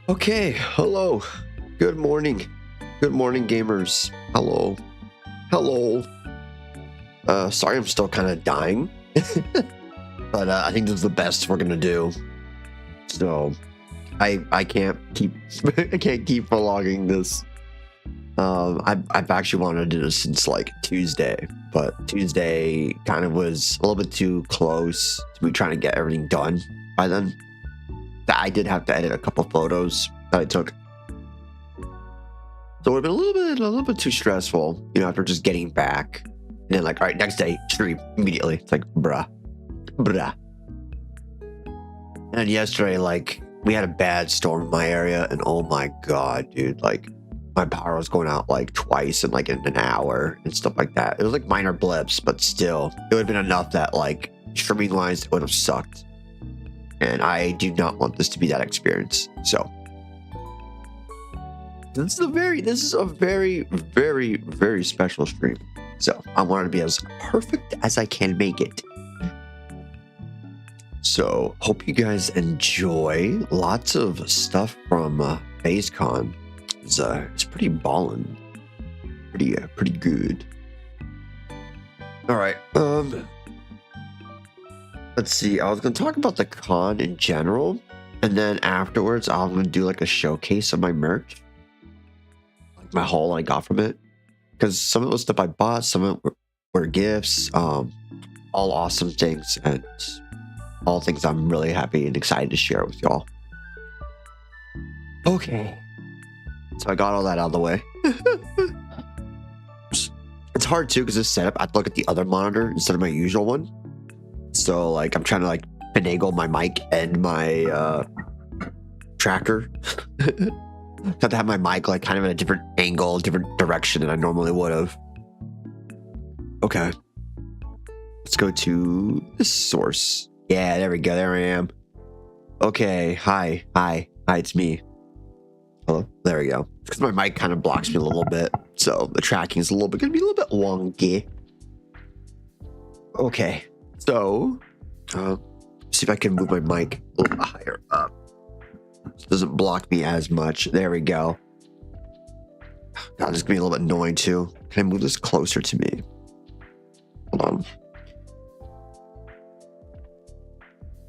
Okay, hello. Good morning. Good morning, gamers. Hello. Hello. Sorry I'm still kind of dying. But I think this is the best we're gonna do. So I can't keep I can't keep prolonging this. I've actually wanted to do this since like Tuesday, but Tuesday kind of was a little bit too close to me trying to get everything done by then. I did have to edit a couple photos that I took. So it would have been a little bit too stressful, you know, after just getting back. And then like, all right, next day, stream immediately. It's like, bruh. And yesterday, like, we had a bad storm in my area, and oh my god, dude, like, my power was going out like twice in like in an hour and stuff like that. It was like minor blips, but still, it would have been enough that like streaming wise, it would have sucked. And I do not want this to be that experience. So this is a very special stream. So I want it to be as perfect as I can make it. So hope you guys enjoy. Lots of stuff from PhaseCon. It's pretty ballin'. Pretty good. All right. Let's see. I was gonna talk about the con in general, and then afterwards, I'm gonna do like a showcase of my merch, like my haul I got from it, because some of it was stuff I bought, some of it were gifts, all awesome things, and all things I'm really happy and excited to share with y'all. Okay, so I got all that out of the way. It's hard too because this setup, I have to look at the other monitor instead of my usual one. So like I'm trying to like finagle my mic and my tracker. Have to have my mic like kind of in a different angle, different direction than I normally would have. Okay. Let's go to the source. Yeah, there we go. There I am. Okay. Hi, it's me. Hello. There we go. Because my mic kind of blocks me a little bit, so the tracking is gonna be a little bit wonky. Okay. So, see if I can move my mic a little bit higher up. This doesn't block me as much. There we go. God, this is gonna be a little bit annoying too. Can I move this closer to me? Hold on.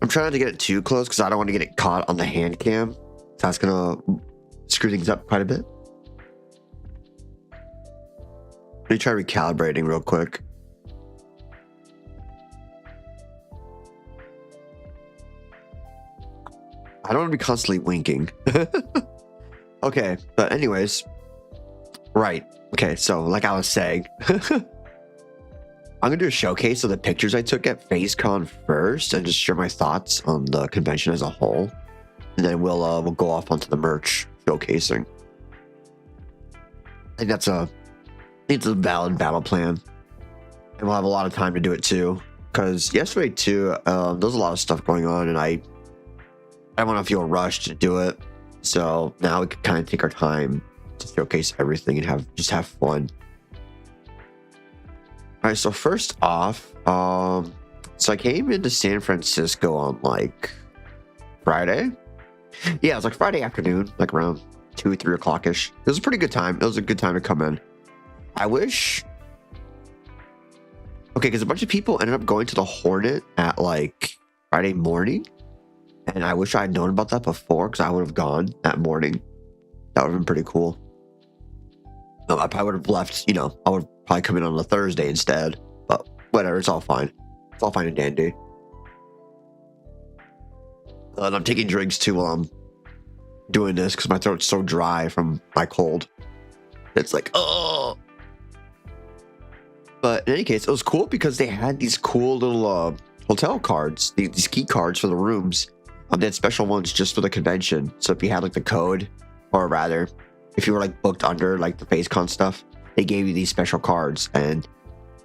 I'm trying to get it too close because I don't want to get it caught on the hand cam. So that's gonna screw things up quite a bit. Let me try recalibrating real quick. I don't want to be constantly winking. Okay, but anyways, right. Okay, so like I was saying, I'm gonna do a showcase of the pictures I took at PhaseCon first, and just share my thoughts on the convention as a whole, and then we'll go off onto the merch showcasing. I think it's a valid battle plan, and we'll have a lot of time to do it too. Because yesterday too, there was a lot of stuff going on, and I don't want to feel rushed to do it. So now we can kind of take our time to showcase everything and just have fun. All right, so first off, so I came into San Francisco on like Friday. Yeah, it was like Friday afternoon, like around 2 or 3 o'clock ish. It was a pretty good time. It was a good time to come in. I wish. Okay, because a bunch of people ended up going to the Hornet at like Friday morning. And I wish I had known about that before, because I would have gone that morning. That would have been pretty cool. I probably would have left, you know, I would probably come in on a Thursday instead. But whatever, it's all fine. It's all fine and dandy. And I'm taking drinks too while I'm doing this, because my throat's so dry from my cold. It's like, oh. But in any case, it was cool because they had these cool little hotel cards, these key cards for the rooms. They had special ones just for the convention. So if you had like the code, or rather, if you were like booked under like the PhaseCon stuff, they gave you these special cards. And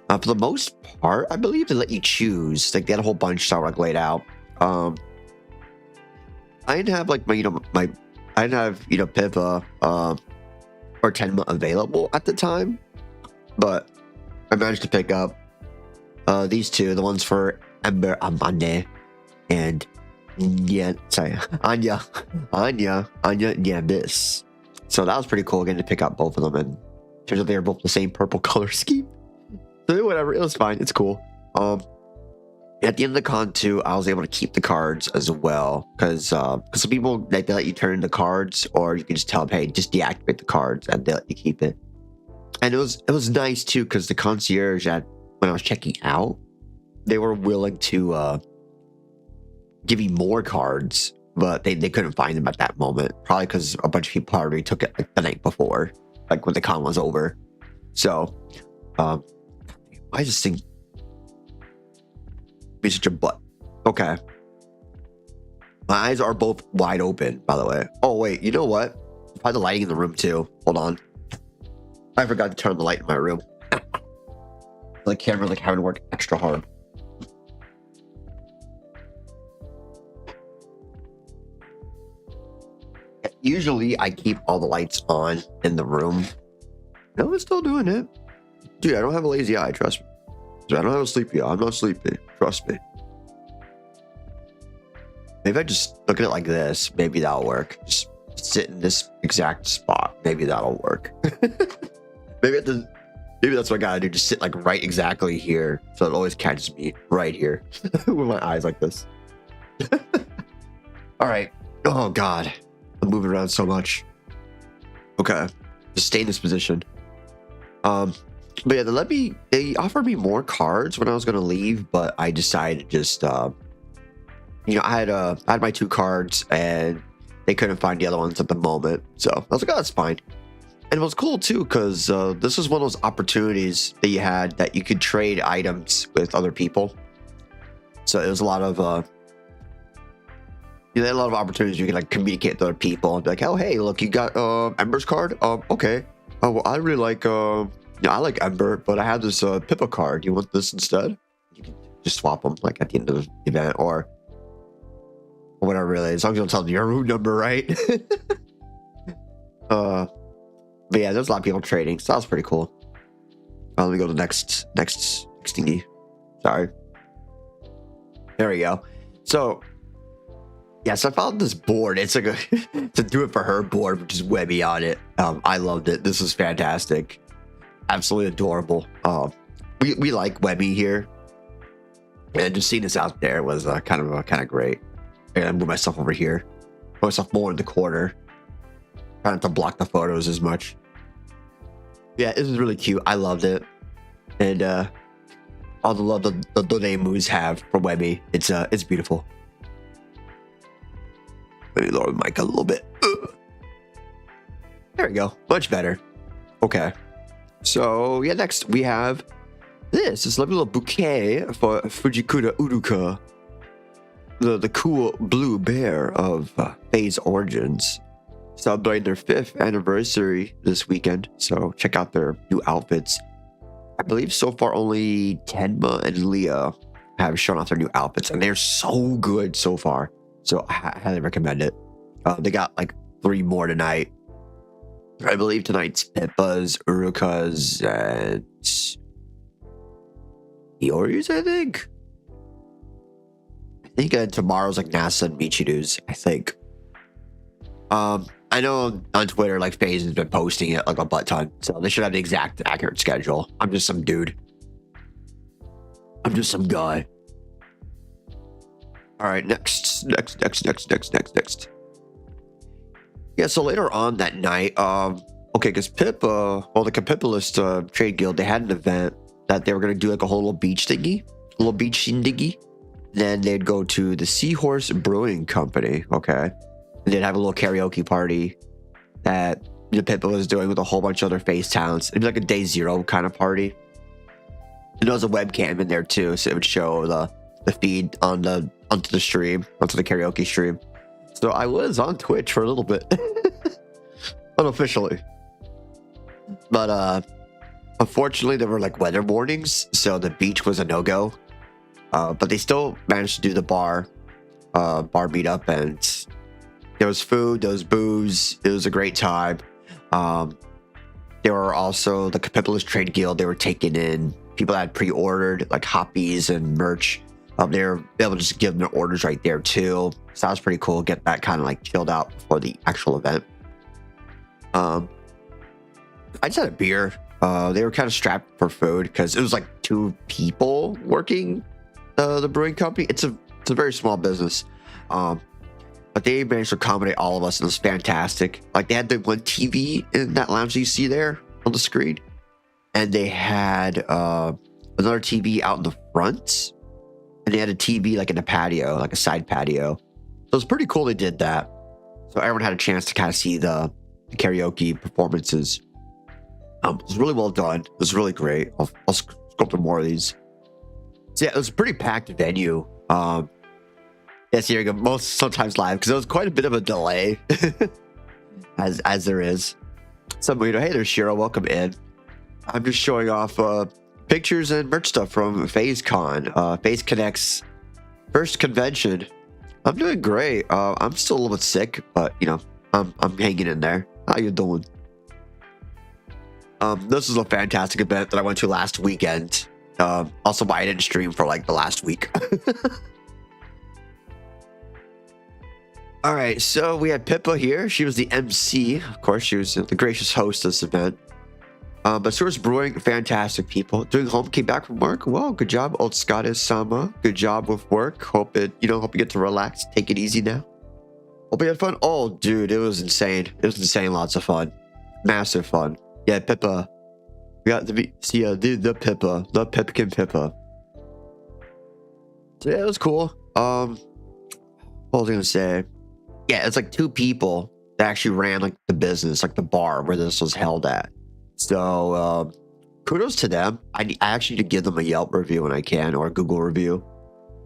for the most part, I believe they let you choose. Like they had a whole bunch that were like laid out. I didn't have like I didn't have Pippa or Tenma available at the time, but I managed to pick up these two, the ones for Ember Amande and Yeah, sorry, Anya Yambis. So that was pretty cool getting to pick out both of them, and turns out they were both the same purple color scheme. So whatever, it was fine. It's cool. At the end of the con too, I was able to keep the cards as well, because some people they let you turn in the cards, or you can just tell them, hey, just deactivate the cards, and they let you keep it. And it was nice too, because the concierge when I was checking out, they were willing to give you more cards, but they couldn't find them at that moment, probably because a bunch of people already took it like the night before, like when the con was over. So I just think be such a butt. Okay. My eyes are both wide open, by the way. Oh, wait. You know what? Probably the lighting in the room, too. Hold on. I forgot to turn on the light in my room. The camera's like having to work extra hard. Usually, I keep all the lights on in the room. No, it's still doing it. Dude, I don't have a lazy eye, trust me. I don't have a sleepy eye. I'm not sleepy. Trust me. Maybe I just look at it like this. Maybe that'll work. Just sit in this exact spot. Maybe that'll work. Maybe that's what I gotta do. Just sit like right exactly here, so it always catches me right here with my eyes like this. All right. Oh God, I'm moving around so much. Okay, just stay in this position. But yeah, they offered me more cards when I was gonna leave, but I decided just I had my 2 cards and they couldn't find the other ones at the moment, so I was like, oh, that's fine. And it was cool too, because this was one of those opportunities that you had that you could trade items with other people. So it was a lot of you had a lot of opportunities you could like communicate with other people and be like, oh hey, look, you got Ember's card. Okay. Oh well, I really like I like Ember, but I have this Pippa card. You want this instead? You can just swap them like at the end of the event or whatever. Really, as long as you don't tell them your room number, right? But yeah, there's a lot of people trading, so that was pretty cool. Let me go to the next thingy. Sorry. There we go. So yes, I found this board. It's like to do it for her board, which is Webby on it. I loved it. This was fantastic. Absolutely adorable. We like Webby here, and just seeing this out there was kind of great. And I move myself over here, put myself more in the corner, trying not to block the photos as much. Yeah, this is really cute. I loved it, and all the love the Donemus have for Webby. It's beautiful. Let me lower the mic a little bit. There we go. Much better. Okay. So yeah, next we have this lovely little bouquet for Fujikura Uruka, the cool blue bear of Phase Origins, celebrating their 5th anniversary this weekend. So check out their new outfits. I believe so far only Tenma and Leah have shown off their new outfits, and they're so good so far. So I highly recommend it. They got like 3 more tonight. I believe tonight's Pippa's, Uruka's, and Iori's, I think tomorrow's like NASA and Michiru's, I think. I know on Twitter, like FaZe has been posting it like a butt ton, so they should have the exact accurate schedule. I'm just some dude. I'm just some guy. All right, next. Yeah, so later on that night, okay, because Pippa, well, the Capitalist Trade Guild, they had an event that they were gonna do like a whole little beach thingy, a little beach shindig. Then they'd go to the Seahorse Brewing Company, okay, and they'd have a little karaoke party that Pippa was doing with a whole bunch of other FaZe talents. It'd be like a day 0 kind of party. And there was a webcam in there too, so it would show the feed onto the stream, onto the karaoke stream. So I was on Twitch for a little bit, unofficially. But unfortunately, there were like weather warnings, so the beach was a no-go. But they still managed to do the bar meetup, and there was food, there was booze. It was a great time. There were also the Capitalist Trade Guild. They were taking in people that had pre-ordered like hoppies and merch They were able to just give them their orders right there too. So that was pretty cool. Get that kind of like chilled out before the actual event. I just had a beer. They were kind of strapped for food because it was like 2 people working the brewing company. It's a very small business. But they managed to accommodate all of us, and it was fantastic. Like, they had the one TV in that lounge that you see there on the screen, and they had another TV out in the front, and they had a TV like in a patio, like a side patio. So it was pretty cool they did that. So everyone had a chance to kind of see the karaoke performances. It was really well done. It was really great. I'll sculpt more of these. So yeah, it was a pretty packed venue. Yes, here we go. Sometimes live, because there was quite a bit of a delay, as there is. So, hey, there's Shiro. Welcome in. I'm just showing off pictures and merch stuff from PhaseCon, Phase Connect's first convention. I'm doing great. I'm still a little bit sick, but I'm hanging in there. How you doing? This is a fantastic event that I went to last weekend. Also, why I didn't stream for like the last week. All right, so we had Pippa here. She was the MC. Of course, she was the gracious host of this event. But Source Brewing, fantastic people. Doing home, came back from work. Well, good job, old Scottish-sama. Good job with work. Hope you get to relax. Take it easy now. Hope you had fun. Oh, dude, it was insane. It was insane. Lots of fun. Massive fun. Yeah, Pippa. We got to see the Pippa. The Pipkin Pippa. So yeah, it was cool. What was I gonna say? Yeah, it's like 2 people that actually ran like the business, like the bar where this was held at. So kudos to them. I actually need to give them a Yelp review when I can, or a Google review,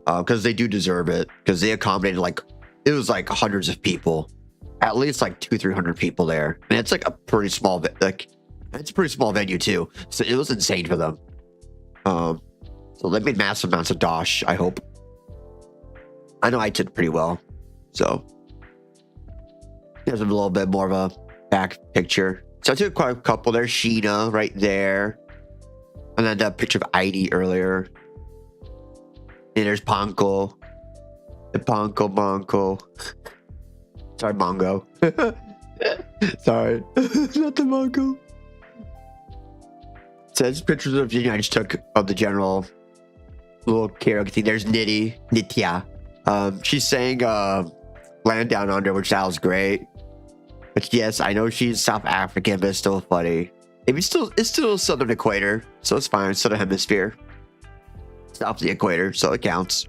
because they do deserve it. Because they accommodated it was like hundreds of people, at least like 200-300 people there, and it's like a pretty small it's a pretty small venue too. So it was insane for them. So they made massive amounts of dosh. I hope. I know I did pretty well. So there's a little bit more of a back picture. So I took quite a couple. There's Sheena right there. And then that picture of Heidi earlier. And there's Ponko. The Ponko. Sorry, Mongo. Sorry. Not the Mongo. So there's pictures of Virginia I just took of the general little karaoke thing. There's Nitya. She's saying Land Down Under, which sounds great. But yes, I know she's South African, but it's still funny. It's still Southern Equator, so it's fine. Southern Hemisphere. South of the Equator, so it counts.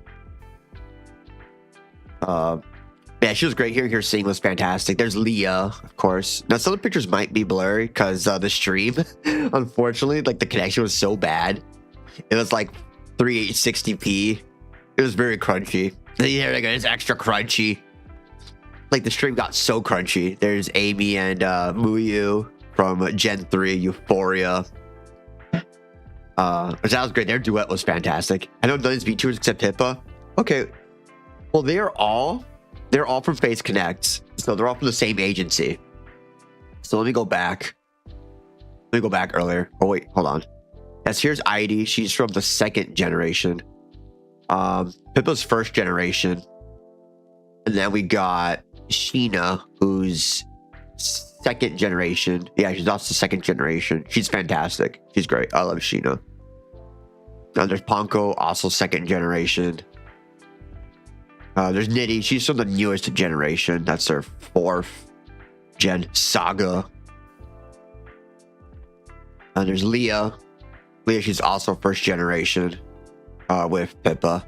Yeah, she was great. Hearing her sing was fantastic. There's Leah, of course. Now, some of the pictures might be blurry because the stream, unfortunately, like the connection was so bad. It was like 360p. It was very crunchy. Yeah, it's extra crunchy. Like the stream got so crunchy. There's Amy and Muyu from Gen 3 Euphoria. Which that was great. Their duet was fantastic. I know none of these VTubers except Pippa. Okay. Well, they're all from Phase Connect. So they're all from the same agency. So let me go back. Let me go back earlier. Oh wait, hold on. Yes, here's Heidi. She's from the 2nd generation. Pippa's 1st generation. And then we got Sheena, who's 2nd generation. Yeah, she's also 2nd generation. She's fantastic. She's great. I love Sheena. Now there's Ponko, also 2nd generation. There's Nitty. She's from the newest generation. That's her 4th gen saga. And there's Leah. Leah, she's also 1st generation with Pippa.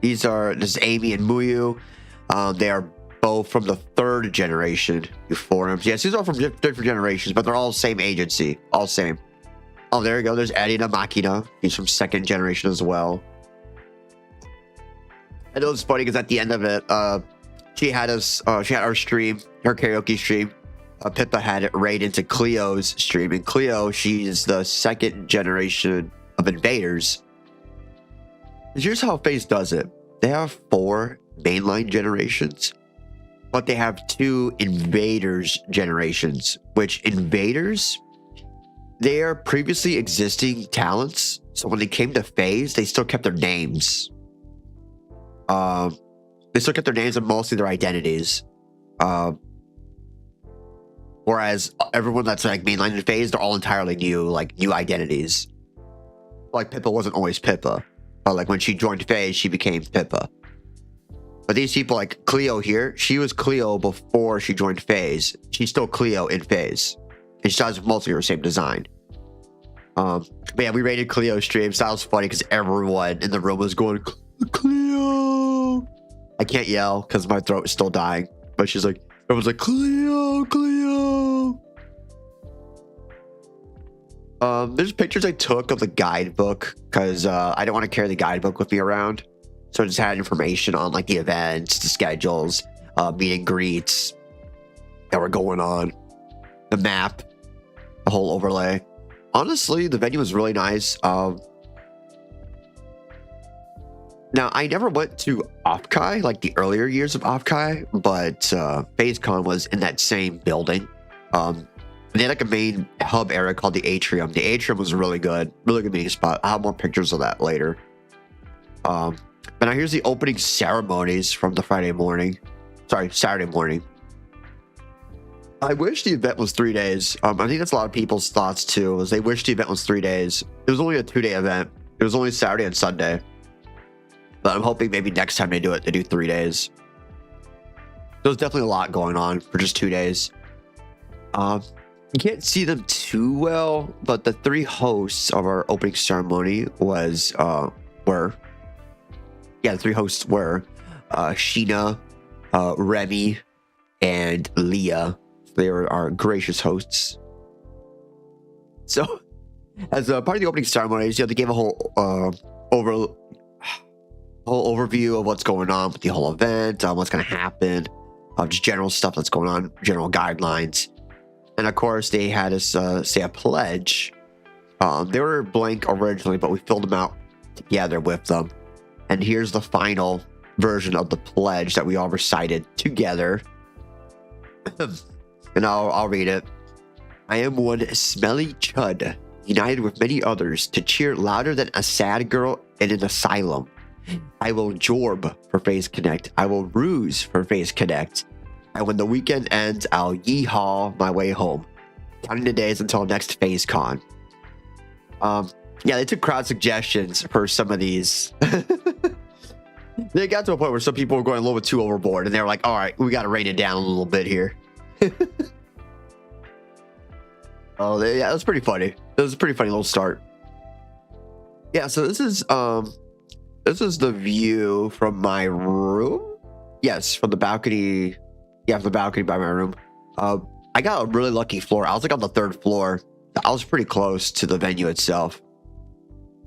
This is Amy and Muyu. They are both from the 3rd generation Euphoriums. Yes, these are from different generations, but they're all same agency. All same. Oh, there you go. There's Adina Makina. He's from 2nd generation as well. I know it's funny because at the end of it, she had our stream, her karaoke stream. Pippa had it right into Cleo's stream. And Cleo, she's the 2nd generation of invaders. Here's how Phase does it. They have 4 mainline generations, but they have 2 invaders generations, which invaders, they are previously existing talents. So when they came to Phase, they still kept their names. They still kept their names and mostly their identities. Whereas everyone that's like mainline in Phase, they're all entirely new, like new identities. Like Pippa wasn't always Pippa, but like when she joined Phase, she became Pippa. But these people, like Cleo here, she was Cleo before she joined Phase. She's still Cleo in Phase, and she has mostly her same design. But yeah, we rated Cleo streams. That was funny because everyone in the room was going Cleo. I can't yell because my throat is still dying. But she's like, everyone's like Cleo, Cleo. There's pictures I took of the guidebook because I didn't want to carry the guidebook with me around. So I just had information on like the events, the schedules, meet and greets that were going on, the map, the whole overlay. Honestly, the venue was really nice. Now, I never went to Offkai, like the earlier years of Offkai, but PhaseCon was in that same building. They had like a main hub area called the Atrium. The Atrium was really good meeting spot. I'll have more pictures of that later. But now here's the opening ceremonies from the Saturday morning. I wish the event was 3 days. I think that's a lot of people's thoughts too, is they wish the event was 3 days. It was only a 2-day event. It was only Saturday and Sunday. But I'm hoping maybe next time they do it, they do 3 days. There's definitely a lot going on for just 2 days. You can't see them too well, but the 3 hosts of our opening ceremony the 3 hosts were Sheena, Remy, and Leah. They were our gracious hosts. So, as a part of the opening ceremonies, they gave a whole overview of what's going on with the whole event, what's going to happen, just general stuff that's going on, general guidelines. And of course, they had us say a pledge. They were blank originally, but we filled them out together with them. And here's the final version of the pledge that we all recited together. And I'll read it. I am one smelly chud, united with many others, to cheer louder than a sad girl in an asylum. I will jorb for Phase Connect. I will ruse for Phase Connect. And when the weekend ends, I'll yeehaw my way home. Counting the days until next PhaseCon. Yeah, they took crowd suggestions for some of these. They got to a point where some people were going a little bit too overboard, and they were like, all right, we got to rein it down a little bit here. Oh, yeah, that was pretty funny. That was a pretty funny little start. Yeah, so this is the view from my room. Yes, from the balcony. Yeah, from the balcony by my room. I got a really lucky floor. I was like on the 3rd floor. I was pretty close to the venue itself.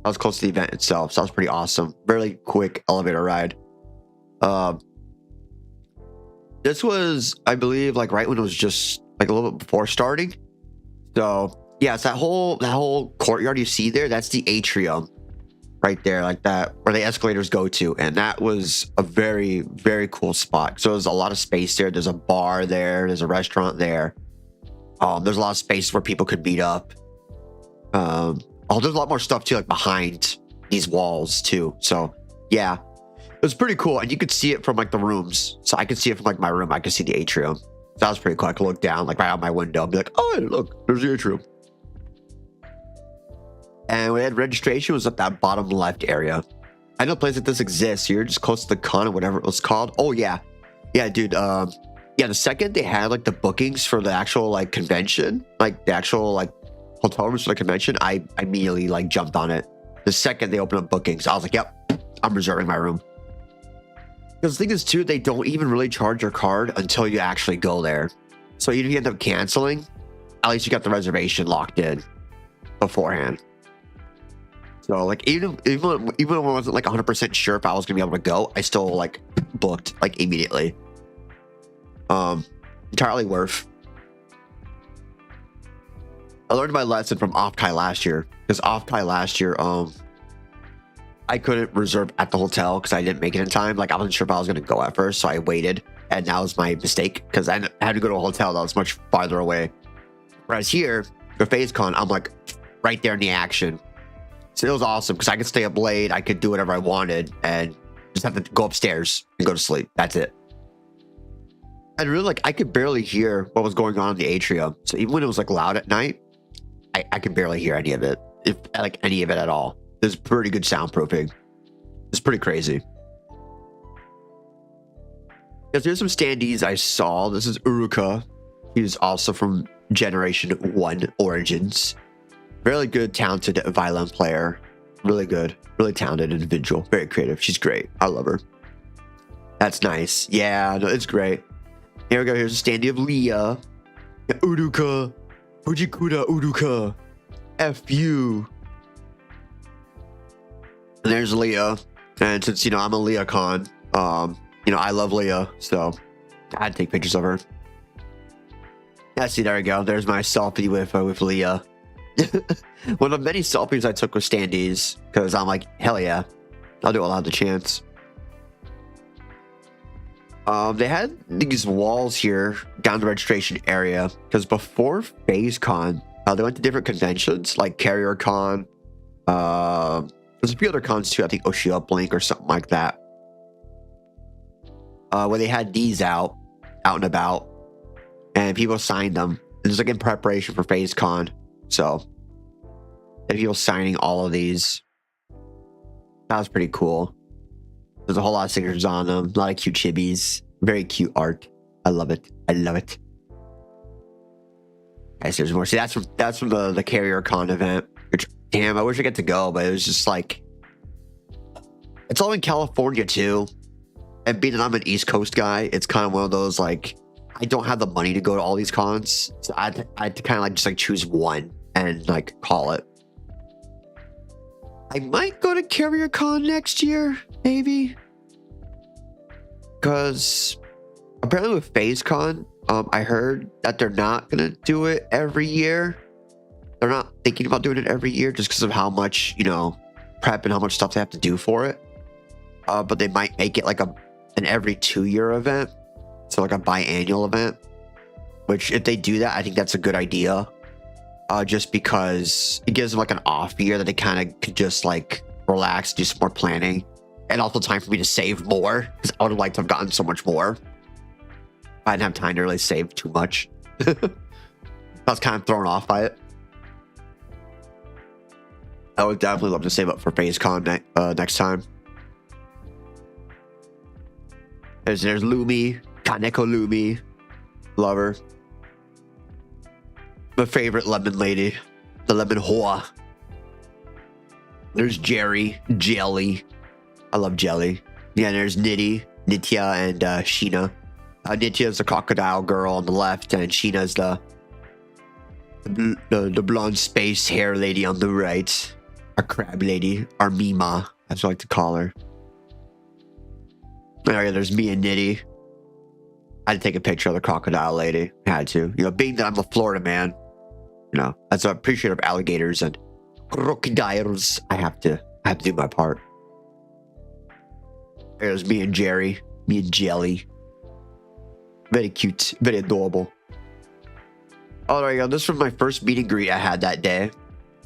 I was close to the event itself, so that was pretty awesome. Really quick elevator ride. This was, I believe, like right when it was just like a little bit before starting. So yeah, it's that whole courtyard you see there. That's the atrium, right there, like that, where the escalators go to. And that was a very, very cool spot. So there's a lot of space there. There's a bar there. There's a restaurant there. There's a lot of space where people could meet up. There's a lot more stuff too, like behind these walls too. So yeah, it was pretty cool. And you could see it from like the rooms. So I could see it from like my room. I could see the atrium. So that was pretty cool. I could look down like right out my window and be like, oh, look, there's the atrium. And we had registration was at that bottom left area. I know a place like this exists. You're just close to the con or whatever it was called. Oh yeah. Yeah, dude. Yeah, the second they had like the bookings for the actual like convention, like the actual like hotel rooms for the convention, I immediately like jumped on it. The second they opened up bookings, I was like, yep, I'm reserving my room. Because the thing is too, they don't even really charge your card until you actually go there. So even if you end up canceling, at least you got the reservation locked in beforehand. So like even when I wasn't like 100% sure if I was gonna be able to go, I still like booked like immediately. Entirely worth. I learned my lesson from Offkai last year, because Offkai last year, I couldn't reserve at the hotel because I didn't make it in time. Like I wasn't sure if I was gonna go at first, so I waited, and that was my mistake because I had to go to a hotel that was much farther away. Whereas here, for PhaseCon, I'm like right there in the action. So it was awesome because I could stay up late, I could do whatever I wanted, and Just have to go upstairs and go to sleep. That's it. And really, like, I could barely hear what was going on in the atrium. So even when it was like loud at night, I could barely hear any of it, if like any of it at all. There's pretty good soundproofing. It's pretty crazy. Because there's some standees I saw. This is Uruka. He's also from Generation 1 Origins. Really good, talented violin player. Really good, really talented individual. Very creative. She's great. I love her. That's nice. Yeah, no, it's great. Here we go. Here's a standee of Leah. Uruka. Fujikuda Uruka. F-U. And there's Leah. And since, you know, I'm a Leah con, you know, I love Leah, so I had to take pictures of her. Yeah, see, there we go. There's my selfie with Leah. One of many selfies I took with standees, because I'm like, hell yeah, I'll do it. I'll have the chance. They had these walls here down the registration area, because before PhaseCon, they went to different conventions like CarrierCon. There's a few other cons too. I think Oshio Blink or something like that. Where they had these out and about, and people signed them. It was like in preparation for PhaseCon. So, and people signing all of these. That was pretty cool. There's a whole lot of signatures on them. A lot of cute chibis. Very cute art. I love it. I love it. Guys, there's more. See, that's from the CarrierCon event. Which, damn, I wish I get to go, but it was just like, it's all in California too. And being that I'm an East Coast guy, it's kind of one of those like, I don't have the money to go to all these cons, so I had to kind of like just like choose one and like call it. I might go to CarrierCon next year, maybe, because apparently with PhaseCon, I heard that they're not gonna do it every year. They're not thinking about doing it every year just because of how much, you know, prep and how much stuff they have to do for it. But they might make it like an every 2-year event. So like a biannual event, which if they do that, I think that's a good idea. Just because it gives them like an off year that they kind of could just like relax, do some more planning, and also time for me to save more, because I would have liked to have gotten so much more. I didn't have time to really save too much. I was kind of thrown off by it. I would definitely love to save up for PhaseCon next time. There's Lumi. Kaneko Lumi. Love her. My favorite lemon lady. The lemon hoa. There's Jerry. Jelly. I love Jelly. Yeah, there's Nitya and Sheena. Nitya's the crocodile girl on the left, and Sheena's the blonde space hair lady on the right. Our crab lady. Our Mima, as I like to call her. Oh yeah, there's me and Nitty. I had to take a picture of the crocodile lady. I had to. You know, being that I'm a Florida man, you know, as an appreciator of alligators and crocodiles, I have to do my part. There's me and Jerry. Me and Jelly. Very cute. Very adorable. Oh, there you go. This was my first meet and greet I had that day.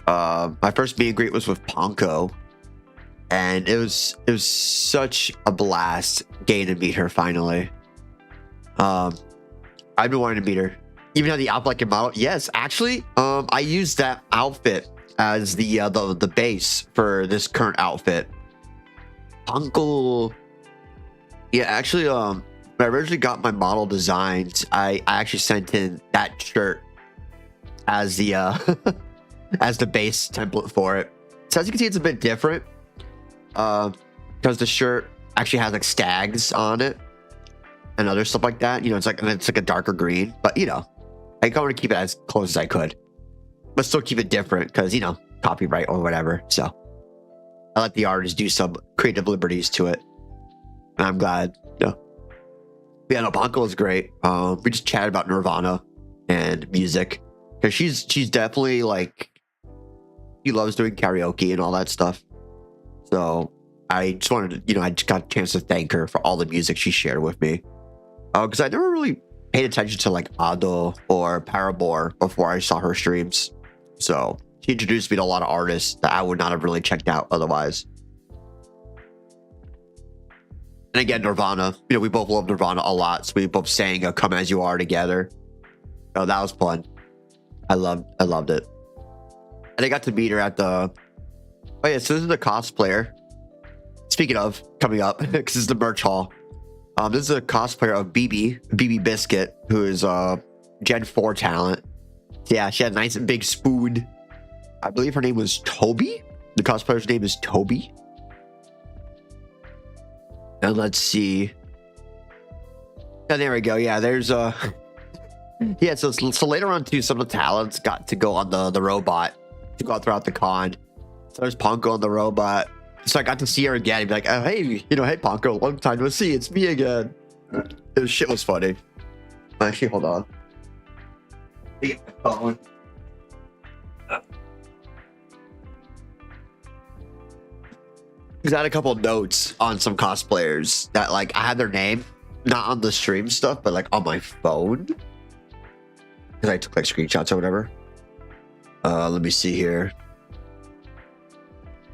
My first meet and greet was with Ponko. And it was such a blast getting to meet her finally. I've been wanting to meet her. Even had the outfit model. Yes, actually, I used that outfit as the base for this current outfit. Uncle. Yeah, actually, when I originally got my model designs, I actually sent in that shirt as the as the base template for it. So as you can see, it's a bit different. Because the shirt actually has like stags on it and other stuff like that. You know, it's like a darker green, but you know, I want to keep it as close as I could, but still keep it different because, you know, copyright or whatever. So I let the artist do some creative liberties to it, and I'm glad. Yeah, yeah, no, Ponko is great. We just chatted about Nirvana and music because she's definitely like, she loves doing karaoke and all that stuff. So I just wanted to, you know, I just got a chance to thank her for all the music she shared with me. Because I never really paid attention to like Ado or Paramore before I saw her streams. So she introduced me to a lot of artists that I would not have really checked out otherwise. And again, Nirvana. You know, we both love Nirvana a lot, so we both sang "Come As You Are" together. Oh, that was fun. I loved it. And I got to meet her at the. Oh yeah, so this is the cosplayer. Speaking of coming up, because this is the merch hall. This is a cosplayer of BB Biscuit, who is Gen 4 talent. Yeah, she had a nice big spoon. I believe her name was Toby. The cosplayer's name is Toby. And let's see. And there we go. Yeah, there's yeah, so later on too, some of the talents got to go on the robot to go out throughout the con. So there's Ponko on the robot. So I got to see her again and be like, oh, hey, you know, hey Ponko, long time no see, it's me again. This shit was funny. Actually, hold on. Get my phone. Because I had a couple notes on some cosplayers that, like, I had their name, not on the stream stuff, but like on my phone. Because I took like screenshots or whatever. Let me see here.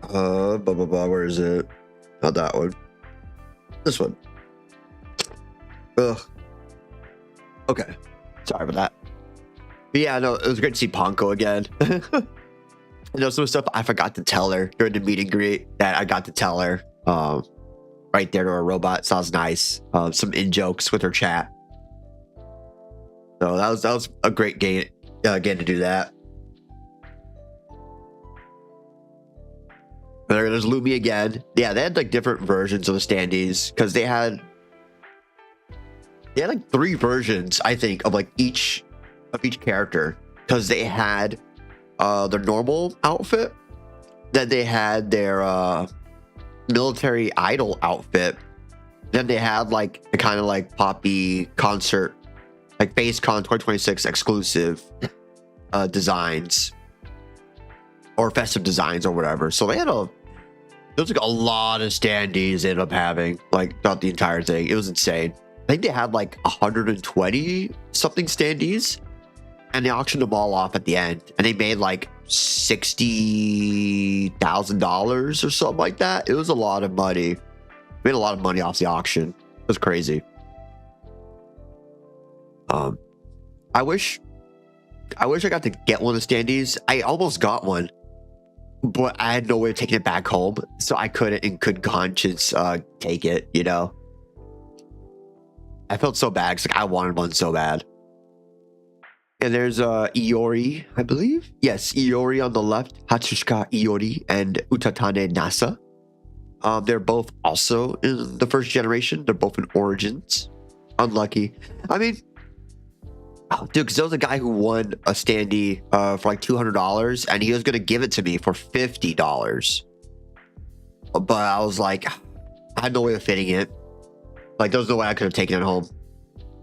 Where is it? Not that one. This one. Ugh. Okay. Sorry about that. But yeah, no, it was great to see Ponko again. You know, some stuff I forgot to tell her during the meet and greet that I got to tell her right there to her robot. So that was nice. Some in-jokes with her chat. So that was a great game again to do that. There's Lumi again. Yeah, they had like different versions of the standees because they had like 3 versions, I think, of like each character, because they had their normal outfit, then they had their military idol outfit, then they had like the kind of like poppy concert, like PhaseCon 2026 exclusive designs or festive designs or whatever. So they had there was like a lot of standees they ended up having like throughout the entire thing. It was insane. I think they had like 120 something standees, and they auctioned them all off at the end, and they made like $60,000 or something like that. It was a lot of money. Made a lot of money off the auction. It was crazy. I wish I got to get one of the standees. I almost got one, but I had no way of taking it back home, so I couldn't in good conscience take it, you know. I felt so bad because like, I wanted one so bad. And there's Iori, I believe. Yes, Iori on the left, Hatsushika Iori and Utatane Nasa. They're both also in the first generation. They're both in Origins. Unlucky. I mean, oh, dude, because there was a guy who won a standee for like $200, and he was going to give it to me for $50. But I was like, I had no way of fitting it. Like, there was no way I could have taken it home.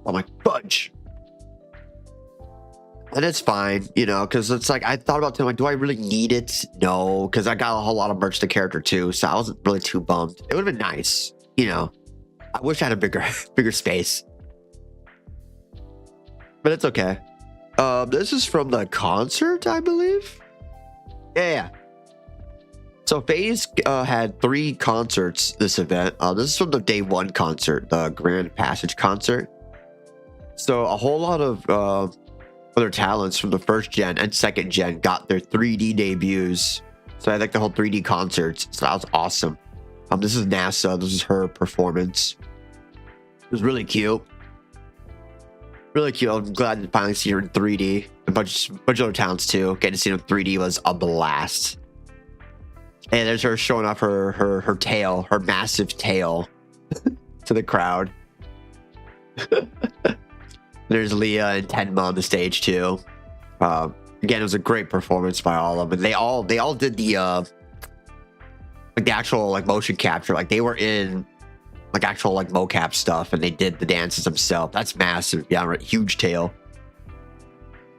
I'm like, fudge. And it's fine, you know, because it's like, I thought about it, like, do I really need it? No, because I got a whole lot of merch to character too, so I wasn't really too bummed. It would have been nice, you know. I wish I had a bigger space. But it's okay. This is from the concert, I believe. Yeah. So FaZe had 3 concerts this event. This is from the day 1 concert, the Grand Passage concert. So a whole lot of other talents from the first gen and second gen got their 3D debuts. So I like the whole 3D concerts. So that was awesome. This is NASA. This is her performance. It was really cute. Really cute. I'm glad to finally see her in 3D. A bunch of other talents too. Getting to see her in 3D was a blast. And there's her showing off her tail, her massive tail to the crowd. There's Leah and Tenma on the stage too. Again, it was a great performance by all of them. And they all did the like the actual like motion capture. Like they were in like actual like mocap stuff, and they did the dances themselves. That's massive. Yeah, right. Huge tail.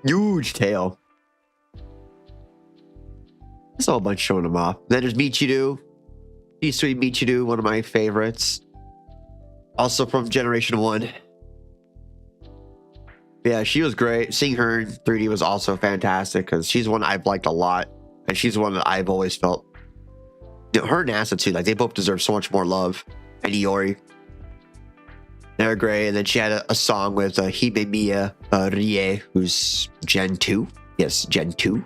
Huge tail. There's a whole bunch showing them off. Then there's Michiru. Sweet Michiru, one of my favorites. Also from Generation 1. Yeah, she was great. Seeing her in 3D was also fantastic because she's one I've liked a lot. And she's one that I've always felt. You know, her and Asa too, like they both deserve so much more love. And Iori. They're great. And then she had a song with Himemiya Rie, who's Gen 2. Yes, Gen 2.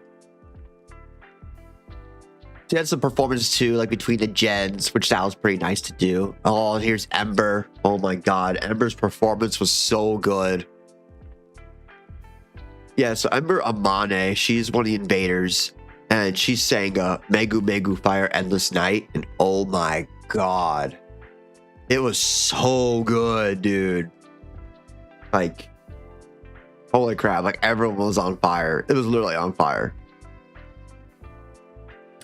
She had some performance too, like between the gens, which that was pretty nice to do. Oh, and here's Ember. Oh my god, Ember's performance was so good. Yeah, so Ember Amane, she's one of the invaders, and she sang Megu Megu Fire Endless Night, and oh my god. It was so good, dude. Like, holy crap, like everyone was on fire. It was literally on fire.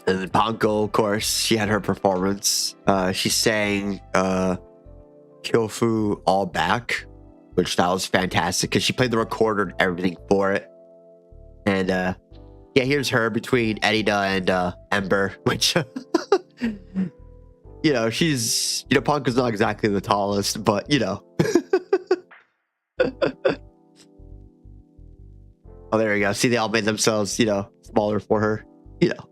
And then Panko, of course, she had her performance. She sang Kyofu All Back, which that was fantastic because she played the recorder and everything for it. And yeah, here's her between Edida and Ember, which, you know, she's, you know, Panko's not exactly the tallest, but, you know. Oh, there we go. See, they all made themselves, you know, smaller for her, you know.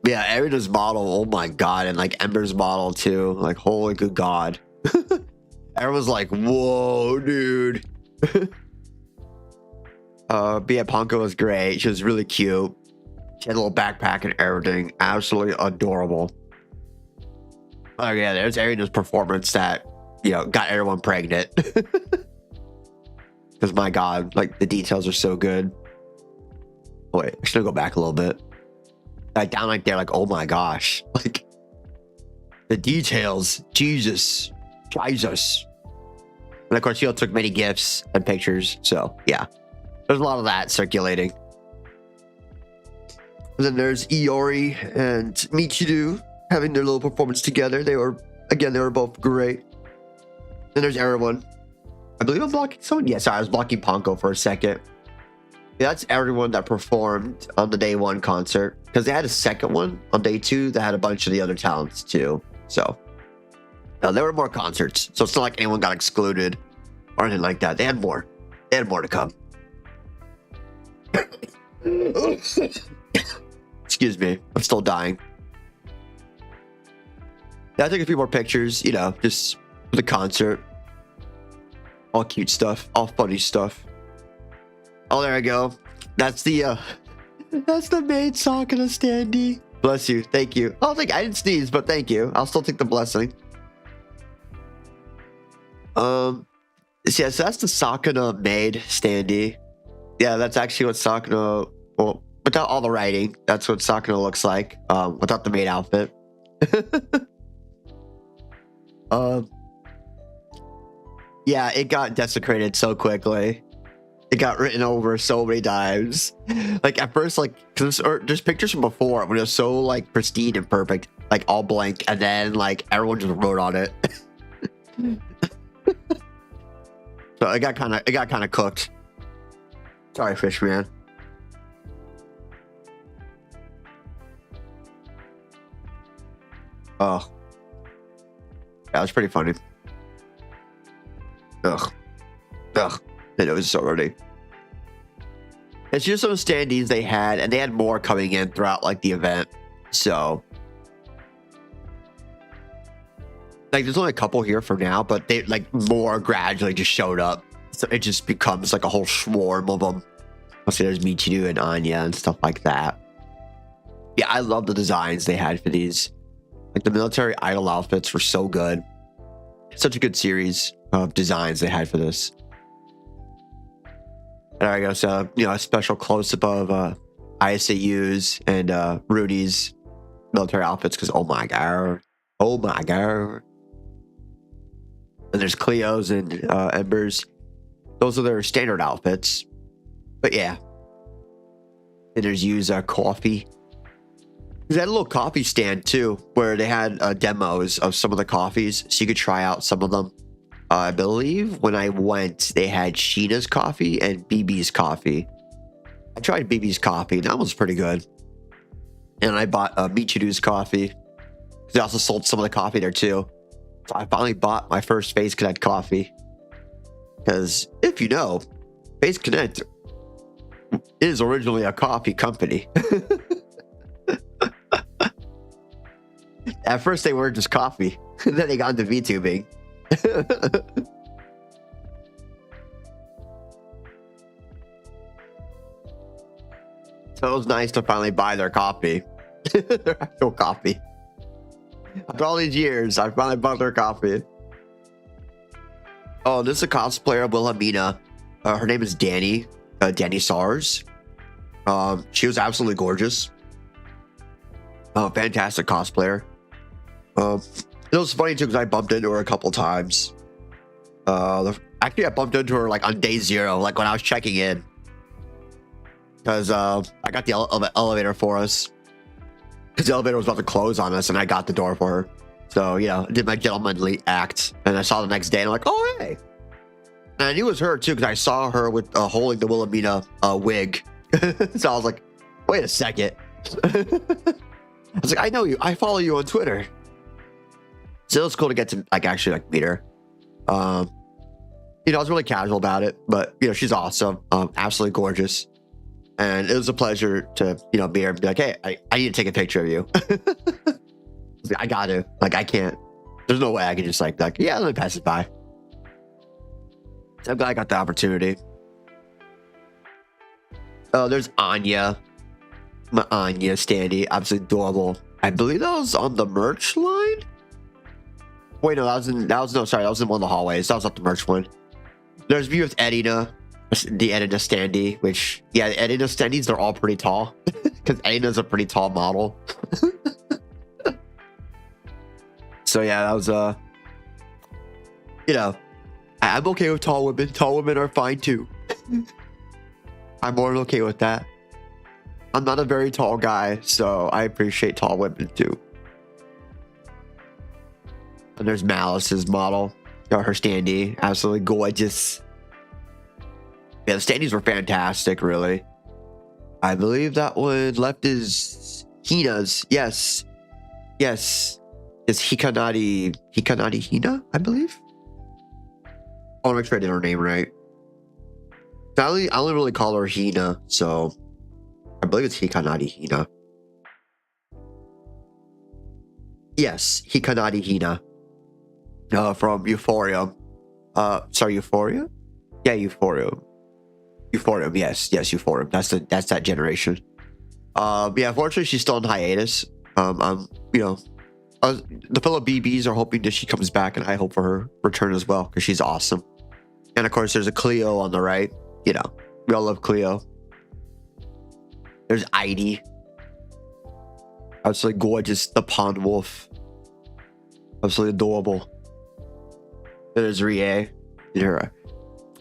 Yeah, Erida's model, oh my god, and like Ember's model too. Like, holy good god. Everyone's like, whoa, dude. But yeah, Panko was great. She was really cute. She had a little backpack and everything. Absolutely adorable. Oh yeah, there's Erida's performance that, you know, got everyone pregnant. Because my god, like the details are so good. Oh, wait, I should go back a little bit. Like down like there, like, oh my gosh, like the details, Jesus. And of course, she took many gifs and pictures, so yeah, there's a lot of that circulating. And then there's Iori and Michiru having their little performance together. They were both great. Then there's everyone. I believe I'm blocking someone. Yeah, sorry, I was blocking Panko for a second. Yeah, that's everyone that performed on the day one concert, because they had a second one on day two that had a bunch of the other talents too. So there were more concerts, so it's not like anyone got excluded or anything like that. They had more to come. Excuse me, I'm still dying. Yeah, I took a few more pictures, you know, just for the concert. All cute stuff, all funny stuff. Oh, there I go. That's the main Sakura standee. Bless you. Thank you. I didn't sneeze, but thank you. I'll still take the blessing. So yeah, so that's the Sakura made standee. Yeah, that's actually what Sakura, well, without all the writing, that's what Sakura looks like, without the maid outfit. Yeah, it got desecrated so quickly. It got written over so many times. Like at first, like, cause there's pictures from before when it was so like pristine and perfect, like all blank, and then like everyone just wrote on it. So it got kind of cooked. Sorry, Fishman. Oh, that was pretty funny. Ugh. I know it's already. It's just some standees they had, and they had more coming in throughout like the event. So, like, there's only a couple here for now, but they like more gradually just showed up. So it just becomes like a whole swarm of them. Let's see, there's Michiru and Anya and stuff like that. Yeah, I love the designs they had for these. Like the military idol outfits were so good. Such a good series of designs they had for this. There I go. So, you know, a special close-up of ISAU's and Rudy's military outfits, because oh my god. And there's Cleo's and Ember's. Those are their standard outfits. But yeah. And there's Yu's coffee. They had a little coffee stand too, where they had demos of some of the coffees, so you could try out some of them. I believe when I went, they had Sheena's coffee and BB's coffee. I tried BB's coffee, and that was pretty good. And I bought Michiru's coffee. They also sold some of the coffee there too. So I finally bought my first Phase Connect coffee. Because if you know, Phase Connect is originally a coffee company. At first, they were just coffee. Then they got into VTubing. So it was nice to finally buy their copy. Their actual copy. After all these years, I finally bought their copy. Oh, this is a cosplayer of Wilhelmina. Her name is Danny. Danny Sars. She was absolutely gorgeous. Fantastic cosplayer. It was funny too because I bumped into her a couple times. Actually, I bumped into her like on day 0, like when I was checking in. Because I got the elevator for us. Because the elevator was about to close on us and I got the door for her. So, you know, did my gentlemanly act. And I saw the next day and I'm like, oh, hey. And I knew it was her too because I saw her with holding the Wilhelmina wig. So I was like, wait a second. I was like, I know you. I follow you on Twitter. So it was cool to get to like actually like meet her. You know, I was really casual about it, but you know, she's awesome. Absolutely gorgeous. And it was a pleasure to, you know, meet her and be like, hey, I need to take a picture of you. I got to. Like, I can't. There's no way I can just like, yeah, let me pass it by. So I'm glad I got the opportunity. Oh, there's Anya. My Anya standee. Absolutely adorable. I believe that was on the merch line. Wait, no, that was in one of the hallways. That was not the merch one. There's me with Edina. The Edina standee, which, yeah, the Edina standees, they're all pretty tall. Because Edina's a pretty tall model. So, yeah, that was, you know, I'm okay with tall women. Tall women are fine, too. I'm more than okay with that. I'm not a very tall guy, so I appreciate tall women, too. And there's Malice's model. Her standee. Absolutely gorgeous. Yeah, the standees were fantastic, really. I believe that one left is Hina's. Yes. Yes. It's Hikanari Hina, I believe? I want to make sure I did her name right. I only really call her Hina, so I believe it's Hikanari Hina. Yes, Hikanari Hina. From Euphoria. Sorry, Euphoria? Yeah, Euphoria. Euphorium, yes, Euphorium. That's that generation. Yeah, unfortunately, she's still on hiatus. You know, the fellow BBs are hoping that she comes back, and I hope for her return as well because she's awesome. And of course, there's a Cleo on the right. You know, we all love Cleo. There's Heidi. Absolutely gorgeous. The Pond Wolf. Absolutely adorable. There's Rie.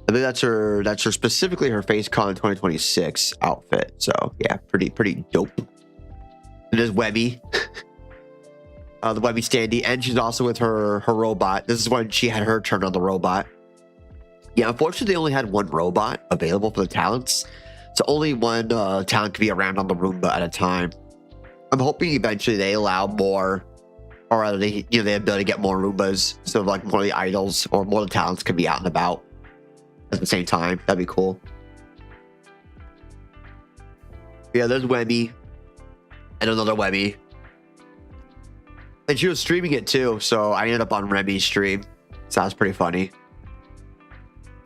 I think that's her specifically her FaceCon 2026 outfit. So yeah, pretty dope. And there's Webby. The Webby standee, and she's also with her robot. This is when she had her turn on the robot. Yeah, unfortunately they only had one robot available for the talents. So only one talent could be around on the Roomba at a time. I'm hoping eventually they allow more, or rather they have the ability to get more Roombas, so like more of the idols or more of the talents can be out and about at the same time. That'd be cool. Yeah, there's Webby. And another Webby. And she was streaming it too, so I ended up on Remy's stream. So that was pretty funny.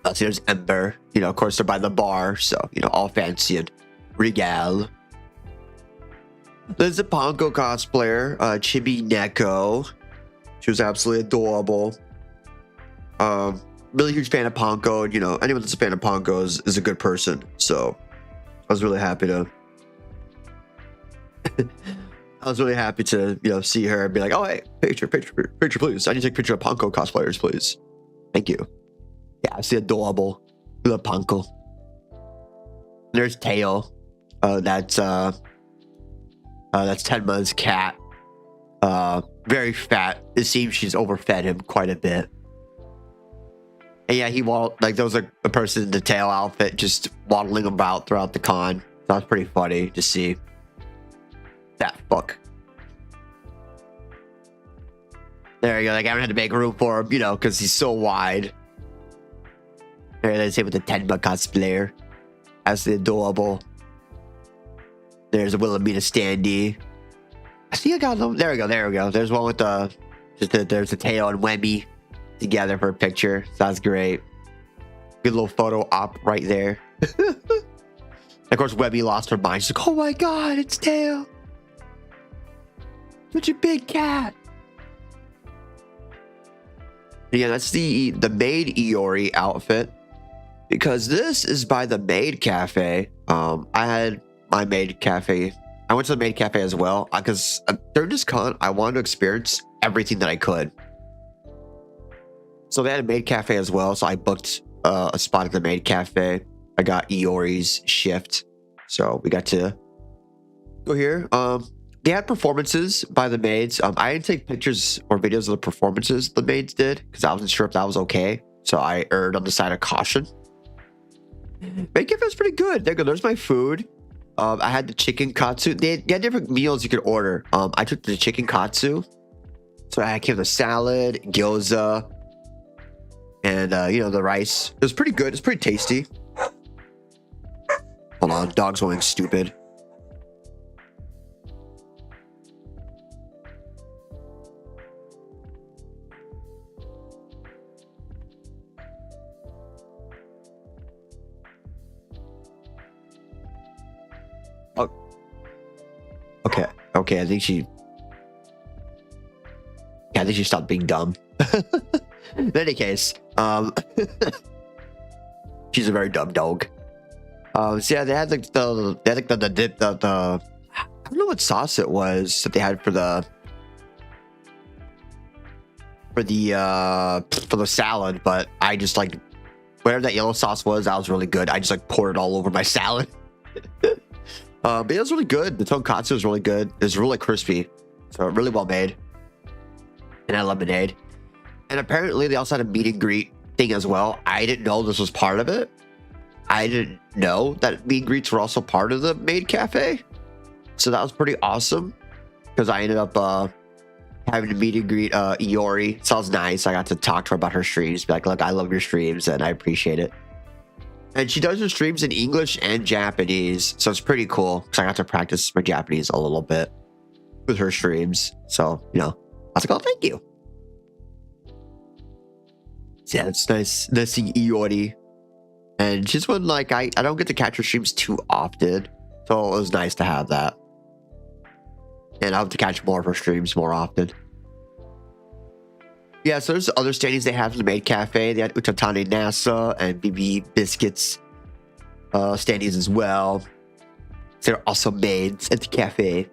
So there's Ember. You know, of course, they're by the bar, so, you know, all fancy and regal. There's a Ponko cosplayer, Chibi Neko. She was absolutely adorable. Really huge fan of Ponko, and, you know, anyone that's a fan of Ponko is a good person. So I was really happy to see her and be like, oh, hey, picture, please. I need to take a picture of Ponko cosplayers, please. Thank you. Yeah, it's adorable. We love Ponko. There's Teo. That's Tenma's cat. Very fat. It seems she's overfed him quite a bit. And yeah, there was a person in the tail outfit just waddling about throughout the con. That was pretty funny to see. That fuck. There you go. Like, I haven't had to make room for him, you know, because he's so wide. There, let's say with the Tenma cosplayer. That's adorable. There's a Wilhelmina standee. I think I got them. There we go. There's one with the There's a Teo and Wemmy together for a picture. So that's great. Good little photo op right there. Of course, Webby lost her mind. She's like, oh my god, it's Teo. Such a big cat. Yeah, that's the maid Iori outfit. Because this is by the Maid Cafe. I had my Maid Cafe. I went to the Maid Cafe as well. Because during this con, I wanted to experience everything that I could. So they had a Maid Cafe as well. So I booked a spot at the Maid Cafe. I got Iori's shift, so we got to go here. They had performances by the maids. I didn't take pictures or videos of the performances the maids did because I wasn't sure if that was okay. So I erred on the side of caution. Maid Cafe was pretty good. There you go. There's my food. I had the chicken katsu. They had different meals you could order. I took the chicken katsu. So I came with a salad, gyoza, and the rice. It was pretty good. It's pretty tasty. Hold on, dog's going stupid. Oh. Okay, I think she stopped being dumb. In any case, she's a very dumb dog. So yeah, they had like the dip, I don't know what sauce it was that they had for the salad, but I just like whatever that yellow sauce was, that was really good. I just like poured it all over my salad. But it was really good. The tonkatsu was really good. It was really crispy, so really well made. And I lemonade. And apparently they also had a meet and greet thing as well. I didn't know this was part of it. I didn't know that meet and greets were also part of the Maid Cafe. So that was pretty awesome. Because I ended up having to meet and greet Iori. So that was nice. I got to talk to her about her streams. Be like, look, I love your streams and I appreciate it. And she does her streams in English and Japanese. So it's pretty cool. Because I got to practice my Japanese a little bit with her streams. So, I was like, oh, thank you. So yeah, it's nice seeing Iori. And she's one like I don't get to catch her streams too often, so it was nice to have that. And I hope to catch more of her streams more often. Yeah, so there's other standings they have in the Maid Cafe. They had Utatane Nasa and BB Biscuits standings as well. There are also maids at the cafe.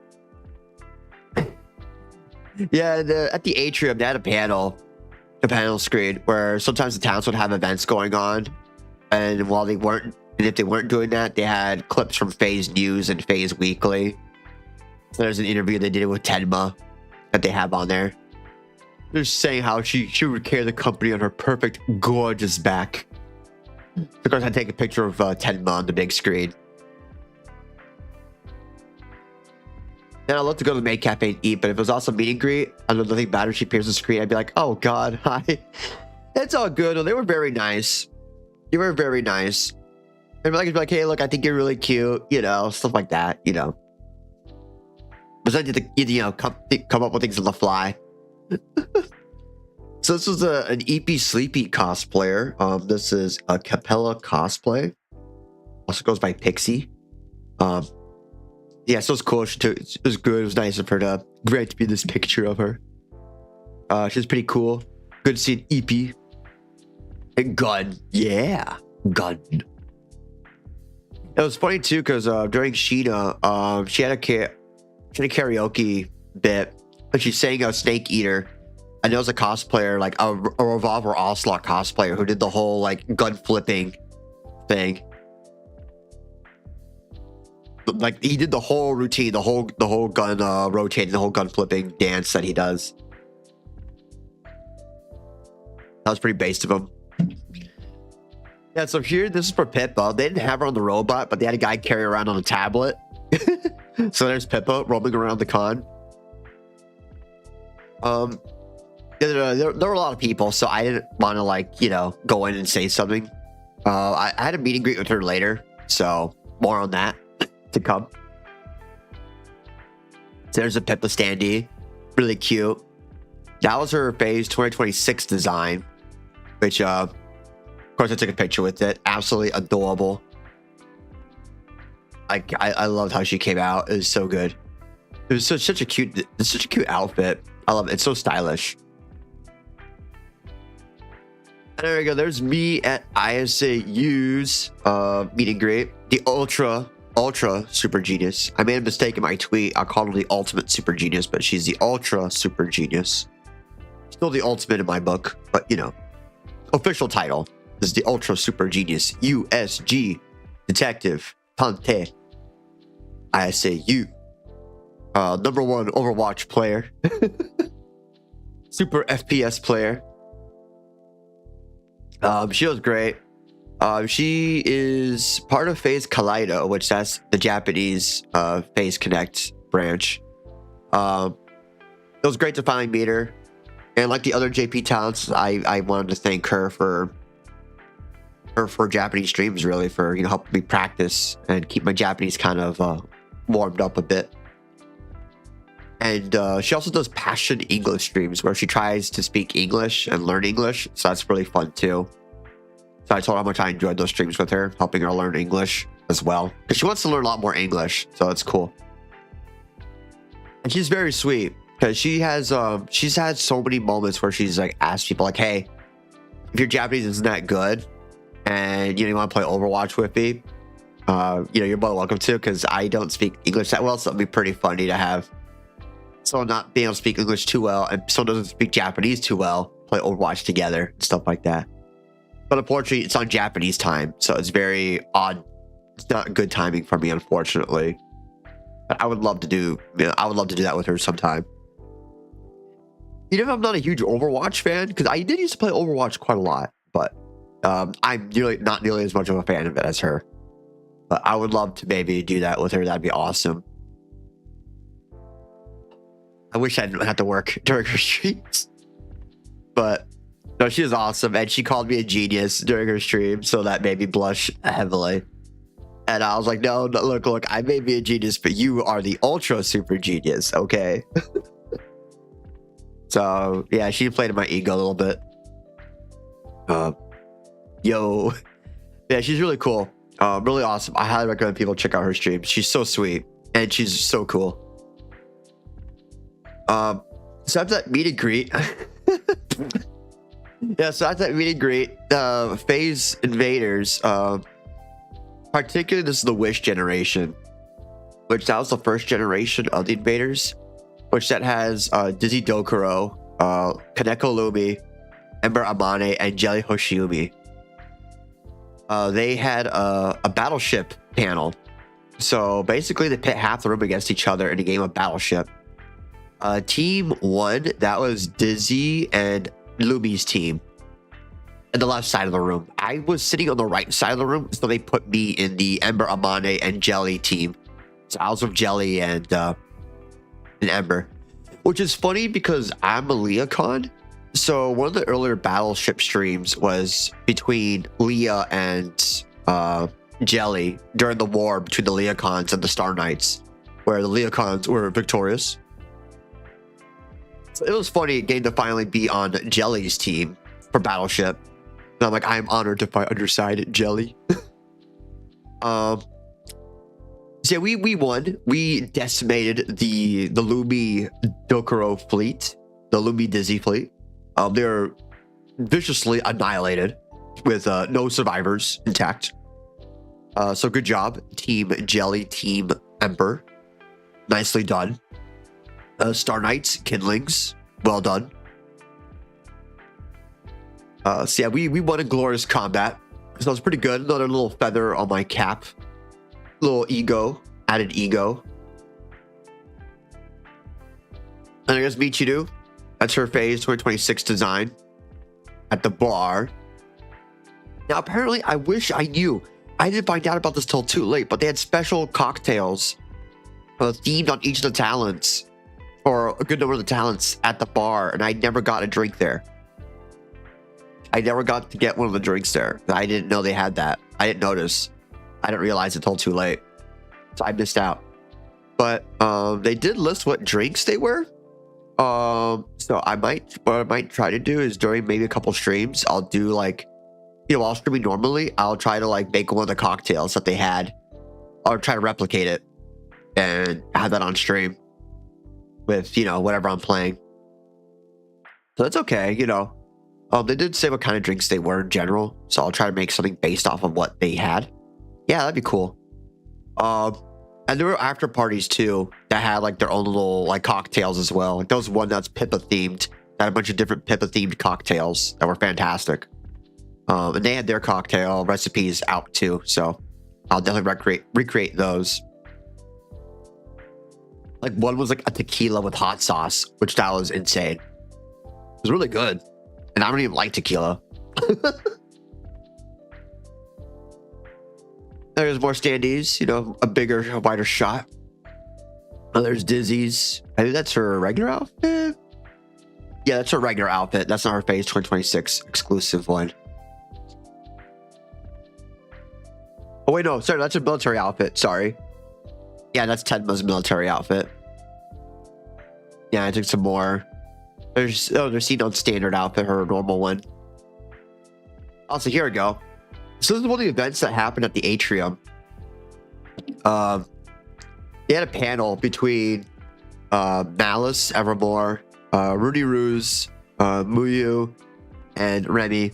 Yeah, at the atrium they had a panel screen where sometimes the towns would have events going on. And if they weren't doing that, they had clips from Phase News and Phase Weekly. So there's an interview they did with Tenma that they have on there. They're saying how she would carry the company on her perfect, gorgeous back. Of course, I take a picture of Tenma on the big screen. And I'd love to go to the Maid Cafe and eat, but if it was also meet and greet, I don't know, nothing better. She appears on the screen. I'd be like, oh God, hi. It's all good. They were very nice. You were very nice. And like, be like, hey, look, I think you're really cute, stuff like that, But then come up with things on the fly. So this was an EP Sleepy cosplayer. This is a Capella cosplay. Also goes by Pixie. Yeah, so it's cool. It was good. It was nice of her to grant me this picture of her. She's pretty cool. Good to see an EP. And gun. Yeah. Gun. It was funny too because during Sheena, she had a karaoke bit and she sang a Snake Eater. And there was a cosplayer, like a Revolver Onslaught cosplayer who did the whole like gun flipping thing. Like he did the whole routine, the whole gun rotating, the whole gun flipping dance that he does. That was pretty based of him. Yeah, so here, this is for Pippa. They didn't have her on the robot, but they had a guy carry around on a tablet. So there's Pippa roaming around the con. There were a lot of people, so I didn't want to go in and say something. I had a meet and greet with her later, so more on that to come. So there's a Pippa standee, really cute. That was her Phase 2026 design, which, of course, I took a picture with it. Absolutely adorable. I loved how she came out. It was so good. It was such a cute outfit. I love it. It's so stylish. And there we go. There's me at ISAU's meet and greet. The ultra super genius. I made a mistake in my tweet. I called her the ultimate super genius, but she's the ultra super genius. Still the ultimate in my book, but you know, official title is the ultra super genius USG detective Tante ISAU. #1 Overwatch player. Super FPS player. She was great. She is part of Phase Kaleido, which that's the Japanese Phase Connect branch. It was great to finally meet her. And like the other JP talents, I wanted to thank her for Japanese streams, really, for, you know, helping me practice and keep my Japanese kind of warmed up a bit. And she also does passion English streams where she tries to speak English and learn English. So that's really fun too. So I told her how much I enjoyed those streams with her, helping her learn English as well. Because she wants to learn a lot more English. So it's cool. And she's very sweet. Because she's had so many moments where she's like asked people like, hey, if your Japanese isn't that good and you want to play Overwatch with me, you're more welcome to, because I don't speak English that well. So it'd be pretty funny to have someone not being able to speak English too well and someone doesn't speak Japanese too well play Overwatch together and stuff like that. But unfortunately, it's on Japanese time, so it's very odd. It's not good timing for me, unfortunately. But I would love to do that with her sometime. I'm not a huge Overwatch fan, because I did used to play Overwatch quite a lot, but I'm not nearly as much of a fan of it as her. But I would love to maybe do that with her. That'd be awesome. I wish I didn't have to work during her streams. But no, she is awesome, and she called me a genius during her stream, so that made me blush heavily. And I was like, no, look, I may be a genius, but you are the ultra super genius, okay? So, yeah, she played in my ego a little bit. Yeah, she's really cool. Really awesome. I highly recommend people check out her streams. She's so sweet, and she's so cool. So after that meet and greet, Phase Invaders, particularly this is the Wish generation, which that was the first generation of the Invaders, which that has Dizzy Dokuro, Kaneko Lumi, Ember Amane, and Jelly Hoshiumi. They had a battleship panel. So basically they pit half the room against each other in a game of Battleship. Team 1, that was Dizzy and Lumi's team. In the left side of the room. I was sitting on the right side of the room, so they put me in the Ember, Amane, and Jelly team. So I was with Jelly and Ember. Which is funny because I'm a Leocon. So one of the earlier Battleship streams was between Leah and Jelly during the war between the Leocons and the Star Knights, where the Leocons were victorious. So it was funny getting to finally be on Jelly's team for Battleship. And I'm like, I'm honored to fight underside Jelly. So yeah, we won. We decimated the Lumi Dokuro fleet, the Lumi Dizzy fleet. They were viciously annihilated with no survivors intact. So good job, Team Jelly, Team Ember. Nicely done. Star Knights, Kindlings, well done. So yeah, we won in glorious combat. So it was pretty good. Another little feather on my cap. Little ego, added ego. And I guess Michiru, that's her Phase 2026 design at the bar. Now apparently, I wish I knew. I didn't find out about this till too late, but they had special cocktails themed on each of the talents, or a good number of the talents at the bar, and I never got a drink there. I never got to get one of the drinks there. I didn't know they had that. I didn't notice. I didn't realize it until too late. So I missed out. But they did list what drinks they were. So what I might try to do is during maybe a couple streams, I'll do like, while streaming normally, I'll try to like make one of the cocktails that they had. I'll try to replicate it and have that on stream with, whatever I'm playing. So that's okay, They did say what kind of drinks they were in general, so I'll try to make something based off of what they had. Yeah, that'd be cool. And there were after parties too that had like their own little like cocktails as well. Like there was one that's Pippa themed, that had a bunch of different Pippa themed cocktails that were fantastic. And they had their cocktail recipes out too, so I'll definitely recreate those. Like one was like a tequila with hot sauce, which that was insane. It was really good, and I don't even like tequila. There's more standees, a bigger, a wider shot. Oh, there's Dizzy's. I think that's her regular outfit. Yeah, that's her regular outfit. That's not her Phase 2026 exclusive one. Oh, wait, no. Sorry, that's her military outfit. Sorry. Yeah, that's Tenma's military outfit. Yeah, I took some more. There's Cedo's standard outfit, her normal one. Also, here we go. So this is one of the events that happened at the atrium. They had a panel between Malice, Evermore, Rudy Ruse, Muyu, and Remy.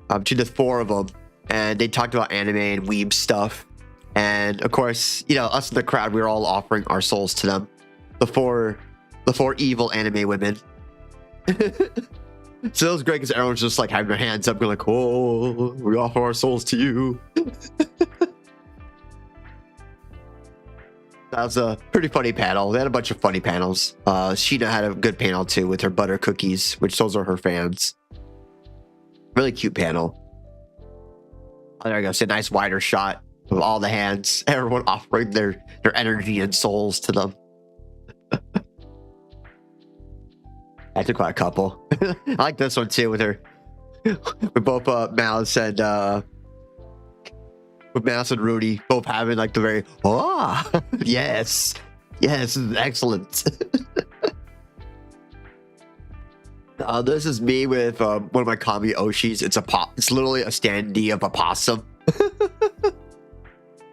Between the four of them, and they talked about anime and weeb stuff. And of course, us in the crowd, we were all offering our souls to them. The four evil anime women. So it was great because everyone's just like having their hands up, going like, "Oh, we offer our souls to you." That was a pretty funny panel. They had a bunch of funny panels. Sheena had a good panel too with her butter cookies, which those are her fans. Really cute panel. Oh, there you go. See a nice wider shot of all the hands. Everyone offering their energy and souls to them. I took quite a couple. I like this one too with her. With both Malice and Rudy both having like the very yes, this is excellent. This is me with one of my Kami Oshis. It's literally a standee of a possum.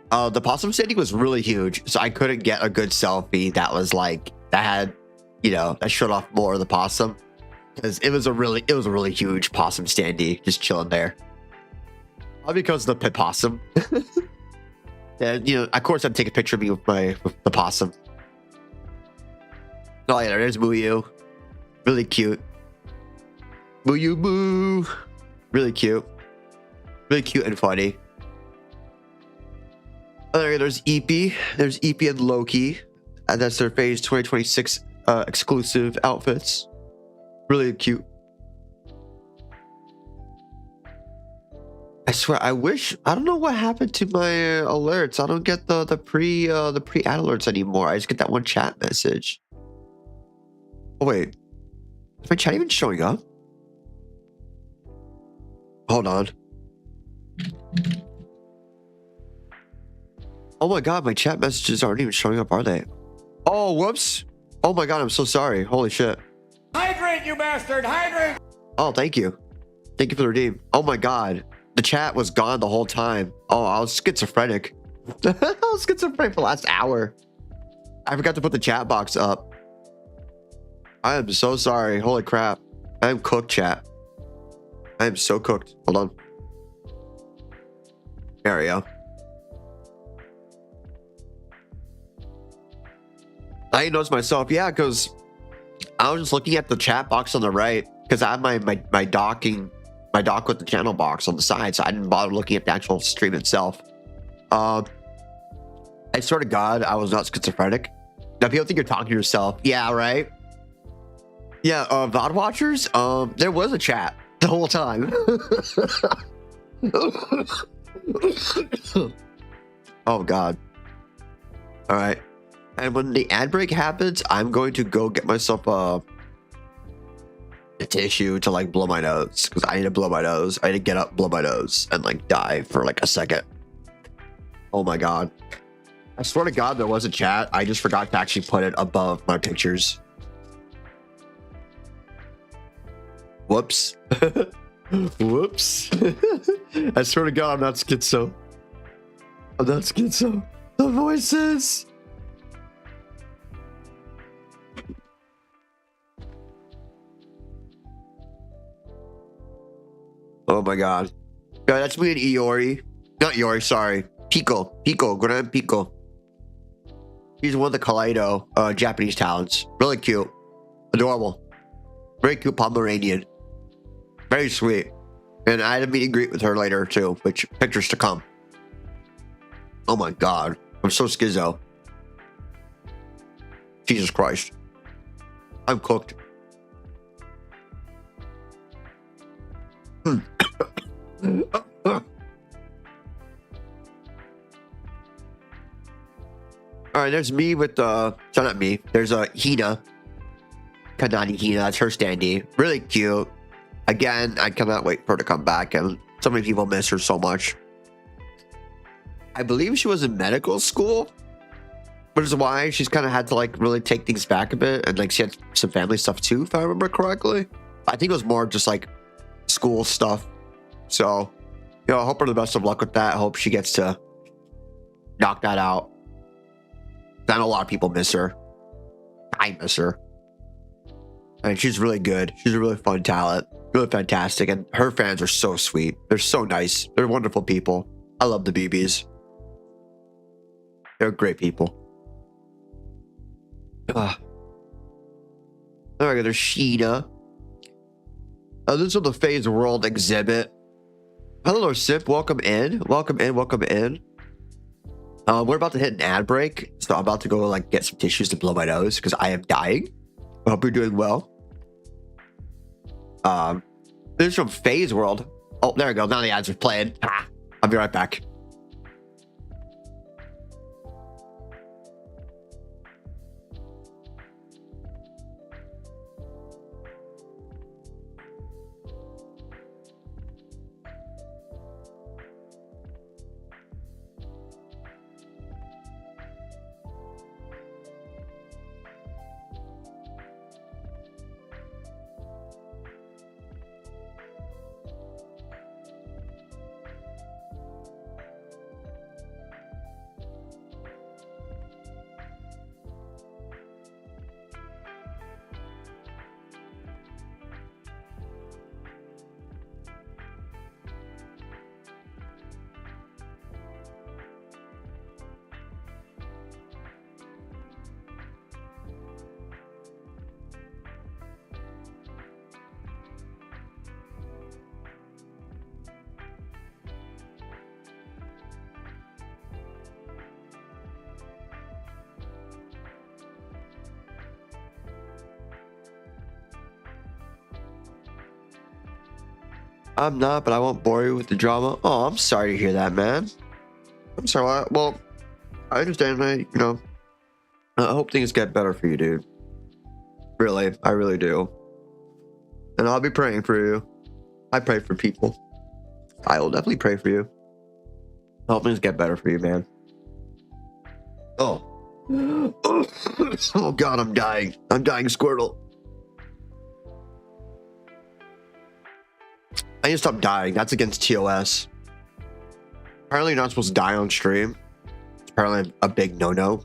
The possum standee was really huge, so I couldn't get a good selfie that was like that had that showed off more of the possum, because it was a really huge possum standee just chilling there. All because of the pit possum. And of course I'd take a picture of me with the possum. Oh yeah, there's Muyu. Really cute. Muyu Moo. Really cute. Really cute and funny. Oh, there's Eepy. There's Eepy and Loki. And that's their Phase 2026 exclusive outfits. Really cute. I swear, I don't know what happened to my alerts. I don't get the pre-ad alerts anymore. I just get that one chat message. Oh wait, is my chat even showing up? Hold on. Oh my god, my chat messages aren't even showing up, are they? Oh, whoops. Oh my god, I'm so sorry. Holy shit. Hydrate, you bastard! Hydrate! Oh, thank you. Thank you for the redeem. Oh my god. The chat was gone the whole time. Oh, I was schizophrenic. I was schizophrenic for the last hour. I forgot to put the chat box up. I am so sorry. Holy crap. I am cooked, chat. I am so cooked. Hold on. There we go. I didn't notice myself. Yeah, because I was just looking at the chat box on the right, because I have my dock with the channel box on the side, so I didn't bother looking at the actual stream itself. I swear to God, I was not schizophrenic. Now people think you're talking to yourself. Yeah, right. Yeah, VOD watchers. There was a chat the whole time. Oh God. All right. And when the ad break happens, I'm going to go get myself a tissue to like blow my nose, because I need to blow my nose. I need to get up, blow my nose, and like die for like a second. Oh my God. I swear to God, there was a chat. I just forgot to actually put it above my pictures. Whoops. Whoops. I swear to God, I'm not schizo. I'm not schizo. The voices. Oh my God. Yeah, that's me and Iori. Not Iori, sorry. Pico, Grand Pico. He's one of the Kaleido Japanese talents. Really cute. Adorable. Very cute Pomeranian. Very sweet. And I had a meet and greet with her later too, which pictures to come. Oh my God. I'm so schizo. Jesus Christ. I'm cooked. All right, there's me with not me. There's Hina. Kanani Hina, that's her standee. Really cute. Again, I cannot wait for her to come back, and so many people miss her so much. I believe she was in medical school, which is why she's kind of had to like really take things back a bit, and like she had some family stuff too, if I remember correctly. I think it was more just like school stuff. So, you know, I hope her the best of luck with that. I hope she gets to knock that out. I know a lot of people miss her. I miss her. And she's really good. She's a really fun talent. Really fantastic. And her fans are so sweet. They're so nice. They're wonderful people. I love the BBs. They're great people. All right, there's Sheena. This is the Phase World exhibit. Hello, Sip. Welcome in. Welcome in. Welcome in. We're about to hit an ad break, so I'm about to go like get some tissues to blow my nose because I am dying. I hope you're doing well. This is from Phase World. Oh, there we go. Now the ads are playing. I'll be right back. I'm not, but I won't bore you with the drama. Oh, I'm sorry to hear that, man. I'm sorry. Well, I understand, man. You know, I hope things get better for you, dude. Really, I really do. And I'll be praying for you. I pray for people. I will definitely pray for you. I hope things get better for you, man. Oh. Oh, God, I'm dying. I'm dying, Squirtle. I need to stop dying. That's against TOS. Apparently you're not supposed to die on stream. It's apparently a big no-no.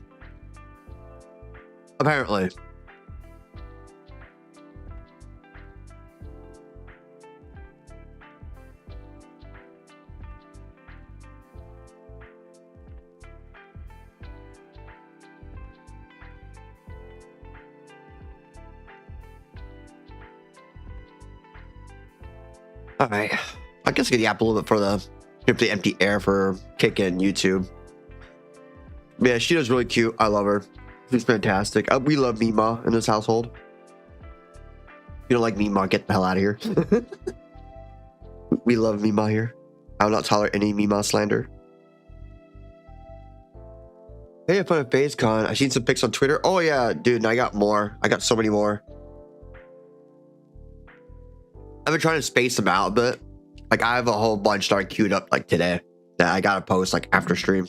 Apparently. All right. I guess I could yap a little bit for the empty air for kicking YouTube. Yeah, she does really cute. I love her. She's fantastic. We love Mima in this household. If you don't like Mima, get the hell out of here. We love Mima here. I will not tolerate any Mima slander. Hey, I found a FaceCon. I seen some pics on Twitter. Oh yeah, dude, and I got more. I got so many more. I've been trying to space them out a bit. Like I have a whole bunch started queued up like today that I gotta post like after stream.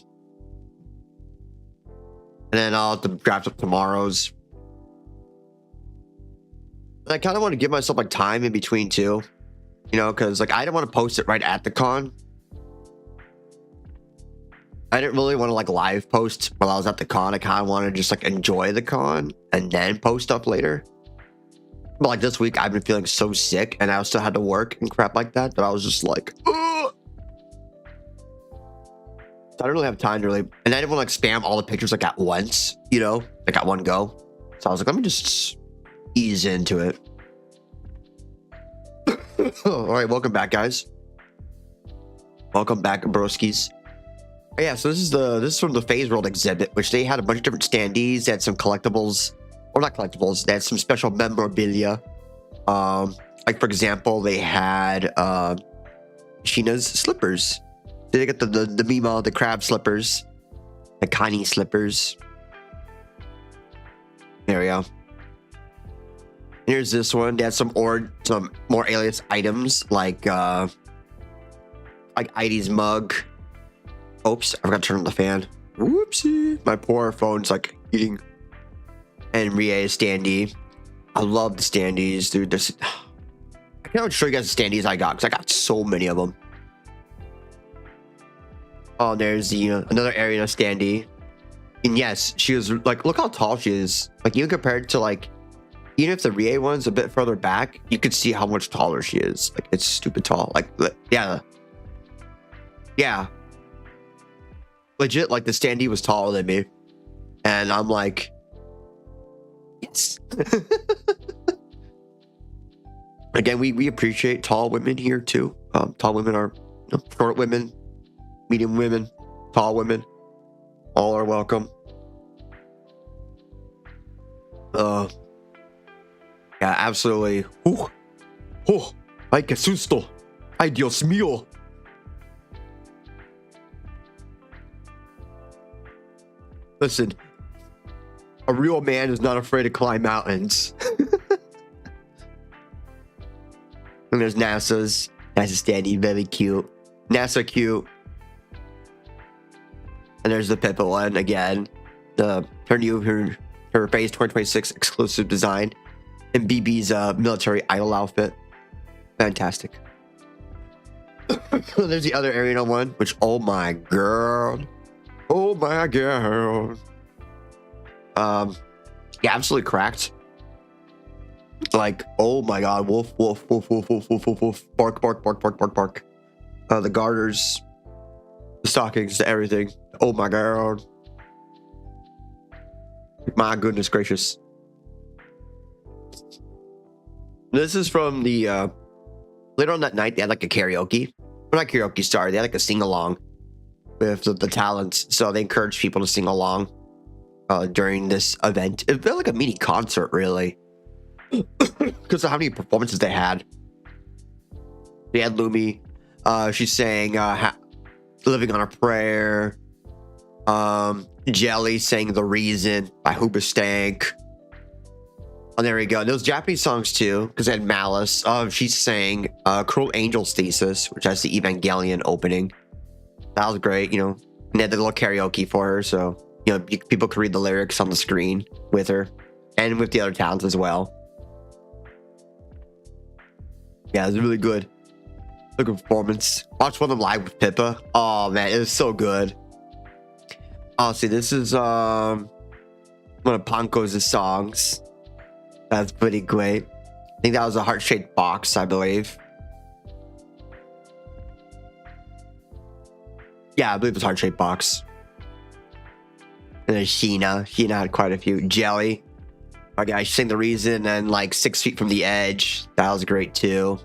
And then I'll have to draft up tomorrow's. I kind of want to give myself like time in between too, you know, because like I didn't want to post it right at the con. I didn't really want to like live post while I was at the con. I kind of wanted to just like enjoy the con and then post up later. But like this week, I've been feeling so sick, and I still had to work and crap like that. That I was just like, ugh. So I don't really have time to really, and I didn't want to like spam all the pictures like at once, you know, like at one go. So I was like, let me just ease into it. All right, welcome back, guys. Welcome back, broskies. Yeah, so this is from the Phase World exhibit, which they had a bunch of different standees. They had some collectibles, or not collectibles. They had some special memorabilia. Like for example, they had Sheena's slippers. They got the Mima, the crab slippers, the Connie slippers. There we go. Here's this one. They had some more alias items like Idy's mug. Oops, I forgot to turn on the fan. Whoopsie. My poor phone's like eating. And Rie's standee. I love the standees, dude. I can't show you guys the standees I got because I got so many of them. Oh, there's the another Ariana standee. And yes, she was like, look how tall she is. Like even compared to like, even if the Rie one's a bit further back, you could see how much taller she is. Like it's stupid tall. Like yeah. Legit, like the standee was taller than me. And I'm like, yes. Again, we appreciate tall women here too. Tall women are short women, medium women, tall women. All are welcome. Yeah, absolutely. Ay, que susto. Ay, Dios mío. Listen, a real man is not afraid to climb mountains. And there's NASA's standee, very cute. NASA cute. And there's the Pippa one again. Her Phase 2026 exclusive design. And BB's military idol outfit. Fantastic. There's the other Arena one, which, oh my god. Oh my god. Yeah, absolutely cracked. Like, oh my god, wolf, wolf, wolf, wolf, wolf, wolf, wolf, wolf, bark, bark, bark, bark, bark, bark. The garters, the stockings, everything. Oh my god. My goodness gracious. This is from the later on that night. They had like a karaoke, well, not karaoke, sorry, they had like a sing-along with the talents, so they encouraged people to sing along during this event. It felt like a mini concert, really, because of how many performances they had. They had Lumi. She sang "Living on a Prayer." Jelly sang "The Reason" by Hoobastank. Oh, there we go. Those Japanese songs too, because they had Malice. She sang "Cruel Angel's Thesis," which has the Evangelion opening. That was great, And they had the little karaoke for her, so people could read the lyrics on the screen with her, and with the other talents as well. Yeah, it was really good. Good performance. Watch one of them live with Pippa. Oh man, it was so good. Oh, see, this is one of Panko's songs. That's pretty great. I think that was a heart-shaped box, I believe. Yeah, I believe it was heart-shaped box. And then Sheena. Sheena had quite a few. Jelly. Okay, I sang "The Reason" and like 6 feet from the edge. That was great too.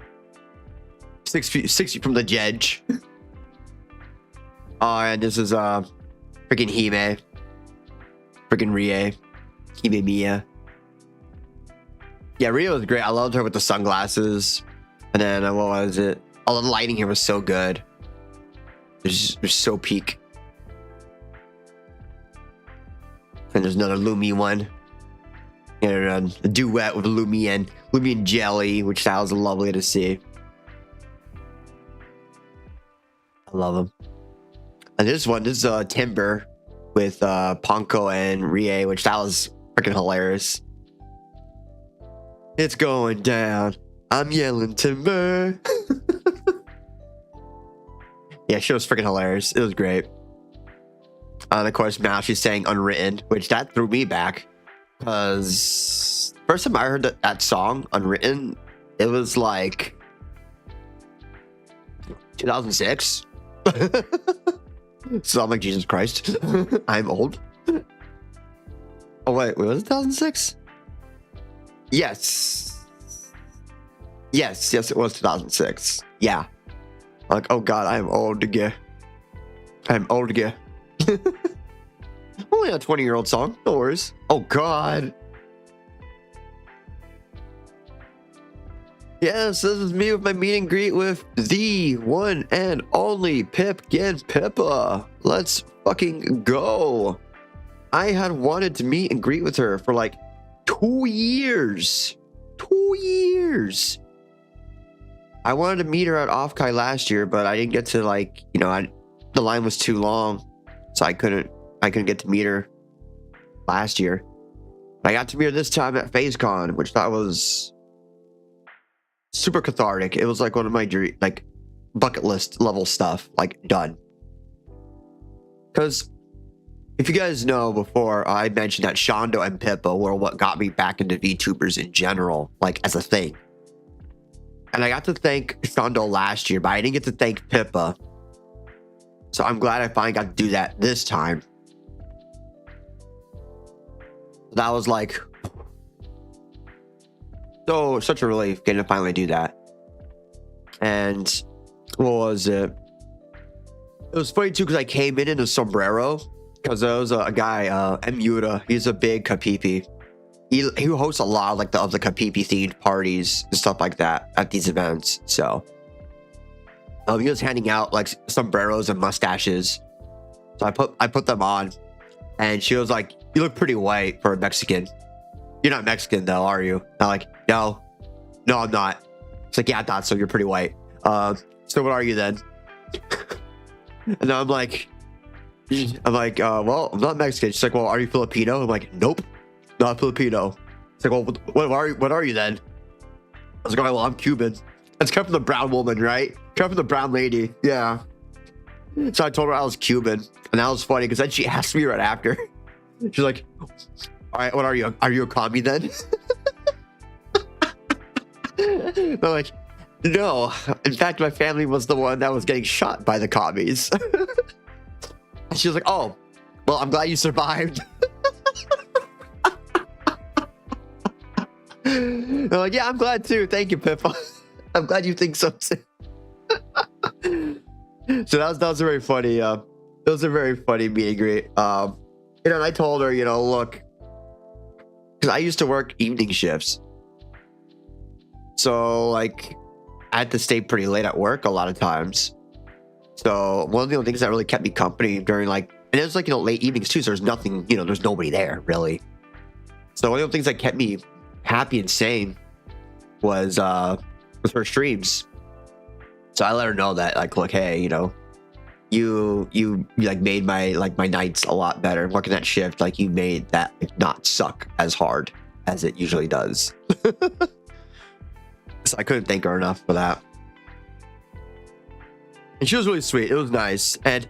6 feet from the jedge. Oh, and this is freaking Hime. Freaking Rie. Hime Mia. Yeah, Rie was great. I loved her with the sunglasses. And then what was it? Oh, the lighting here was so good. It was so peak. And there's another Lumi one. And a duet with Lumi and Jelly, which that was lovely to see. I love them. And this is Timber with Panko and Rie, which that was freaking hilarious. It's going down. I'm yelling timber. Yeah, she was freaking hilarious. It was great. And of course, now she's saying Unwritten, which that threw me back. Because first time I heard that song, Unwritten, it was like 2006. So I'm like, Jesus Christ, I'm old. Oh, wait, was it 2006? Yes, it was 2006. Yeah. Like, oh God, I'm old again. I'm old again. Only a 20-year-old song. No worries. Oh God. Yes, this is me with my meet and greet with the one and only Pipkin Pippa. Let's fucking go. I had wanted to meet and greet with her for like 2 years. 2 years. I wanted to meet her at Offkai last year, but I didn't get to, like, you know, the line was too long, so I couldn't get to meet her last year. I got to meet her this time at PhaseCon, which that was super cathartic. It was like one of my like bucket list level stuff, like done. Because if you guys know, before I mentioned that Shondo and Pippa were what got me back into VTubers in general, like as a thing. And I got to thank Shondo last year, but I didn't get to thank Pippa. So I'm glad I finally got to do that this time. That was like such a relief getting to finally do that. And what was it? It was funny too because I came in a sombrero because there was a guy, Muta. He's a big Kapipi. He hosts a lot of like the Kapipi themed parties and stuff like that at these events. So he was handing out like sombreros and mustaches. So I put them on, and she was like, "You look pretty white for a Mexican. You're not Mexican though, are you?" I'm like, No, I'm not. It's like, "Yeah, I thought so. You're pretty white. So what are you then?" And I'm like, well, I'm not Mexican. She's like, "Well, are you Filipino?" I'm like, "Nope, not Filipino." It's like, "Well, what are you then?" I was like, "Well, I'm Cuban." It's come from the brown woman, right? Come from the brown lady. Yeah. So I told her I was Cuban, and that was funny because then she asked me right after. She's like, "All right, what are you? Are you a commie then?" I'm like, "No. In fact, my family was the one that was getting shot by the commies." She was like, "Oh, well, I'm glad you survived." I'm like, "Yeah, I'm glad too. Thank you, Pippa. I'm glad you think so too." So that was a very funny. It was a very funny meet and greet. You know, and I told her, you know, look, because I used to work evening shifts, so like I had to stay pretty late at work a lot of times. So one of the things that really kept me company during like, and it was like, you know, late evenings too. So there's nothing, you know, there's nobody there really. So one of the things that kept me happy and sane was her streams. So I let her know that, like, look, hey, you know, you like made my nights a lot better. Working that shift, like you made that like, not suck as hard as it usually does. So I couldn't thank her enough for that. And she was really sweet. It was nice. And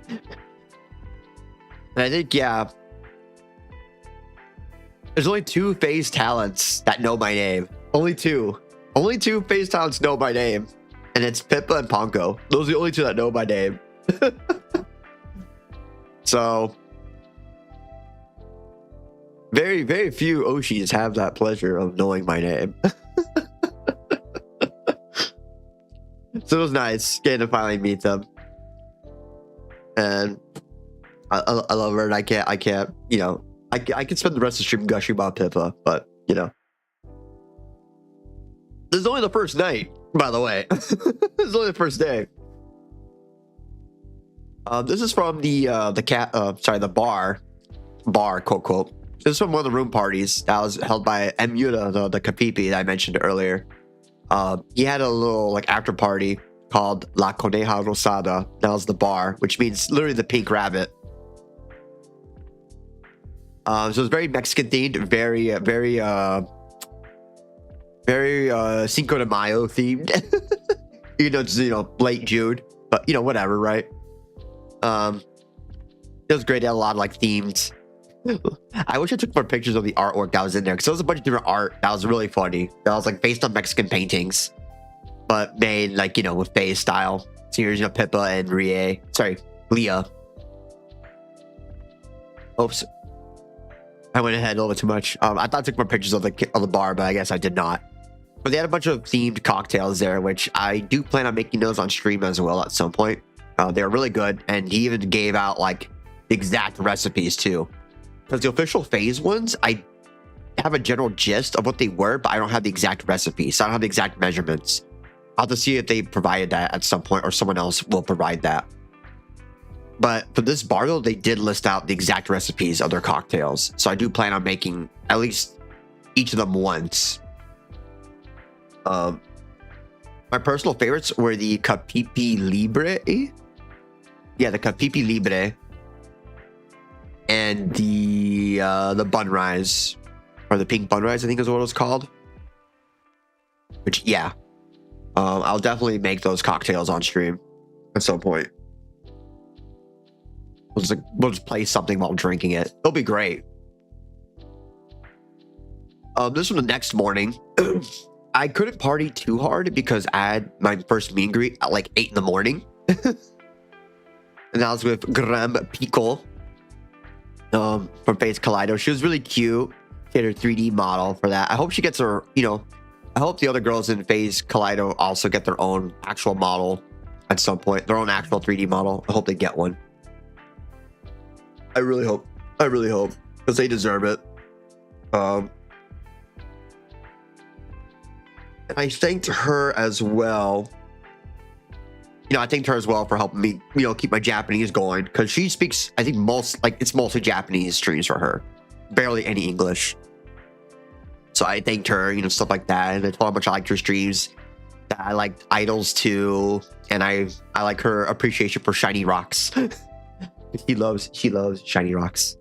I think, yeah, there's only 2 phase talents that know my name. Only 2. Only 2 phase talents know my name. And it's Pippa and Ponko. Those are the only 2 that know my name. So, very, very few Oshis have that pleasure of knowing my name. So it was nice getting to finally meet them. And I love her, and I can't, you know, I can spend the rest of the stream gushing about Pippa, but, you know. This is only the first night, by the way. This is only the first day. This is from the bar, quote, quote. This is from one of the room parties that was held by Muta, the Kapipi that I mentioned earlier. He had a little like after party called La Coneja Rosada. That was the bar, which means literally the pink rabbit. So it was very Mexican themed, very very Cinco de Mayo themed. It's late June, but whatever, right? It was great. It had a lot of like themed. I wish I took more pictures of the artwork that was in there, because there was a bunch of different art that was really funny. That was like based on Mexican paintings, but made like with Phase style. So here's Pippa and Leah. Oops, I went ahead a little bit too much. I thought I took more pictures of the bar, but I guess I did not. But they had a bunch of themed cocktails there, which I do plan on making those on stream as well at some point. They were really good, and he even gave out like the exact recipes too. Because the official Phase ones, I have a general gist of what they were, but I don't have the exact recipes. So I don't have the exact measurements. I'll have to see if they provided that at some point, or someone else will provide that. But for this bar, though, they did list out the exact recipes of their cocktails. So I do plan on making at least each of them once. My personal favorites were the Capipi Libre. Yeah, the Capipi Libre. And the Bunrise. Or the Pink Bunrise, I think is what it was called. Which, yeah. I'll definitely make those cocktails on stream at some point. We'll just play something while drinking it. It'll be great. This was the next morning. I couldn't party too hard because I had my first meet and greet at like 8 in the morning. And that was with Graham Pico from Phase Kaleido. She was really cute. She had her 3D model for that. I hope she gets her, I hope the other girls in Phase Kaleido also get their own actual model at some point. Their own actual 3D model. I hope they get one. I really hope. Because they deserve it. And I thanked her as well. I thanked her as well for helping me, keep my Japanese going. Because she speaks, I think it's mostly Japanese streams for her. Barely any English. So I thanked her, stuff like that. And I told her how much I liked her streams. That I liked idols too. And I like her appreciation for shiny rocks. She loves shiny rocks.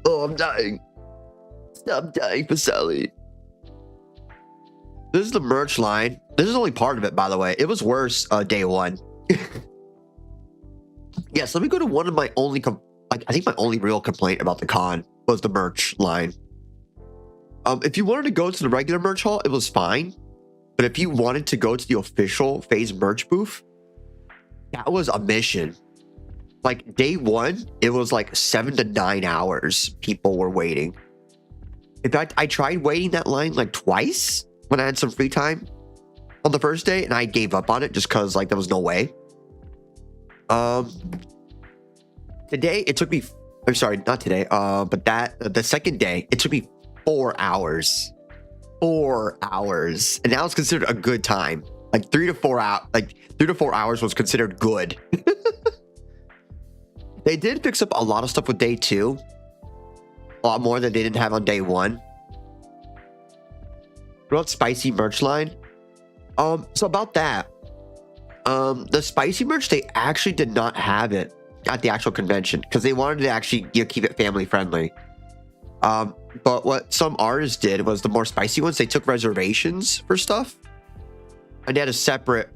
Oh, I'm dying. Stop dying, Fesaly. This is the merch line. This is only part of it, by the way. It was worse day one. Yes, let me go to one of my only, I think my only real complaint about the con was the merch line. If you wanted to go to the regular merch hall, it was fine. But if you wanted to go to the official Phase merch booth, that was a mission. Like day one, it was like 7 to 9 hours people were waiting. In fact, I tried waiting that line like twice when I had some free time on the first day, and I gave up on it just because like there was no way. Today it took me, I'm sorry, not today, but the second day it took me 4 hours. 4 hours, and that was considered a good time. Like 3 to 4 hours was considered good. They did fix up a lot of stuff with day two. A lot more than they didn't have on day one. What about spicy merch line? So about that. The spicy merch, they actually did not have it at the actual convention because they wanted to actually keep it family friendly. But what some artists did was the more spicy ones, they took reservations for stuff. And they had a separate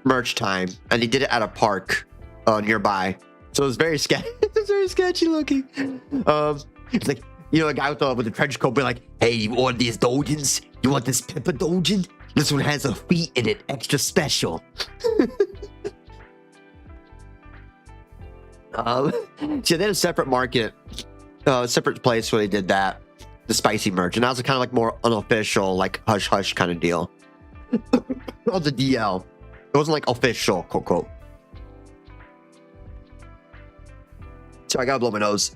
merch time, and they did it at a park nearby. So it was very sketchy. It's very sketchy looking. It's like, a guy with the trench coat be like, "Hey, you want these dojins? You want this pepper dojin? This one has a feet in it, extra special." So they had a separate market, separate place where they did that, the spicy merch, and that was kind of like more unofficial, like hush hush kind of deal. On the DL, it wasn't like official, quote quote. So I gotta blow my nose.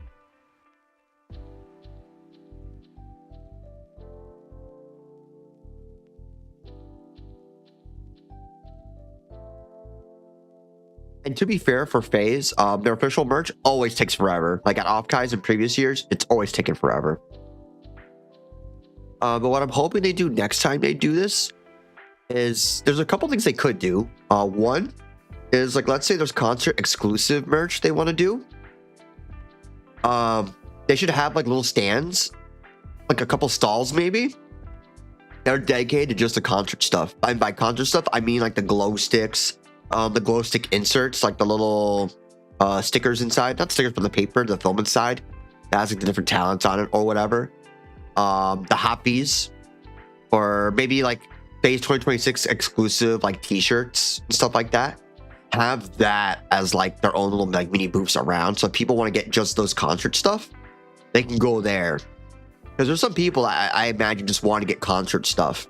And to be fair for Phase, their official merch always takes forever. Like at Offkai's in previous years, it's always taken forever. But what I'm hoping they do next time they do this is there's a couple things they could do. One is like, let's say there's concert exclusive merch they want to do. They should have like little stands like a couple stalls maybe that are dedicated to just the concert stuff. And by concert stuff, I mean like the glow sticks, the glow stick inserts, like the little stickers inside, not stickers, but the paper, the film inside that has like the different talents on it or whatever. The hoppies, or maybe like Phase 2026 exclusive like t-shirts and stuff like that. Have that as like their own little like mini booths around. So if people want to get just those concert stuff, they can go there. Because there's some people I imagine just want to get concert stuff.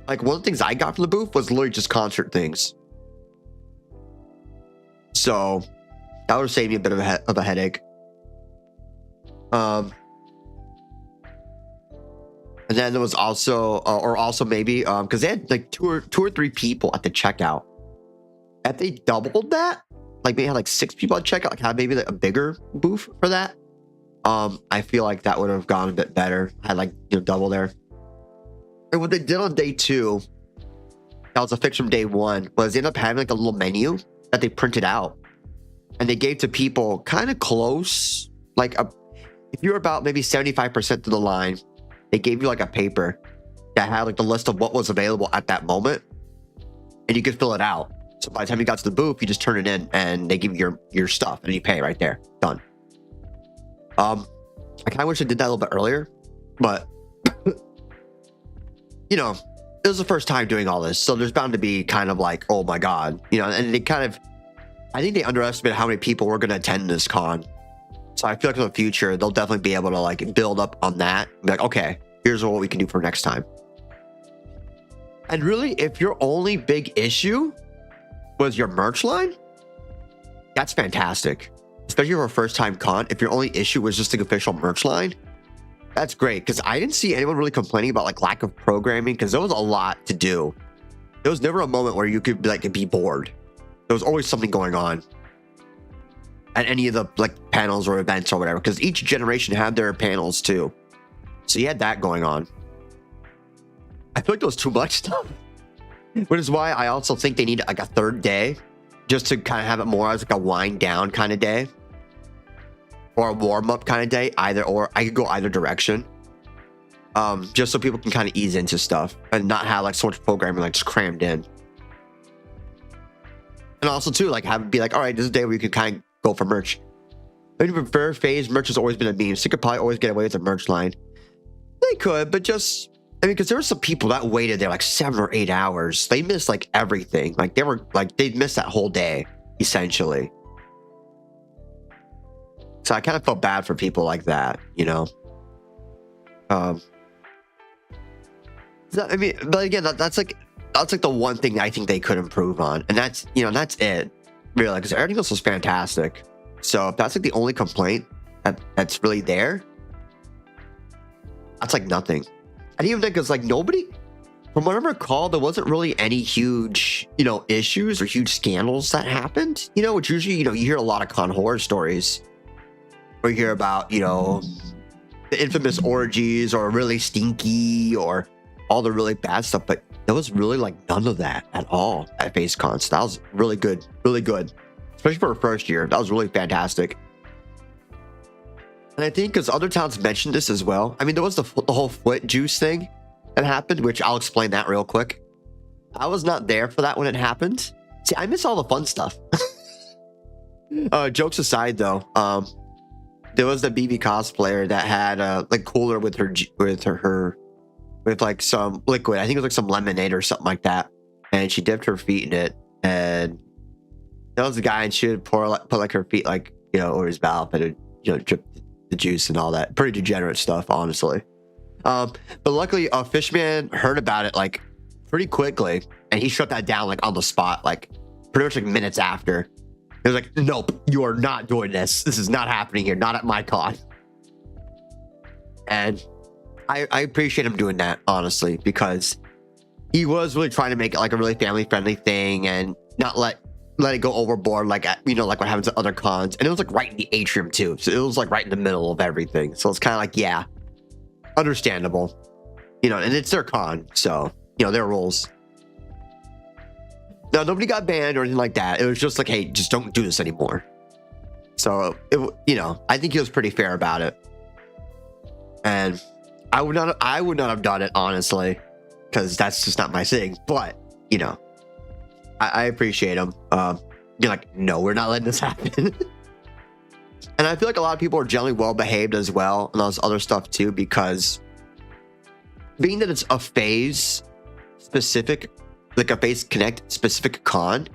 Like one of the things I got from the booth was literally just concert things. So that would save me a bit of a headache. And then there was also, or also maybe, because they had like two or three people at the checkout. If they doubled that, like they had like 6 people at checkout, like had maybe like a bigger booth for that. I feel like that would have gone a bit better. Had like, you know, double there. And what they did on day 2, that was a fix from day 1, was they ended up having like a little menu that they printed out, and they gave to people kind of close, like if you're about maybe 75% to the line, they gave you like a paper that had like the list of what was available at that moment, and you could fill it out. So by the time you got to the booth, you just turn it in and they give you your stuff and you pay right there. Done. I kind of wish I did that a little bit earlier, but you know, it was the first time doing all this, so there's bound to be kind of like, oh my god, you know, and they kind of, I think they underestimated how many people were going to attend this con. So I feel like in the future, they'll definitely be able to like build up on that. Be like, okay, here's what we can do for next time. And really, if your only big issue was your merch line, that's fantastic. Especially for a first time con. If your only issue was just the official merch line, that's great. Because I didn't see anyone really complaining about like lack of programming, because there was a lot to do. There was never a moment where you could like be bored. There was always something going on at any of the like panels or events or whatever, because each generation had their panels too. So you had that going on. I feel like there was too much stuff, which is why I also think they need like a third day just to kind of have it more as like a wind down kind of day or a warm up kind of day, either or. I could go either direction, just so people can kind of ease into stuff and not have like so much programming like just crammed in. And also too, like have it be like, all right, this is a day where you can kind of go for merch. I mean, for phase, merch has always been a meme, so you could probably always get away with a merch line. They could, but just, I mean, because there were some people that waited there like 7 or 8 hours. They missed like everything. Like they were like, they'd missed that whole day essentially. So I kind of felt bad for people like that, you know. I mean, but again, that's like the one thing I think they could improve on, and that's, you know, that's it, really, because everything else was fantastic. So if that's like the only complaint that's really there, that's like nothing. And even because like nobody, from what I recall, there wasn't really any huge, you know, issues or huge scandals that happened. You know, which usually, you know, you hear a lot of con horror stories, or you hear about, you know, the infamous orgies or really stinky or all the really bad stuff, but there was really like none of that at all at PhaseCon. So that was really good, especially for a first year. That was really fantastic. And I think because other towns mentioned this as well. I mean, there was the whole foot juice thing that happened, which I'll explain that real quick. I was not there for that when it happened. See, I miss all the fun stuff. Jokes aside, though, there was the BB cosplayer that had a like cooler with like some liquid. I think it was like some lemonade or something like that, and she dipped her feet in it. And that was the guy, and she would put like her feet like, you know, over his mouth, and it, you know, drip the juice and all that. Pretty degenerate stuff, honestly. But luckily, Fishman heard about it like pretty quickly, and he shut that down like on the spot, like pretty much like minutes after. He was like, "Nope, you are not doing this. This is not happening here. Not at my con." And I appreciate him doing that, honestly, because he was really trying to make it like a really family friendly thing and not let it go overboard, like, you know, like what happens at other cons. And it was like right in the atrium too, so it was like right in the middle of everything. So it's kind of like, yeah, understandable, you know, and it's their con, so, you know, their rules. No, nobody got banned or anything like that. It was just like, hey, just don't do this anymore. So it, you know, I think he was pretty fair about it. And I would not have done it, honestly, because that's just not my thing. But, you know, I appreciate them. You're like, no, we're not letting this happen. And I feel like a lot of people are generally well behaved as well, and all this other stuff too, because being that it's a phase specific, like a Phase Connect specific con,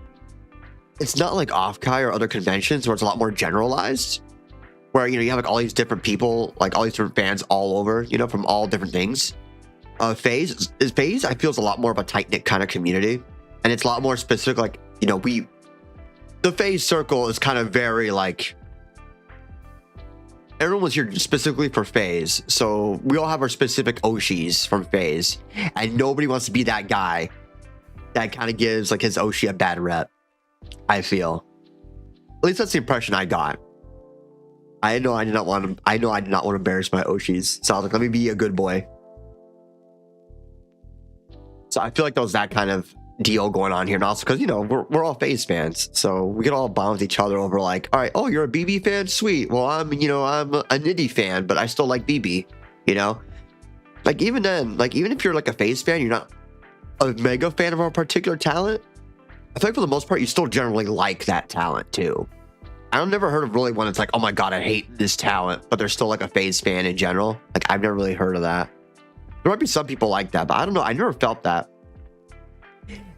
it's not like Offkai or other conventions where it's a lot more generalized, where, you know, you have like all these different people, like all these different fans all over, you know, from all different things. Phase, I feel, is a lot more of a tight-knit kind of community, and it's a lot more specific. Like, you know, the Phase circle is kind of very like, everyone was here specifically for Phase, so we all have our specific Oshis from Phase, and nobody wants to be that guy that kind of gives like his Oshi a bad rep, I feel. At least that's the impression I got. I did not want to embarrass my Oshis, so I was like, let me be a good boy. So I feel like there was that kind of deal going on here, and also because, you know, we're all Phase fans, so we can all bond with each other over like, all right, oh, you're a BB fan, sweet. Well, I'm a Niddy fan, but I still like BB. You know, like even then, like even if you're like a Phase fan, you're not a mega fan of a particular talent. I feel like for the most part, you still generally like that talent too. I've never heard of really one that's like, oh my god, I hate this talent, but they're still like a Phase fan in general. Like I've never really heard of that. There might be some people like that, but I don't know. I never felt that.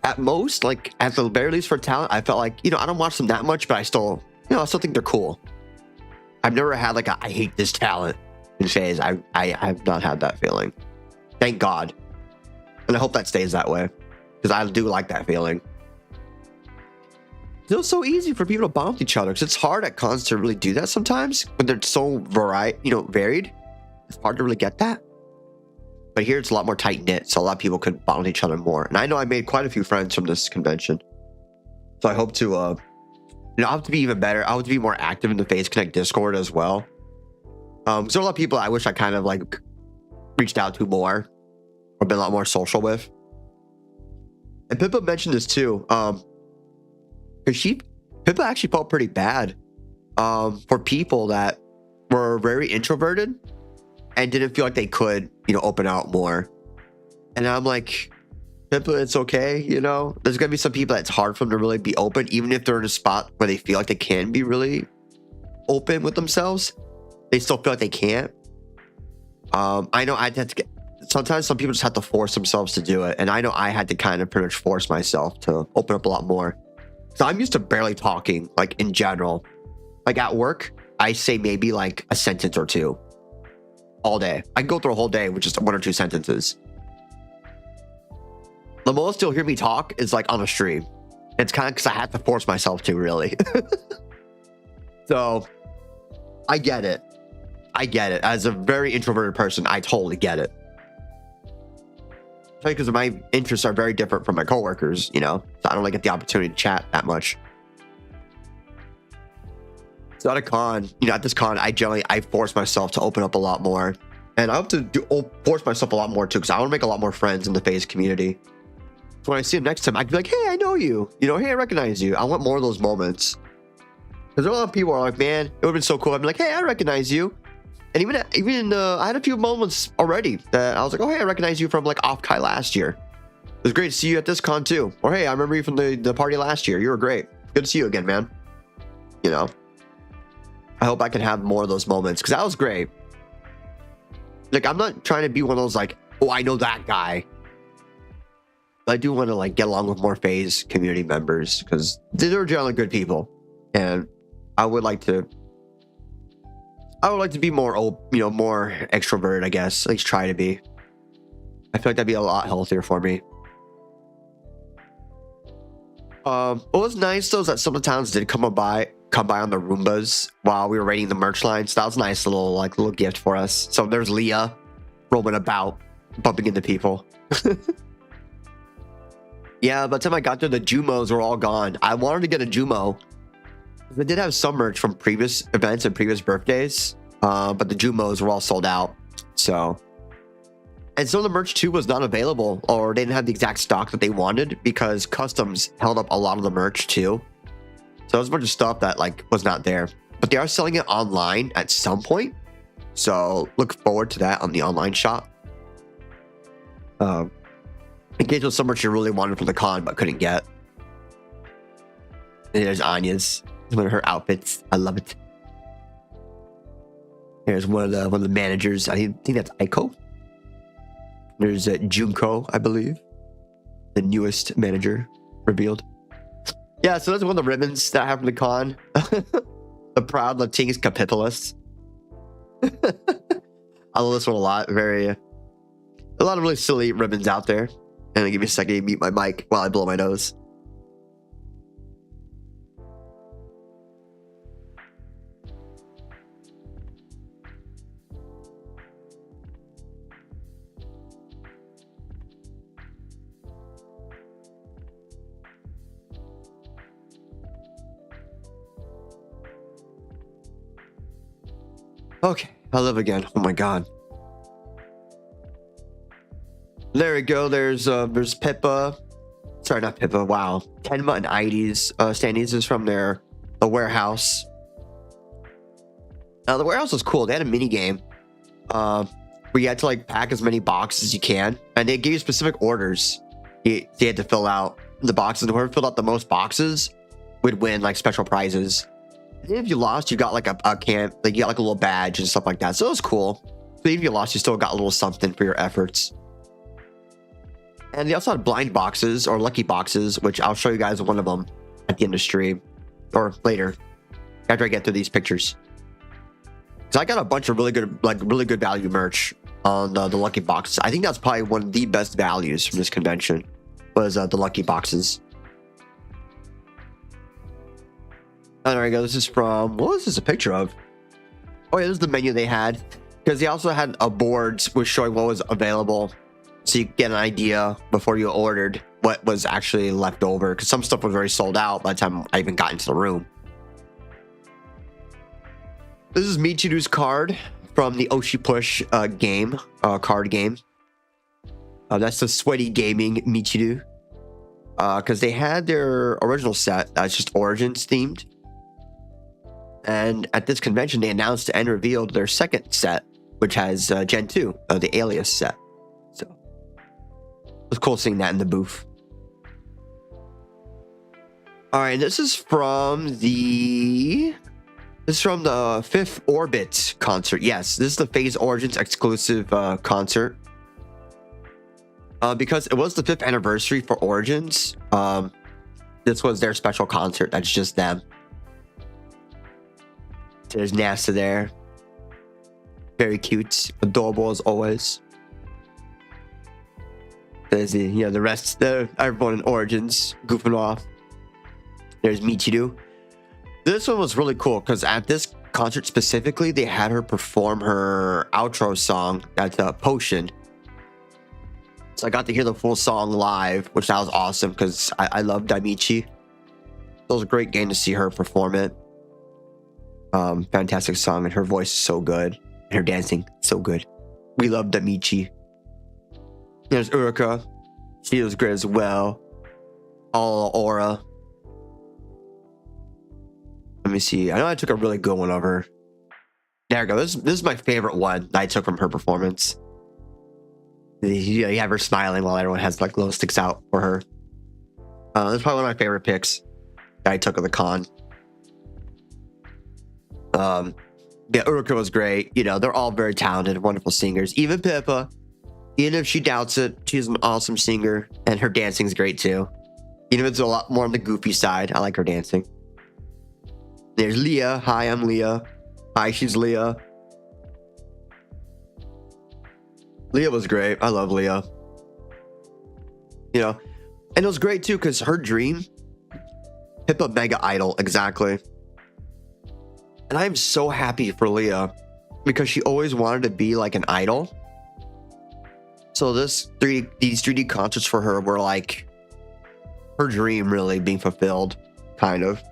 At most, like at the very least for talent, I felt like, you know, I don't watch them that much, but I still think they're cool. I've never had like I hate this talent in Phase. I have not had that feeling. Thank God. And I hope that stays that way, because I do like that feeling. It's so easy for people to bond with each other, because it's hard at cons to really do that sometimes when they're so varied. It's hard to really get that. But here it's a lot more tight-knit, so a lot of people could bond with each other more. And I know I made quite a few friends from this convention. So I hope to, I have to be even better. I hope to be more active in the Phase Connect Discord as well. So a lot of people I wish I kind of like reached out to more, or been a lot more social with. And Pippa mentioned this too. Because Pippa actually felt pretty bad for people that were very introverted and didn't feel like they could, open out more. And I'm like, Pippa, it's okay, There's gonna be some people that's hard for them to really be open, even if they're in a spot where they feel like they can be really open with themselves. They still feel like they can't. I know I'd have to sometimes some people just have to force themselves to do it. And I know I had to kind of pretty much force myself to open up a lot more. So I'm used to barely talking, like in general. Like at work, I say maybe like a sentence or two all day. I can go through a whole day with just 1 or 2 sentences. The most you'll hear me talk is like on a stream. It's kind of because I have to force myself to, really. So I get it. As a very introverted person, I totally get it. Because my interests are very different from my coworkers, so I don't really get the opportunity to chat that much. So at a con, at this con, I force myself to open up a lot more, and I hope to force myself a lot more too, because I want to make a lot more friends in the Phase community. So when I see them next time, I can be like, hey, I know you, hey, I recognize you. I want more of those moments, because there are a lot of people who are like, man, it would have been so cool. I'd be like, hey, I recognize you. And even I had a few moments already that I was like, oh, hey, I recognize you from like Offkai last year. It was great to see you at this con too. Or hey, I remember you from the party last year. You were great. Good to see you again, man. I hope I can have more of those moments, because that was great. Like, I'm not trying to be one of those like, oh, I know that guy. But I do want to like get along with more Phase community members, because they're generally good people, and I would like to be more, more extroverted, I guess. At least try to be. I feel like that'd be a lot healthier for me. What was nice though is that some of the towns did come by on the Roombas while we were raiding the merch line. So that was a nice little gift for us. So there's Leah roaming about, bumping into people. Yeah, by the time I got there, the Jumos were all gone. I wanted to get a Jumo. They did have some merch from previous events and previous birthdays, but the Jumos were all sold out. So, and some of the merch too was not available, or they didn't have the exact stock that they wanted, because customs held up a lot of the merch too. So there was a bunch of stuff that like was not there, but they are selling it online at some point. So look forward to that on the online shop In case it was so much you really wanted for the con but couldn't get. And there's Anya's, one of her outfits. I love it. There's one of the managers. I think that's Aiko. There's Junko, I believe, the newest manager revealed. Yeah, so that's one of the ribbons that I have from the con. The proud Latinx capitalist. I love this one a lot. A lot of really silly ribbons out there. And give me a second to mute my mic while I blow my nose. Okay, I live again. Oh my god. There we go. There's Pippa. Sorry, not Pippa. Wow. Tenma and Aidi's standees is from the warehouse. The warehouse was cool. They had a mini game where you had to like pack as many boxes as you can, and they gave you specific orders. You had to fill out the boxes, and whoever filled out the most boxes would win like special prizes. And if you lost, you got like a camp, like you got like a little badge and stuff like that. So it was cool. So even if you lost, you still got a little something for your efforts. And they also had blind boxes or lucky boxes, which I'll show you guys one of them at the end of stream or later after I get through these pictures. So I got a bunch of really good value merch on the lucky boxes. I think that's probably one of the best values from this convention was the lucky boxes. Oh, there we go. This is from, what was this a picture of? Oh yeah, this is the menu they had. Because they also had a board which showing what was available. So you get an idea before you ordered what was actually left over. Because some stuff was already sold out by the time I even got into the room. This is Michiru's card from the Oshi Push game, card game. That's the Sweaty Gaming Michiru. Because they had their original set that's just Origins themed. And at this convention, they announced and revealed their second set, which has Gen 2, the Alias set. So it was cool seeing that in the booth. All right, this is from the 5th Orbit concert. Yes, this is the Phase Origins exclusive concert. Because it was the 5th anniversary for Origins, this was their special concert. That's just them. There's NASA there. Very cute. Adorable as always. There's the rest, everyone in Origins goofing off. There's Michiru. This one was really cool because at this concert specifically, they had her perform her outro song. That's Potion. So I got to hear the full song live, which that was awesome because I love Daimichi. It was a great game to see her perform it. Fantastic song, and her voice is so good. And her dancing, so good. We love Daimichi. There's Uruka. She was great as well. All Aura. Let me see. I know I took a really good one of her. There we go. This is my favorite one that I took from her performance. You have her smiling while everyone has like glow sticks out for her. That's probably one of my favorite picks that I took of the con. Yeah, Uruka was great. You know, they're all very talented, wonderful singers. Even Pippa, even if she doubts it, she's an awesome singer, and her dancing's great too. Even if it's a lot more on the goofy side, I like her dancing. There's Leah. Hi, I'm Leah. Hi, she's Leah. Leah was great. I love Leah. You know, and it was great too because her dream, Pippa mega idol, exactly. And I'm so happy for Leah because she always wanted to be like an idol. So these 3D concerts for her were like her dream really being fulfilled, kind of.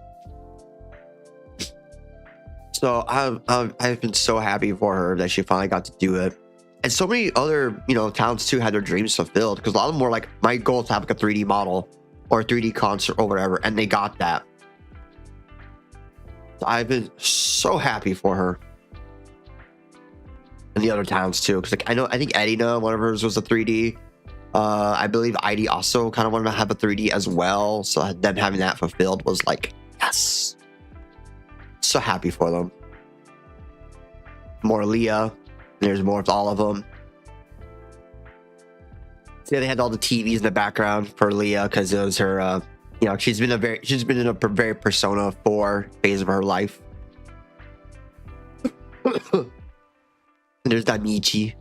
So I've been so happy for her that she finally got to do it. And so many other, talents too had their dreams fulfilled because a lot of them were like, my goal is to have like a 3D model or a 3D concert or whatever, and they got that. So I've been so happy for her. And the other talents too, because I think Edina, one of hers was a 3D. I believe ID also kind of wanted to have a 3D as well. So them having that fulfilled was like, yes. So happy for them. More Leah. There's more of all of them. So yeah, they had all the TVs in the background for Leah because it was her, you know, she's been in a very Persona 4 phase of her life. And there's Damichi.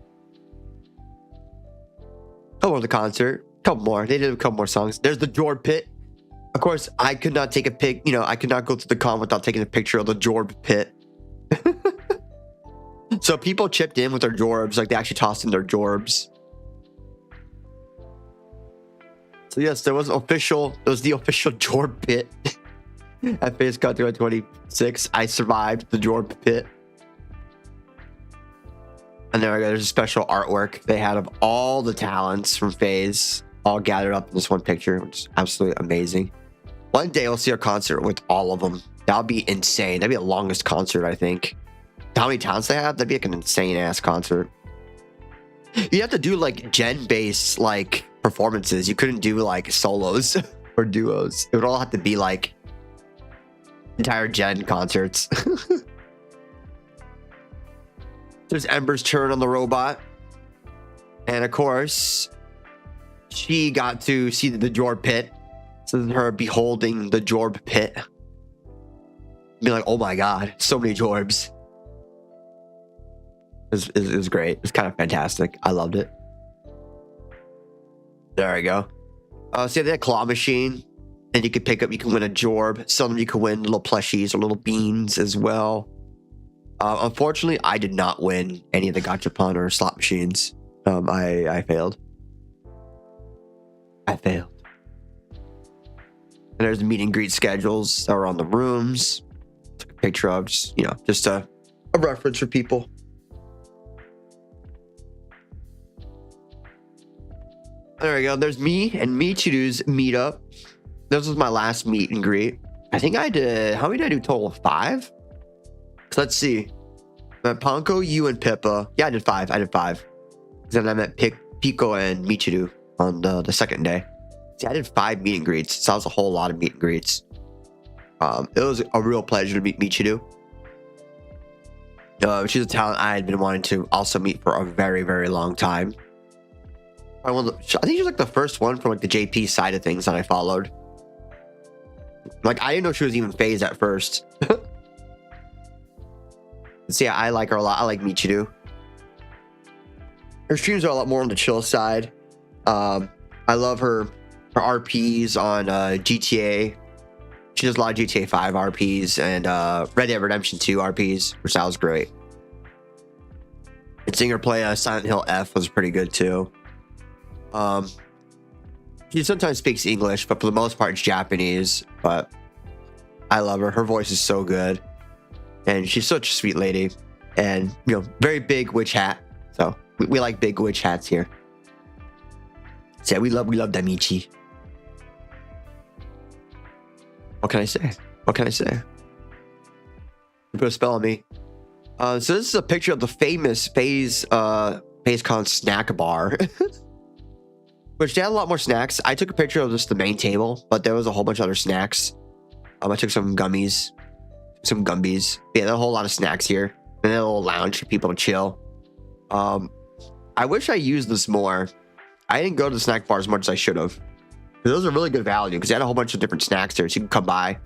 Couple more the concert. Couple more. They did a couple more songs. There's the Jorb pit. Of course, I could not take a pic. You know, I could not go to the con without taking a picture of the Jorb pit. So people chipped in with their Jorbs. Like they actually tossed in their Jorbs. So yes, there was the official Jorb pit at FaceCon 2026. I survived the Jorb pit. And there's a special artwork they had of all the talents from Phase all gathered up in this one picture, which is absolutely amazing. One day we'll see a concert with all of them. That'll be insane. That'd be the longest concert, I think. How many talents they have? That'd be like an insane ass concert. You have to do like gen-based like performances. You couldn't do like solos or duos. It would all have to be like entire gen concerts. There's Ember's turn on the robot. And of course, she got to see the Jorb pit. So this is her beholding the Jorb pit. Be like, oh my god, so many Jorbs. It was great. It's kind of fantastic. I loved it. There we go. So yeah, they had a claw machine. And you can win a Jorb. Some of them you can win little plushies or little beans as well. Unfortunately, I did not win any of the gachapon or slot machines. I failed. I failed. And there's the meet and greet schedules that were on the rooms. Took a picture of, just, you know, just a reference for people. There we go. There's me and Michiru's meetup. This was my last meet and greet. I think I did. How many did I do total? 5? So let's see. I met Ponko, you, and Pippa. Yeah, I did 5. Then I met Pico and Michiru on the second day. See, I did 5 meet and greets. So that was a whole lot of meet and greets. It was a real pleasure to meet Michiru. She's a talent I had been wanting to also meet for a very, very long time. I think she's like the first one from like the JP side of things that I followed. Like I didn't know she was even Phase at first. So yeah, I like her a lot. I like Michiru. Her streams are a lot more on the chill side. I love her RPs on GTA. She does a lot of GTA 5 RPs and Red Dead Redemption 2 RPs, which sounds great. And seeing her play Silent Hill F was pretty good too. She sometimes speaks English, but for the most part it's Japanese. But I love her. Her voice is so good. And she's such a sweet lady. And, you know, very big witch hat. So we like big witch hats here. So yeah, we love Damichi. What can I say? You put a spell on me. So this is a picture of the famous FazeCon snack bar. Which they had a lot more snacks. I took a picture of just the main table, but there was a whole bunch of other snacks. I took some gummies. Some Gumbies. Yeah, there's a whole lot of snacks here. And a little lounge for people to chill. I wish I used this more. I didn't go to the snack bar as much as I should have. Those are really good value because they had a whole bunch of different snacks there. So you can come by,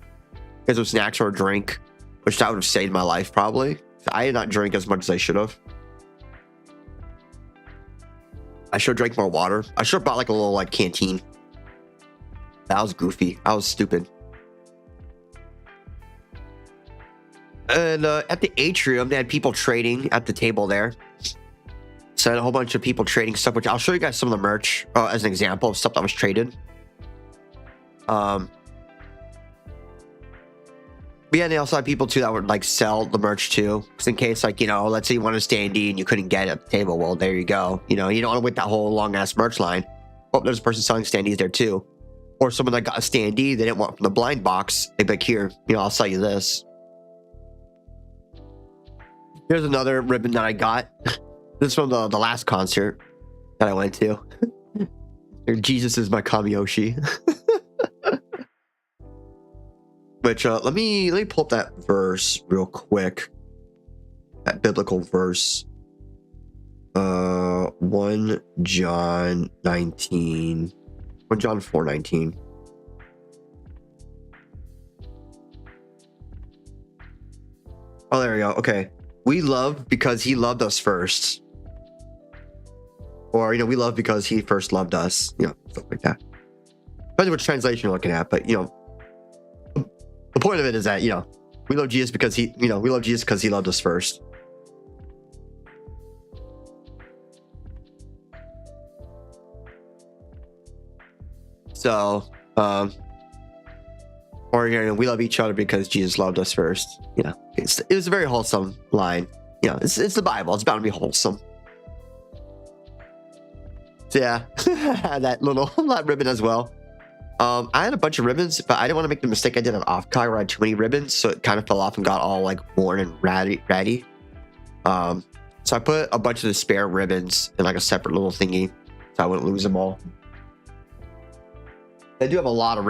get some snacks or a drink, which that would have saved my life probably. So I did not drink as much as I should have. I should have drank more water. I should have bought like a little like canteen. That was goofy. I was stupid. And at the atrium, they had people trading at the table there. So I had a whole bunch of people trading stuff, which I'll show you guys some of the merch as an example of stuff that was traded. But yeah, they also had people too that would like sell the merch too. Because in case, like, you know, let's say you want a standee and you couldn't get it at the table. Well, there you go. You know, you don't want to wait that whole long ass merch line. Oh, there's a person selling standees there too. Or someone that got a standee they didn't want from the blind box. They'd be like, here, you know, I'll sell you this. Here's another ribbon that I got. This is from the last concert that I went to. Jesus is my Kamiyoshi. Which let me pull up that verse real quick. That biblical verse. 1 John 19. 1 John 4:19. Oh, there we go. Okay. We love because he loved us first. Or, we love because he first loved us. Stuff like that. Depends which translation you're looking at, but, the point of it is that, we love Jesus because we love Jesus because he loved us first. So, or we love each other because Jesus loved us first. It was a very wholesome line. It's the Bible. It's bound to be wholesome. So yeah, that little ribbon as well. I had a bunch of ribbons, but I didn't want to make the mistake I did on off-kai where I had too many ribbons, so it kind of fell off and got all like worn and ratty. So I put a bunch of the spare ribbons in like a separate little thingy, so I wouldn't lose them all. I did have a lot of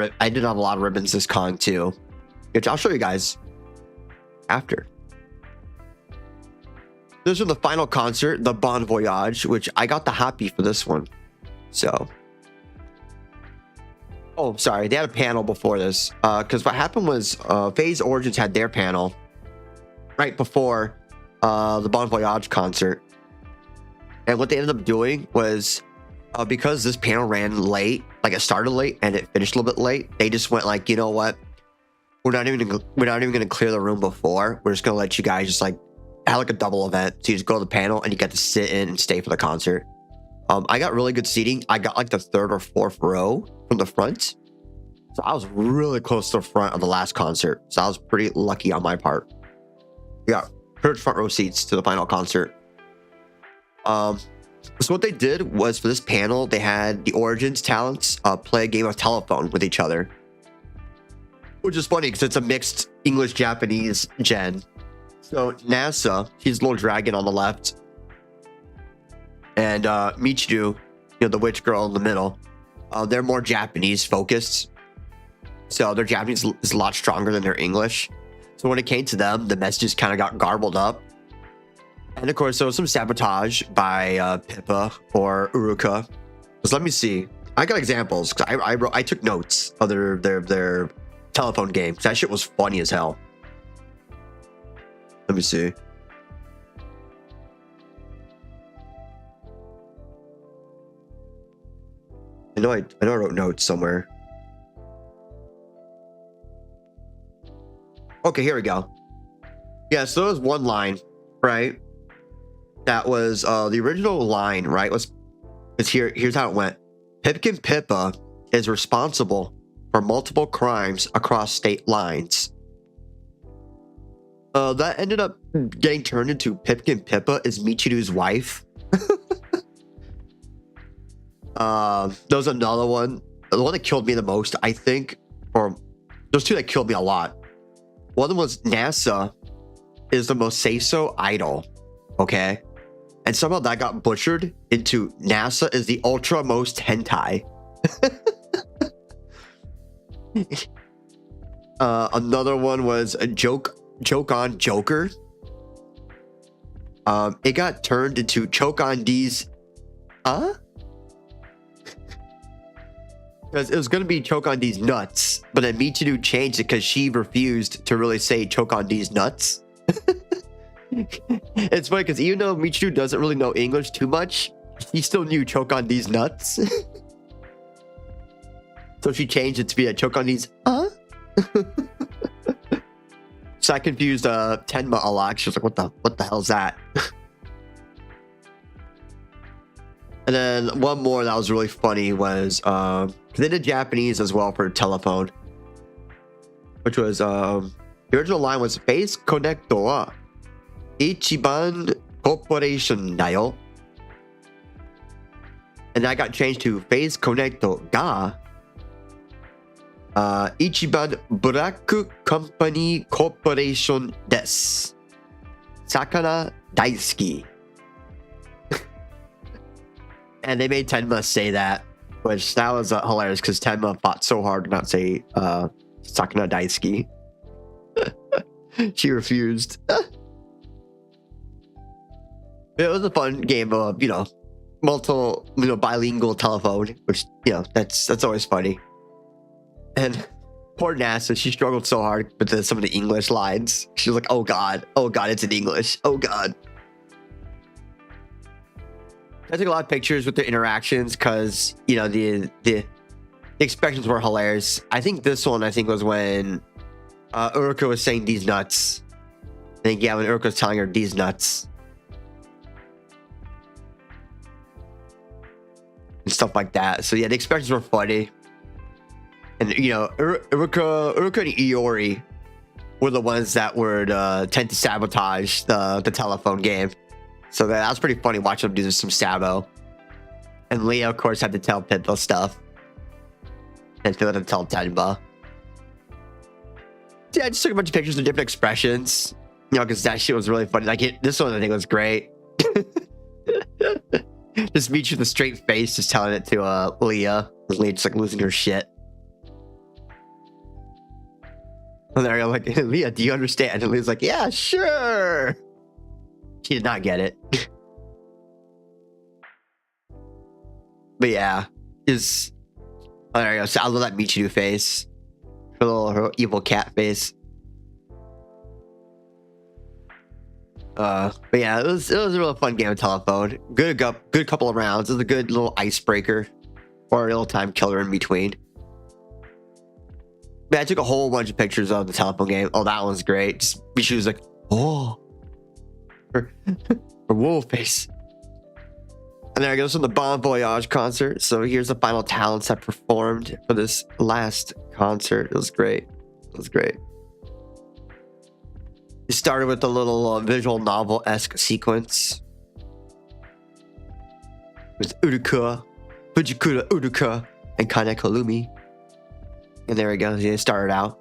ribbons this con too, which I'll show you guys after. This was the final concert, the Bon Voyage, which I got the happy for this one. So, oh, sorry, they had a panel before this. Because what happened was Phase Origins had their panel right before the Bon Voyage concert. And what they ended up doing was, because this panel ran late, like it started late and it finished a little bit late, they just went like, you know what? We're not even gonna clear the room before. We're just gonna let you guys just like have like a double event. So you just go to the panel and you get to sit in and stay for the concert. I got really good seating. I got like the 3rd or 4th row from the front. So I was really close to the front of the last concert. So I was pretty lucky on my part. We got front row seats to the final concert. So what they did was for this panel, they had the Origins talents play a game of telephone with each other. Which is funny because it's a mixed English-Japanese gen. So NASA, he's a little dragon on the left. And Michiru, the witch girl in the middle. They're more Japanese focused. So their Japanese is a lot stronger than their English. So when it came to them, the messages kind of got garbled up. And of course, there was some sabotage by Pippa or Uruka. So let me see. I got examples because I took notes of their telephone game. That shit was funny as hell. Let me see. I know I wrote notes somewhere. Okay, here we go. Yeah, so there was one line, right? That was the original line, right? Here's how it went. Pipkin Pippa is responsible for multiple crimes across state lines. That ended up getting turned into Pipkin Pippa is Michiru's wife. There was another one. The one that killed me the most, I think, or there's two that killed me a lot. One of them was NASA is the most say-so idol. Okay? And somehow that got butchered into NASA is the ultra most hentai. Another one was a joke on Joker. It got turned into choke on D's. Because it was going to be choke on D's nuts, but then Michiru changed it because she refused to really say choke on D's nuts. It's funny because even though Michiru doesn't really know English too much, he still knew choke on D's nuts. So she changed it to be a choke on D's. So I confused Tenma a lot. She was like, what the hell is that? And then one more that was really funny was they did Japanese as well for telephone, which was the original line was Face Connector wa Ichiban Corporation dayo. And that got changed to Face Connector ga Ichiban Black Company Corporation desu. Sakana daisuki. And they made Tenma say that. Which that was hilarious because Tenma fought so hard to not say Sakuna Daisuke. She refused. It was a fun game of, bilingual telephone, which, that's always funny. And poor NASA, she struggled so hard with some of the English lines. She was like, oh God, it's in English. Oh God. I took a lot of pictures with the interactions because, the expressions were hilarious. I think this one, was when Uruka was saying these nuts. I think, when Uruka was telling her these nuts. And stuff like that. So, yeah, the expressions were funny. And, Uruka and Iori were the ones that would tend to sabotage the telephone game. So that was pretty funny watching them do some Sabo. And Leah, of course, had to tell Pippa stuff. And Phil had to tell Tenba. Yeah, I just took a bunch of pictures of different expressions. Because that shit was really funny. Like, this one I think was great. Just Michi with a straight face, just telling it to Leah. Leah just like losing her shit. And they're like, Leah, do you understand? And Leah's like, yeah, sure. She did not get it. But yeah, there you go. So I love that Michiru face. Her little evil cat face. But yeah, it was a real fun game of telephone. Good couple of rounds. It was a good little icebreaker or a little time killer in between. But I took a whole bunch of pictures of the telephone game. Oh, that one's great. Just Michiru was like, oh. Her wolf face. And there it goes from the Bon Voyage concert. So here's the final talents that performed for this last concert. It was great. It started with a little visual novel-esque sequence with Uruka, Fujikura Uruka, and Kaneko Lumi. And there we go. It started out.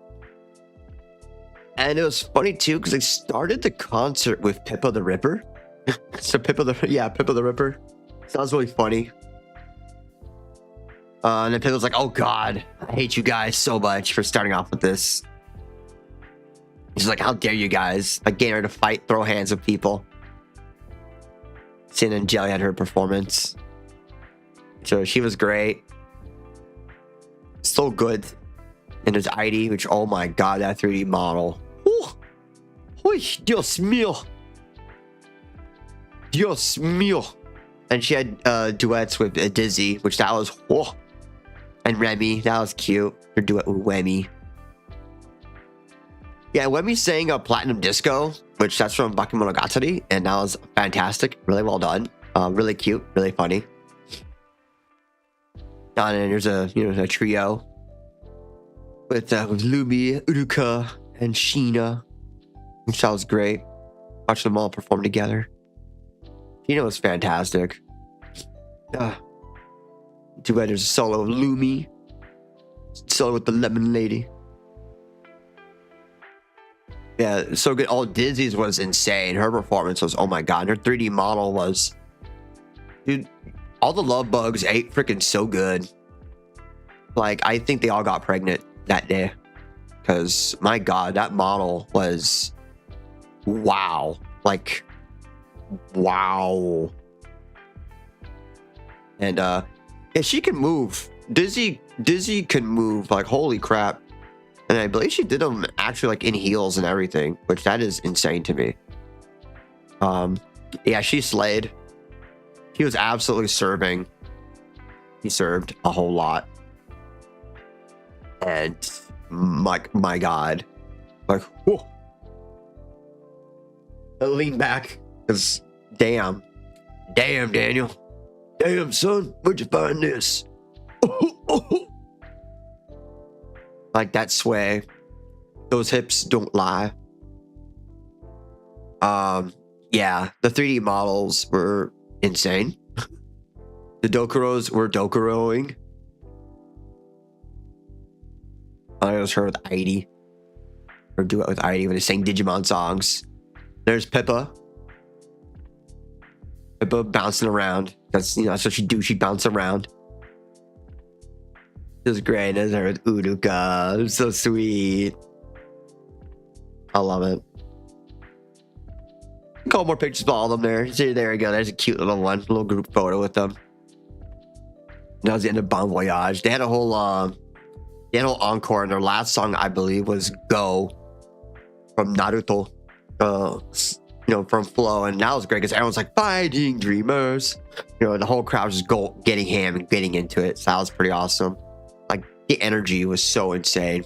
And it was funny too because they started the concert with Pippa the Ripper. So Pippa the Ripper. Sounds really funny. And then Pippa was like, "Oh God, I hate you guys so much for starting off with this." She's like, "How dare you guys!" Like getting her to fight, throw hands with people. Seeing and Jelly had her performance, so she was great. So good. And there's ID, which, oh my God, that 3D model. Uy, Dios mío. Dios mío. And she had duets with Dizzy, which that was, and Remy, that was cute. Her duet with Wemi. Yeah, Wemi sang a Platinum Disco, which that's from Bakemonogatari, and that was fantastic. Really well done. Really cute, really funny. And then there's a trio with Lumi, Uruka, and Sheena, which that was great. Watching them all perform together. Sheena was fantastic. Duet, there's a solo of Lumi, solo with the Lemon Lady. Yeah, so good. All Dizzy's was insane. Her performance was, oh my God. Her 3D model was, dude, all the love bugs ate freaking so good. Like, I think they all got pregnant that day. Because, my God, that model was, wow. Like, wow. And, yeah, she can move. Dizzy can move. Like, holy crap. And I believe she did them actually like in heels and everything, which that is insane to me. Yeah, she slayed. He was absolutely serving. He served a whole lot. And my God, like, whoa. I lean back because damn, Daniel, damn son, where'd you find this? Like that sway, those hips don't lie. Yeah, the 3D models were insane. The Dokuros were Dokuroing. I was her with Heidi, or duet with Heidi when they sang Digimon songs. There's Pippa. Pippa bouncing around. That's that's what she do. She bounce around. It was great. As her with Uruka. It was so sweet. I love it. A couple more pictures of all of them there. See, there we go. There's a cute little one. A little group photo with them. That was the end of Bon Voyage. They had a whole encore, and their last song, I believe, was Go from Naruto. From Flow, and that was great because everyone's like fighting dreamers. The whole crowd was just getting ham and getting into it. So that was pretty awesome. Like the energy was so insane.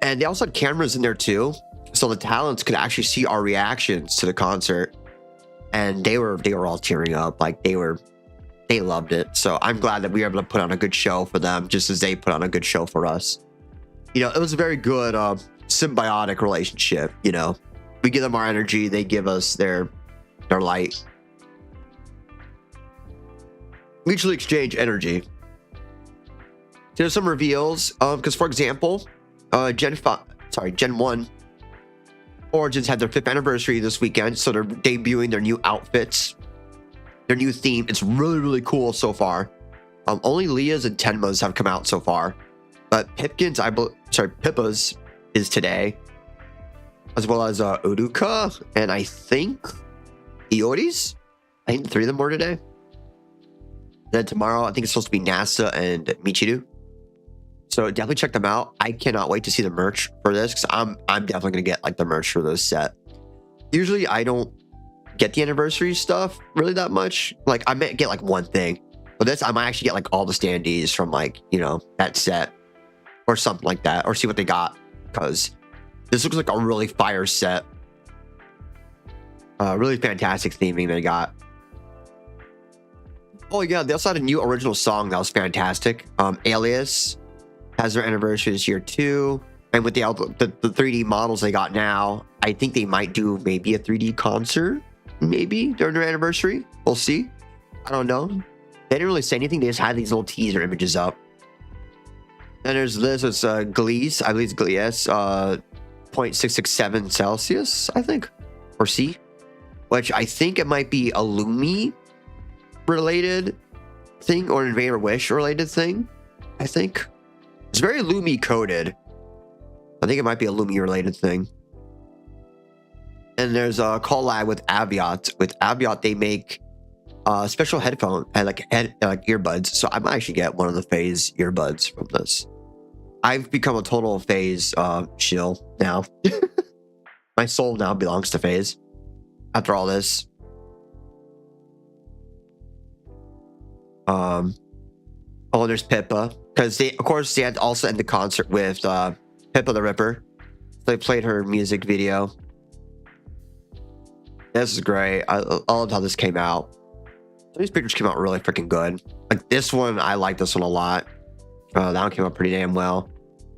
And they also had cameras in there too, so the talents could actually see our reactions to the concert. And they were all tearing up. Like they loved it. So I'm glad that we were able to put on a good show for them, just as they put on a good show for us. It was a very good symbiotic relationship. We give them our energy, they give us their light. Mutually exchange energy. There's some reveals, because for example, Gen 1 Origins had their 5th anniversary this weekend, so they're debuting their new outfits, their new theme. It's really, really cool so far. Only Leah's and Tenma's have come out so far, but Pippa's is today, as well as Uruka, and I think Iori's. I think 3 of them were today. Then tomorrow, I think it's supposed to be NASA and Michiru. So definitely check them out. I cannot wait to see the merch for this, because I'm definitely gonna get like the merch for this set. Usually I don't get the anniversary stuff really that much. Like I might get like one thing, but this I might actually get like all the standees from like that set or something like that, or see what they got, because this looks like a really fire set. Really fantastic theming they got. Oh yeah, they also had a new original song that was fantastic. Alias has their anniversary this year too. And with the 3D models they got now, I think they might do maybe a 3D concert, maybe during their anniversary. We'll see. I don't know. They didn't really say anything. They just had these little teaser images up. And there's this. It's Gliese. I believe it's Gliese. 0.667 Celsius, I think, or C, which I think it might be a Lumi related thing or an Invader Wish related thing. I think it's very Lumi coded. I think it might be a Lumi related thing. And there's a collab with Aviat. With Aviat, they make special headphone and like earbuds. So I might actually get one of the Phase earbuds from this. I've become a total Phase shill now. My soul now belongs to Phase after all this. Oh, there's Pippa, because they had to also end the concert with Pippa the Ripper. So they played her music video. This is great. I loved how this came out. These pictures came out really freaking good. Like this one, I like this one a lot. That one came out pretty damn well.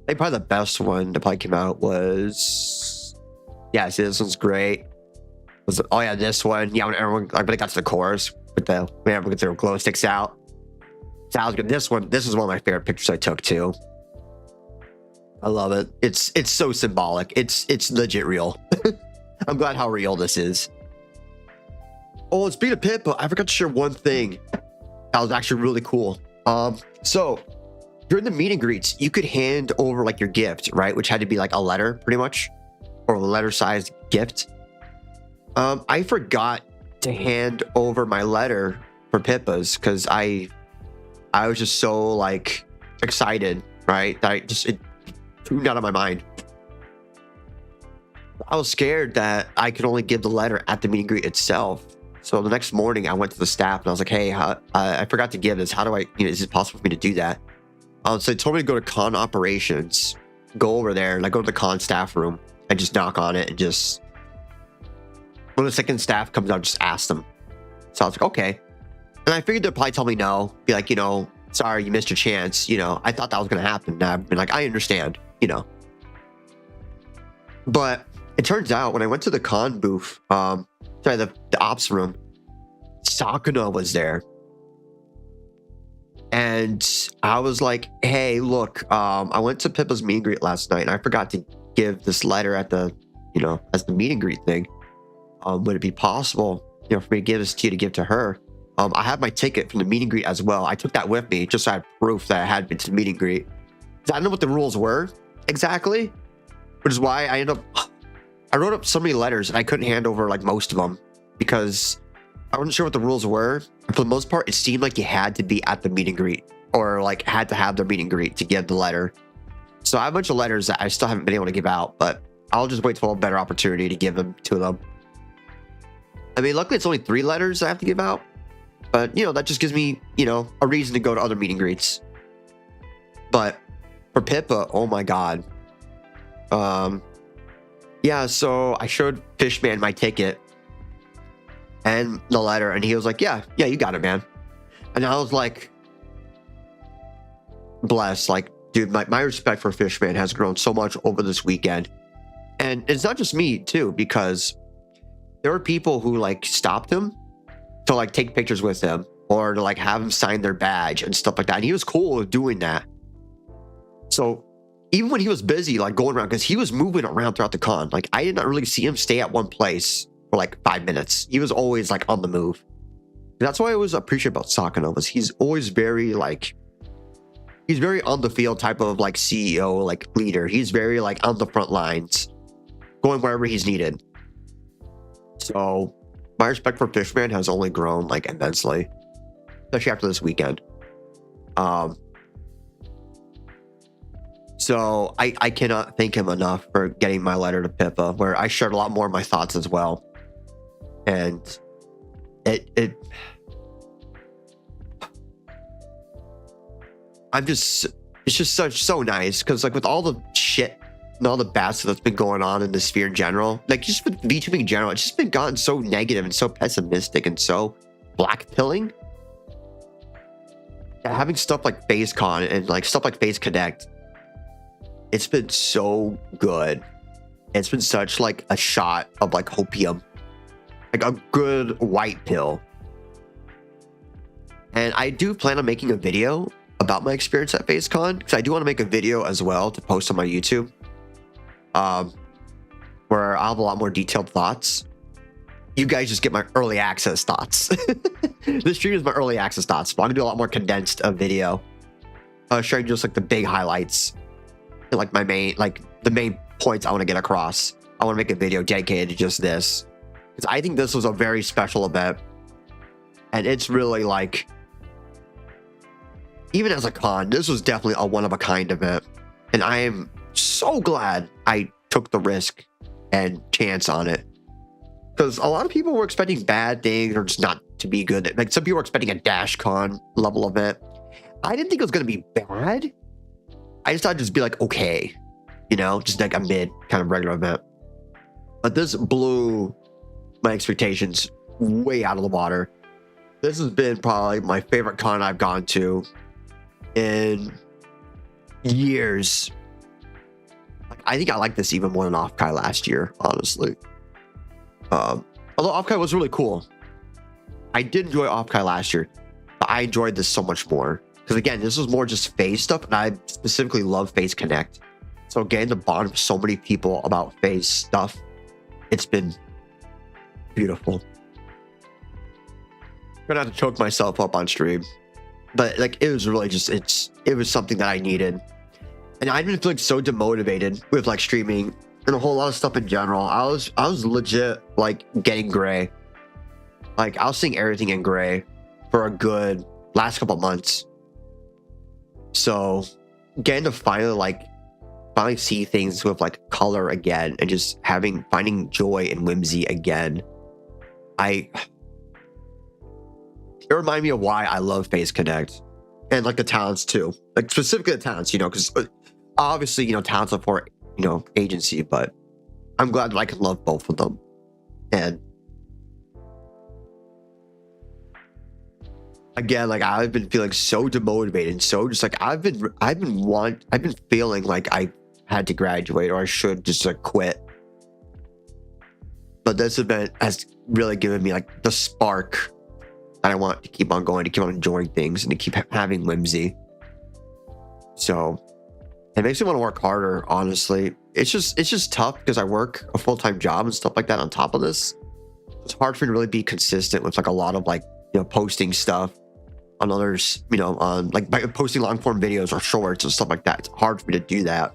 I think probably the best one that probably came out was, yeah, see, this one's great. Oh yeah, this one. Yeah, when everyone got to the chorus with the with their glow sticks out. Sounds good. This is one of my favorite pictures I took too. I love it. It's so symbolic. It's legit real. I'm glad how real this is. Oh, speaking of Pippa, I forgot to share one thing that was actually really cool. So during the meet and greets, you could hand over like your gift, right? Which had to be like a letter, pretty much, or a letter-sized gift. I forgot to hand over my letter for Pippa's because I was just so like excited, right? That it tuned out of my mind. I was scared that I could only give the letter at the meet and greet itself. So the next morning I went to the staff and I was like, hey, I forgot to give this. How do I, is it possible for me to do that? So they told me to go to con operations, go over there, like go to the con staff room and just knock on it and just, when the second staff comes out, just ask them. So I was like, okay. And I figured they'd probably tell me no, be like, sorry, you missed your chance. I thought that was going to happen. And I've been like, I understand, But it turns out when I went to the con booth, the ops room, Sakuna was there. And I was like, hey, look, I went to Pippa's meet and greet last night and I forgot to give this letter at the, as the meet and greet thing. Would it be possible, for me to give this to you to give to her? I have my ticket from the meet and greet as well. I took that with me just so I had proof that I had been to the meet and greet. I don't know what the rules were exactly, which is why I wrote up so many letters and I couldn't hand over like most of them because I wasn't sure what the rules were. And for the most part, it seemed like you had to be at the meet and greet or like had to have their meet and greet to give the letter. So I have a bunch of letters that I still haven't been able to give out, but I'll just wait till a better opportunity to give them to them. I mean, luckily it's only 3 letters I have to give out, but you know, that just gives me, you know, a reason to go to other meet and greets. But for Pippa, oh my God. Yeah, so I showed Fishman my ticket and the letter, and he was like, yeah, you got it, man. And I was like, bless, like, dude, my respect for Fishman has grown so much over this weekend. And it's not just me too, because there were people who like stopped him to like take pictures with him or to like have him sign their badge and stuff like that. And he was cool with doing that. So even when he was busy, like going around, because he was moving around throughout the con, like I did not really see him stay at one place for like 5 minutes. He was always like on the move. And that's why I always appreciate about Sakano was he's always very like, he's very on the field type of like CEO, like leader. He's very like on the front lines, going wherever he's needed. So my respect for Fishman has only grown like immensely, especially after this weekend. So I cannot thank him enough for getting my letter to Pippa, where I shared a lot more of my thoughts as well. And it's just so nice because like with all the shit and all the bad stuff that's been going on in the sphere in general, like just with VTubing in general, it's just been gotten so negative and so pessimistic and so black-pilling. Having stuff like PhaseCon and like stuff like PhaseConnect, it's been so good. It's been such like a shot of like hopium, like a good white pill. And I do plan on making a video about my experience at PhaseCon because I do want to make a video as well to post on my YouTube, where I'll have a lot more detailed thoughts. You guys just get my early access thoughts. This stream is my early access thoughts, but I'm gonna do a lot more condensed video, showing just like the big highlights and like the main points I want to get across. I want to make a video dedicated to just this because I think this was a very special event, and it's really like, even as a con, this was definitely a one-of-a-kind event. And I am so glad I took the risk and chance on it. Because a lot of people were expecting bad things or just not to be good. Like some people were expecting a Dash Con level event. I didn't think it was going to be bad. I just thought it'd just be like, okay, you know, just like a mid kind of regular event. But this blew my expectations way out of the water. This has been probably my favorite con I've gone to in years. I think I like this even more than Offkai last year, honestly. Although Offkai was really cool. I did enjoy Offkai last year, but I enjoyed this so much more. Because again, this was more just Phase stuff, and I specifically love PhaseConnect. So getting to bond with so many people about Phase stuff, it's been beautiful. I'm gonna have to choke myself up on stream. But like it was really just it was something that I needed. And I've been feeling so demotivated with like streaming and a whole lot of stuff in general. I was legit like getting gray. Like I was seeing everything in gray for a good last couple months. So getting to finally see things with like color again and just finding joy and whimsy again. It reminded me of why I love PhaseConnect and like the talents too, like specifically the talents, you know, because obviously, you know, talents support, you know, agency, but I'm glad that I can love both of them. And again, like I've been feeling so demotivated and so just like I've been feeling like I had to graduate or I should just like quit. But this event has really given me like the spark that I want to keep on going, to keep on enjoying things and to keep having whimsy. So it makes me want to work harder, honestly. It's just tough because I work a full-time job and stuff like that on top of this. It's hard for me to really be consistent with like a lot of like posting stuff on others, on like by posting long form videos or shorts and stuff like that. It's hard for me to do that,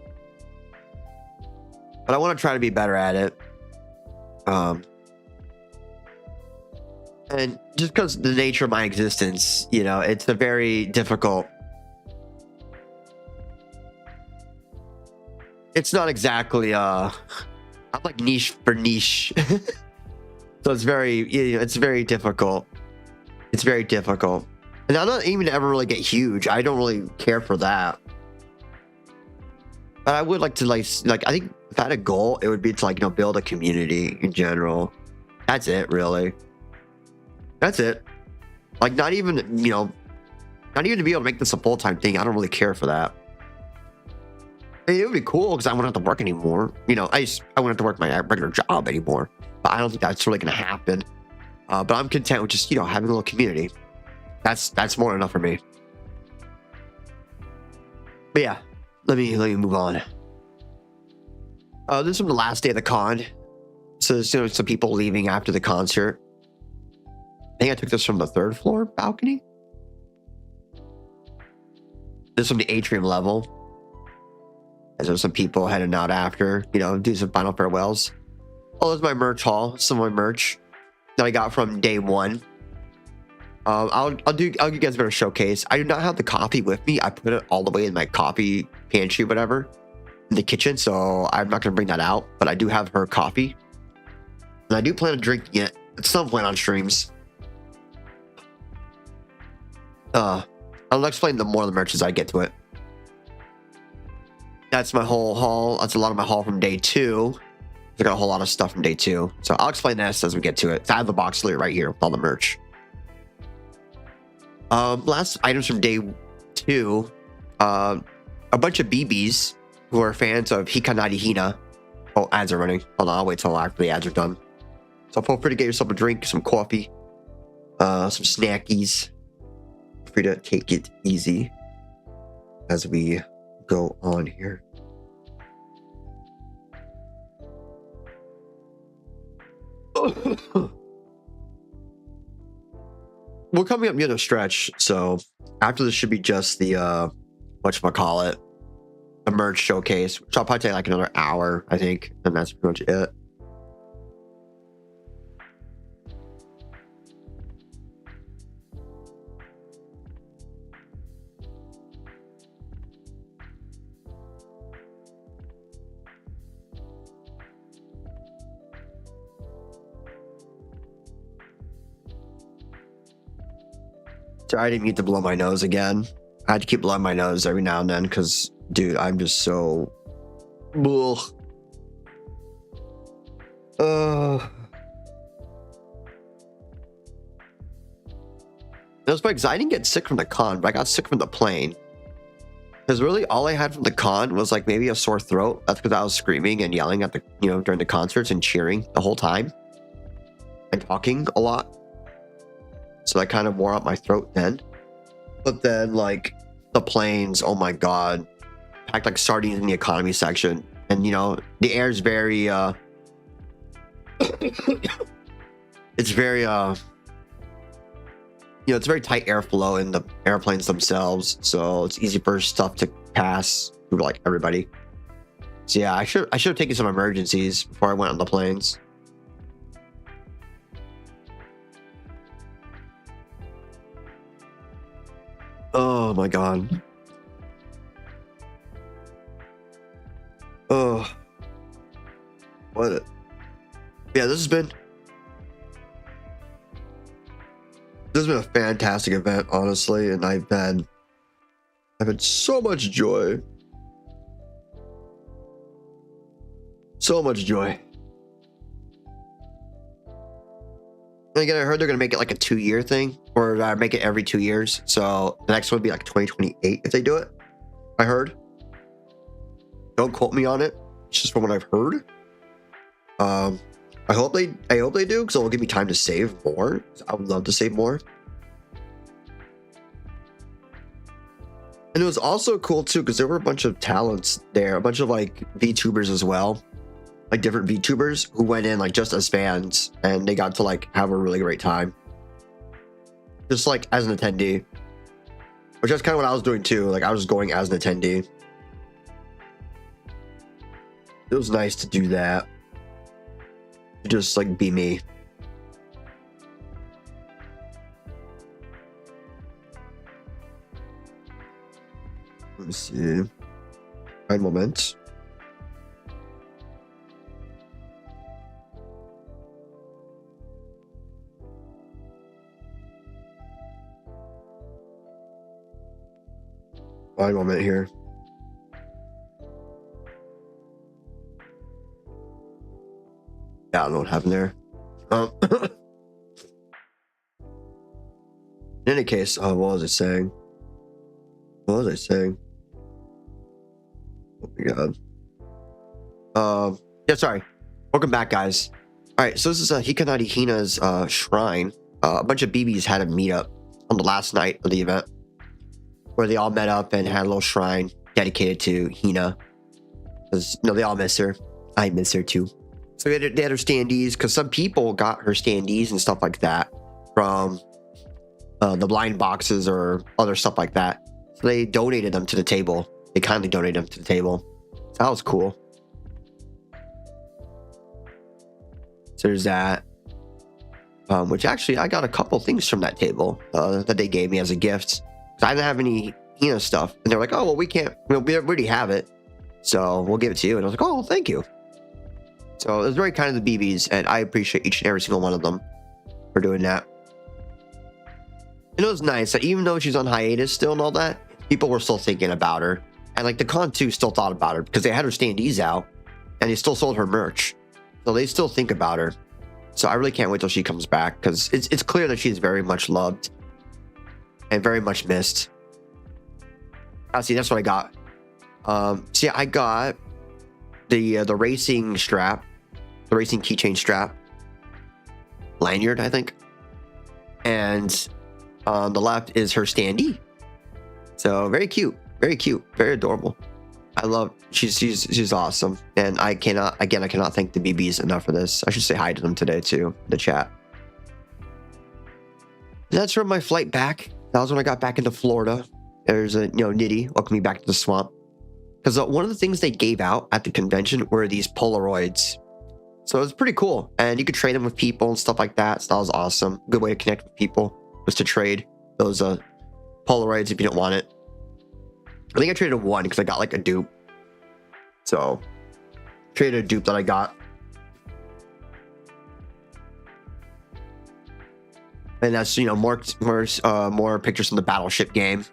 but I want to try to be better at it. And just because the nature of my existence, it's a very difficult. It's not exactly I'm like niche for niche. So it's very difficult. It's very difficult. And I'm not even ever really get huge. I don't really care for that. But I would like to like I think if I had a goal, it would be to build a community in general. That's it, really. That's it. Like not even to be able to make this a full-time thing. I don't really care for that. It would be cool because I wouldn't have to work anymore. I wouldn't have to work my regular job anymore. But I don't think that's really going to happen. But I'm content with just having a little community. That's more than enough for me. But yeah, let me move on. This is from the last day of the con. So some people leaving after the concert. I think I took this from the 3rd floor balcony. This is from the atrium level. As there's some people heading out after, do some final farewells. Oh, there's my merch haul. Some of my merch that I got from day 1. I'll give you guys a better showcase. I do not have the coffee with me. I put it all the way in my coffee pantry, whatever, in the kitchen. So I'm not gonna bring that out. But I do have her coffee, and I do plan on drinking it at some point on streams. I'll explain more of the merch as I get to it. That's my whole haul. That's a lot of my haul from day 2. I got a whole lot of stuff from day 2. So I'll explain this as we get to it. I have the box right here with all the merch. Last items from day 2. A bunch of BBs who are fans of Hikanari Hina. Oh, ads are running. Hold on, I'll wait till after the ads are done. So feel free to get yourself a drink, some coffee, some snackies. Feel free to take it easy as we go on here. We're coming up near the stretch, so after this should be just the whatchamacallit, the merch showcase, which I'll probably take like another hour, I think, and that's pretty much it. Sorry, I didn't mean to blow my nose again. I had to keep blowing my nose every now and then because, dude, I'm just so... Ugh. That was funny because I didn't get sick from the con, but I got sick from the plane. Because really, all I had from the con was like maybe a sore throat. That's because I was screaming and yelling at the, during the concerts and cheering the whole time. And talking a lot. So that kind of wore out my throat then. But then, like, the planes, oh my god. Packed like sardines in the economy section. And, the air is very, it's very, it's very tight airflow in the airplanes themselves. So it's easy for stuff to pass through, like, everybody. So yeah, I should have taken some emergencies before I went on the planes. Oh my god. Oh. What? Yeah, this has been a fantastic event, honestly, and I've had so much joy. So much joy. And again, I heard they're gonna make it like a 2-year thing, or make it every 2 years. So the next one would be like 2028 if they do it. I heard. Don't quote me on it. It's just from what I've heard. I hope they do, because it'll give me time to save more. I would love to save more. And it was also cool too, because there were a bunch of talents there, a bunch of like VTubers as well. Like different VTubers who went in like just as fans, and they got to like have a really great time. just like as an attendee, which is kind of what I was doing too. Like I was going as an attendee. It was nice to do that. To just like be me. Let me see. One moment. One moment here. Yeah, I don't know what happened there. In any case, what was I saying? What was I saying? Oh my god. Yeah, sorry. Welcome back, guys. All right, so this is Hikanari Hina's shrine. A bunch of BBs had a meetup on the last night of the event, where they all met up and had a little shrine dedicated to Hina. Because, you know, they all miss her. I miss her too. So they had her standees, because some people got her standees and stuff like that from the blind boxes or other stuff like that. So they donated them to the table. They kindly donated them to the table. So that was cool. So there's that. Which actually, I got a couple things from that table that they gave me as a gift. I didn't have any Hina stuff. And they're like, oh, well, we can't, we already have it. So we'll give it to you. And I was like, oh, well, thank you. So it was very kind of the BBs. And I appreciate each and every single one of them for doing that. And it was nice that even though she's on hiatus still and all that, people were still thinking about her. And like the con too still thought about her because they had her standees out and they still sold her merch. So they still think about her. So I really can't wait till she comes back because it's clear that she's very much loved and very much missed. See, that's what I got. So yeah, I got the racing strap, the racing keychain strap, lanyard, I think. And on the left is her standee. So very cute, very adorable. I love, she's awesome. And I cannot thank the BBs enough for this. I should say hi to them today too, in the chat. That's from my flight back. That was when I got back into Florida. There's a, Nitty, welcome me back to the swamp. Because one of the things they gave out at the convention were these Polaroids. So it was pretty cool. And you could trade them with people and stuff like that. So that was awesome. Good way to connect with people was to trade those Polaroids if you didn't want it. I think I traded one because I got like a dupe. So traded a dupe that I got. And that's, more pictures from the Battleship game.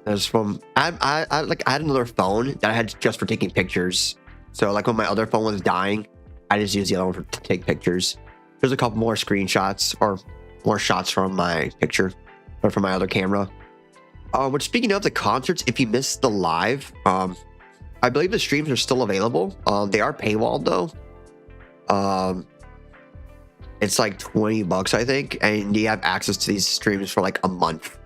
That's from I had another phone that I had just for taking pictures. So like when my other phone was dying, I just used the other one to take pictures. There's a couple more screenshots or more shots from my picture or from my other camera. Which, speaking of the concerts, if you missed the live, I believe the streams are still available. They are paywalled though. It's like $20, I think, and you have access to these streams for like a month.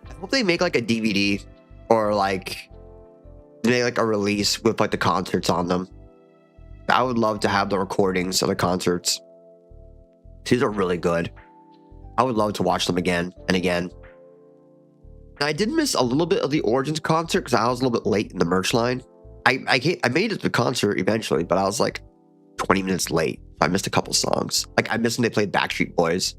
I hope they make like a DVD or like make like a release with like the concerts on them. I would love to have the recordings of the concerts. These are really good. I would love to watch them again and again. And I did miss a little bit of the Origins concert because I was a little bit late in the merch line. I made it to the concert eventually, but I was like 20 minutes late. I missed a couple songs. Like I missed when they played Backstreet Boys.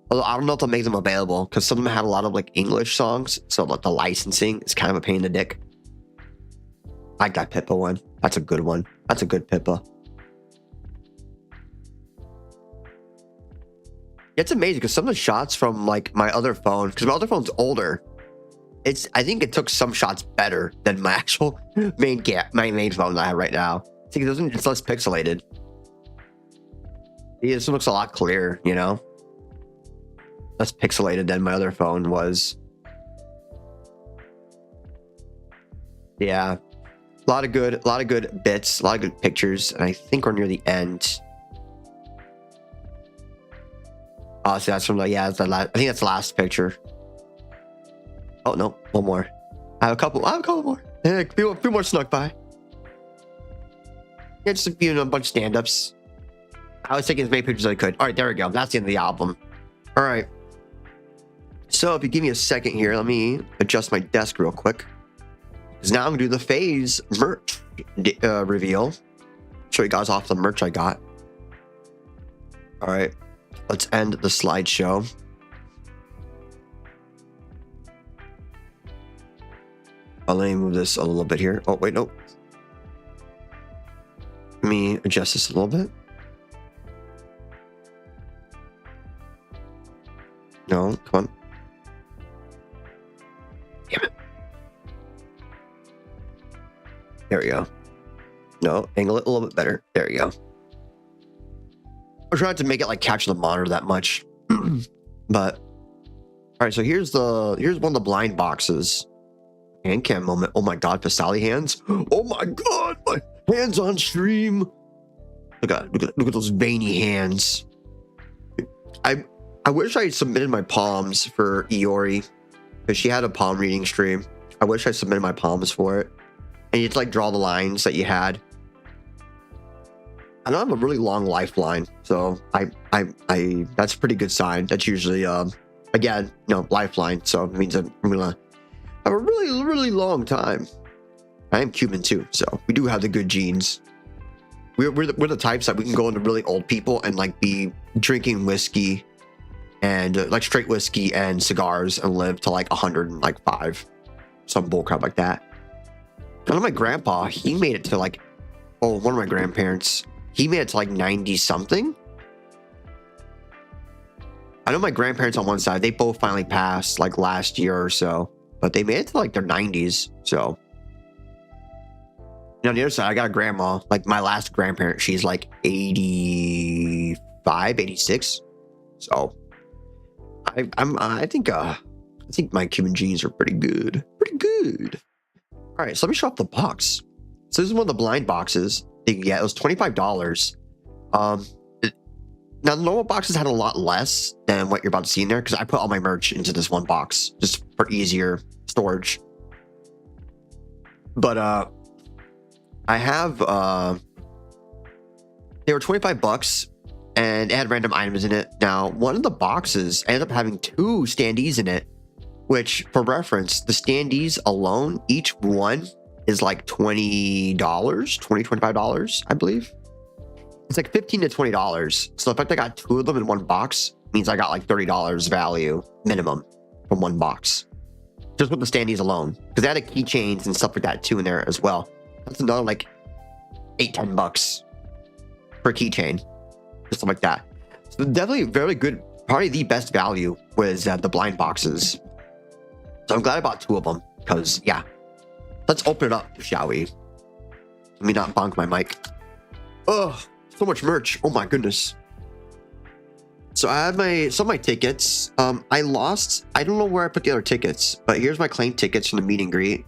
Although I don't know if they'll make them available because some of them had a lot of like English songs. So like the licensing is kind of a pain in the dick. I like that Pippa one. That's a good one. That's a good Pippa. It's amazing because some of the shots from like my other phone, because my other phone's older, I think it took some shots better than my actual main phone that I have right now. It's less pixelated. This one looks a lot clearer, less pixelated than my other phone was. Yeah, a lot of good bits, a lot of good pictures, and I think we're near the end. Oh, so that's from I think that's the last picture. Oh no, one more. I have a couple more. A few more snuck by. Yeah, just a bunch of stand-ups. I was taking as many pictures as I could. All right, there we go. That's the end of the album. All right. So if you give me a second here, let me adjust my desk real quick. Because now I'm going to do the Phase merch reveal. Show you guys off the merch I got. All right. Let's end the slideshow. Let me move this a little bit here. Oh, wait, no. Let me adjust this a little bit. No, come on. Damn it. There we go. No, angle it a little bit better. There we go. I'm trying to make it like catch the monitor that much. But all right, so here's one of the blind boxes. Hand cam moment. Oh my god, Fesaly hands. Oh my god, my hands on stream. Look at those veiny hands. I wish I submitted my palms for Iori, because she had a palm reading stream. I wish I submitted my palms for it. And you had to like draw the lines that you had. I know I have a really long lifeline, so I that's a pretty good sign. That's usually again, lifeline, so it means I'm gonna have a really long time. I am Cuban too, so we do have the good genes. We're the types that we can go into really old people and like be drinking whiskey and like straight whiskey and cigars and live to like 105, some bullcrap like that. I know my grandpa, he made it to like, one of my grandparents, he made it to like 90 something. I know my grandparents on one side, they both finally passed like last year or so, but they made it to like their 90s. So, on the other side, I got a grandma, like my last grandparent, she's like 85, 86. So, I think my Cuban genes are pretty good. All right, so let me show off the box. So this is one of the blind boxes that you get. It was $25. Now the normal boxes had a lot less than what you're about to see in there because I put all my merch into this one box just for easier storage. But I have they were $25 and it had random items in it. Now one of the boxes ended up having 2 standees in it, which for reference, the standees alone, each one is like $25, I believe. It's like $15 to $20. So the fact I got 2 of them in one box means I got like $30 value minimum from one box. Just with the standees alone. Because they had keychains and stuff like that too in there as well. That's another like $8-10 per keychain. Just stuff like that. So definitely very good. Probably the best value was the blind boxes. So I'm glad I bought 2 of them. Because yeah. Let's open it up, shall we? Let me not bonk my mic. Oh, so much merch. Oh my goodness. So I have some of my tickets. I don't know where I put the other tickets, but here's my claim tickets from the meet and greet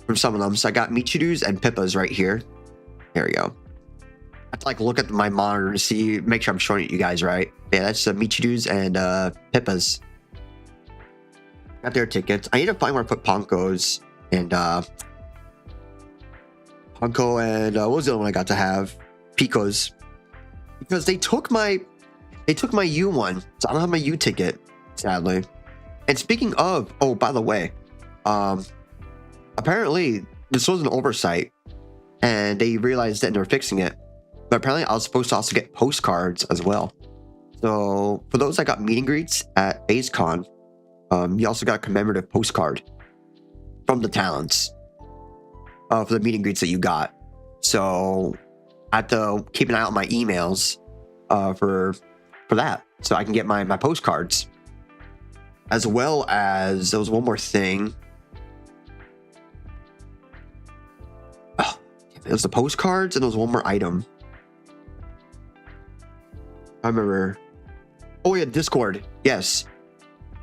from some of them. So I got Michiru's and Pippa's right here. There we go. I have to like look at my monitor to make sure I'm showing it you guys right. Yeah, that's Michiru's and Pippa's. Got their tickets. I need to find where I put Ponko's and Ponko and what was the other one I got to have? Pico's. Because they took my U one, so I don't have my U ticket, sadly. And speaking of, oh, by the way, apparently this was an oversight, and they realized that and they're fixing it. But apparently I was supposed to also get postcards as well. So for those that got meet and greets at PhaseCon, you also got a commemorative postcard from the talents for the meet and greets that you got. So I have to keep an eye out on my emails for that, so I can get my postcards. As well as there was one more thing. Oh, it was the postcards and there was one more item. I remember. Oh yeah, Discord. Yes.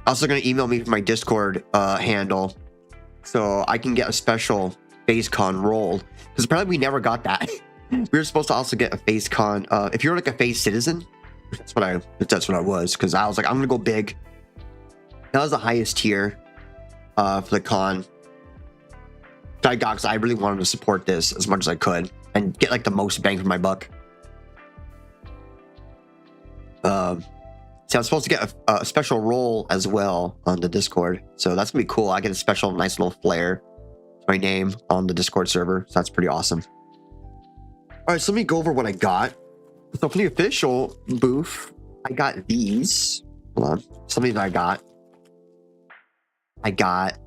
Also gonna email me for my Discord handle, so I can get a special PhaseCon roll. Because apparently we never got that. We were supposed to also get a PhaseCon. If you're like a Phase citizen, that's what I was. Because I was like, I'm gonna go big. That was the highest tier for the con that I got, because I really wanted to support this as much as I could and get like the most bang for my buck. See, I'm supposed to get a special role as well on the Discord, so that's gonna be cool. I get a special, nice little flair to my name on the Discord server, so that's pretty awesome. All right, so let me go over what I got. So for the official booth, I got these. Hold on, some of these I got. I got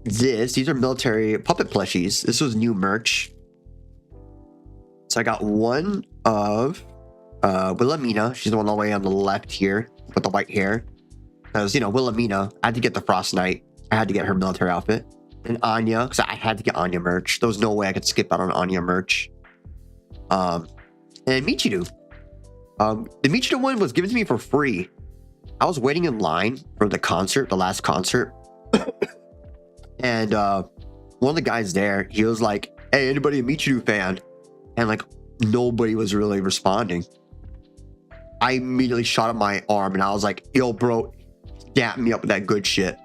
this. These are military puppet plushies. This was new merch. So I got one of Wilhelmina. She's the one all the way on the left here with the white hair. Because, you know, Wilhelmina, I had to get the Frost Knight. I had to get her military outfit. And Anya, because I had to get Anya merch. There was no way I could skip out on Anya merch. And Michiru. The Michiru one was given to me for free. I was waiting in line for the concert, the last concert. And one of the guys there, he was like, hey, anybody a Michiru fan? And like, nobody was really responding. I immediately shot up my arm and I was like, yo, bro, dap me up with that good shit.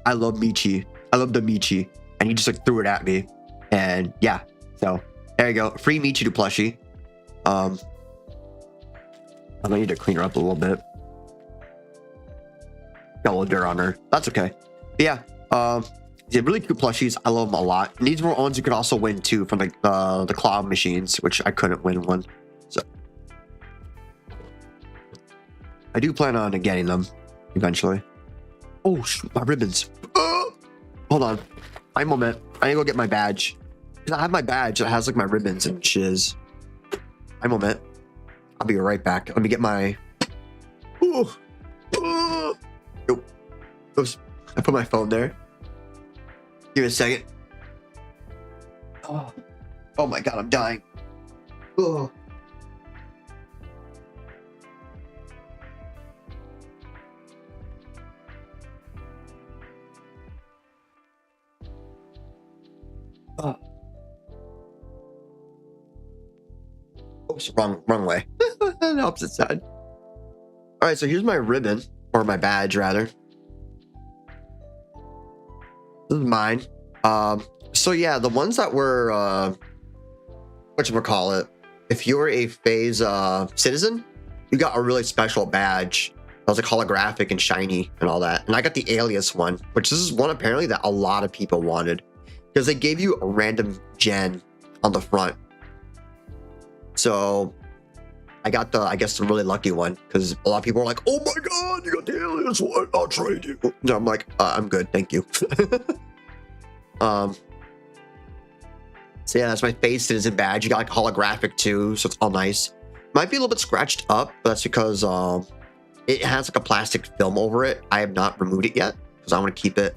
I love Michi. I love the Michi. And he just like threw it at me. And yeah, so there you go. Free Michiru plushie. I might need to clean her up a little bit. Got a little dirt on her. That's okay. But yeah, they're really cute plushies. I love them a lot. And these were ones you could also win too from like the cloud machines, which I couldn't win one. So I do plan on getting them eventually. Oh, my ribbons. Hold on. My moment. I need to go get my badge. Because I have my badge that has like my ribbons and shiz. My moment. I'll be right back. Let me get my... Oops. I put my phone there. Give me a second. Oh my god, I'm dying. Oh. Oops, wrong way. The opposite side. All right, so here's my ribbon, or my badge rather. This is mine. So yeah, the ones that were whatchamacallit, if you were a phase citizen, you got a really special badge. That was like holographic and shiny and all that. And I got the alias one, which this is one apparently that a lot of people wanted. Because they gave you a random gen on the front. So I got the, I guess, the really lucky one. Because a lot of people are like, oh my god, you got the alias one, I'll trade you. No, I'm like, I'm good, thank you. So yeah, that's my phase citizen badge. You got like holographic too, so it's all nice. Might be a little bit scratched up, but that's because it has like a plastic film over it. I have not removed it yet because I want to keep it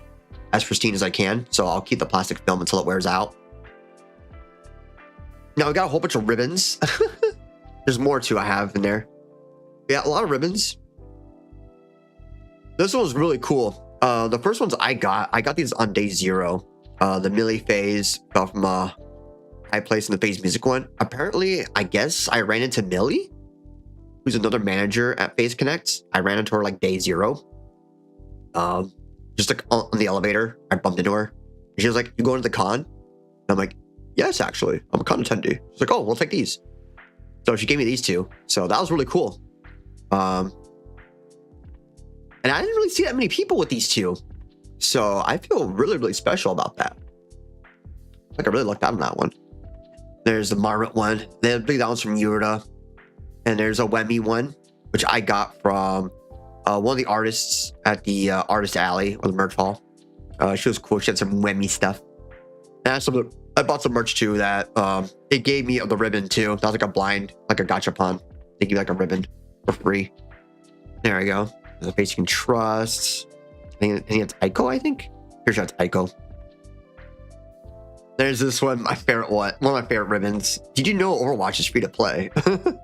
as pristine as I can. So I'll keep the plastic film until it wears out. Now we got a whole bunch of ribbons. There's more too I have in there. Yeah, a lot of ribbons. This one was really cool. The first ones I got these on day 0. The Millie phase from high place in the phase music one. Apparently, I guess I ran into Millie, who's another manager at Phase Connect. I ran into her like day 0. Just like on the elevator, I bumped into her. And she was like, "You going to the con?" And I'm like, "Yes, actually, I'm a con attendee." She's like, "Oh, we'll take these." So she gave me these two. So that was really cool. And I didn't really see that many people with these two. So I feel really, really special about that. Like I really lucked out on that one. There's the Marmot one. That one's from Yurta. And there's a Wemmy one, which I got from one of the artists at the Artist Alley or the merch hall. She was cool. She had some Wemmy stuff. And I bought some merch too that it gave me the ribbon too. That was like a blind, like a gachapon. They give you like a ribbon for free. There I go. There's a face you can trust. I think it's Aiko, I think. Pretty sure it's Aiko. There's this one, my favorite one. One of my favorite ribbons. Did you know Overwatch is free to play? That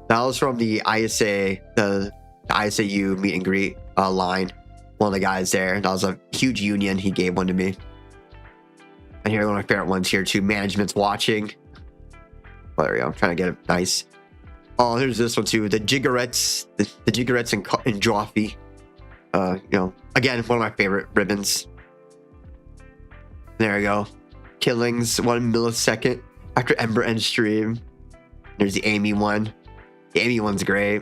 was from the ISA, the ISAU meet and greet line. One of the guys there. That was a huge union. He gave one to me. And here's one of my favorite ones here too. Management's watching. Oh, there we go. I'm trying to get it nice. Oh, here's this one too. The Jiggerettes. The Jiggerettes and Joffy. You know, again, one of my favorite ribbons. There we go. Killings 1 millisecond after Ember end stream. There's the Amy one. The Amy one's great.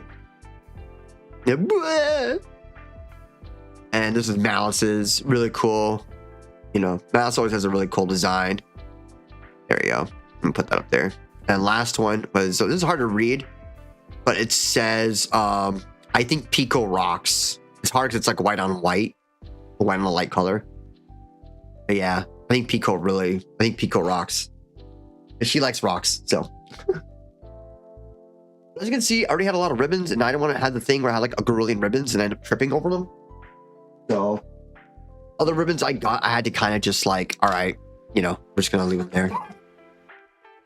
Yeah. And this is Malice's, really cool. You know, Malice always has a really cool design. There you go. I'm gonna put that up there. And last one was, so this is hard to read, but it says, I think Pico rocks. It's hard because it's like white on white on a light color. But yeah, I think Pico rocks. And she likes rocks, so. As you can see, I already had a lot of ribbons, and I didn't want to have the thing where I had like a gazillion ribbons and end up tripping over them. So, other ribbons I got, I had to kind of just like, all right, you know, we're just gonna leave them there.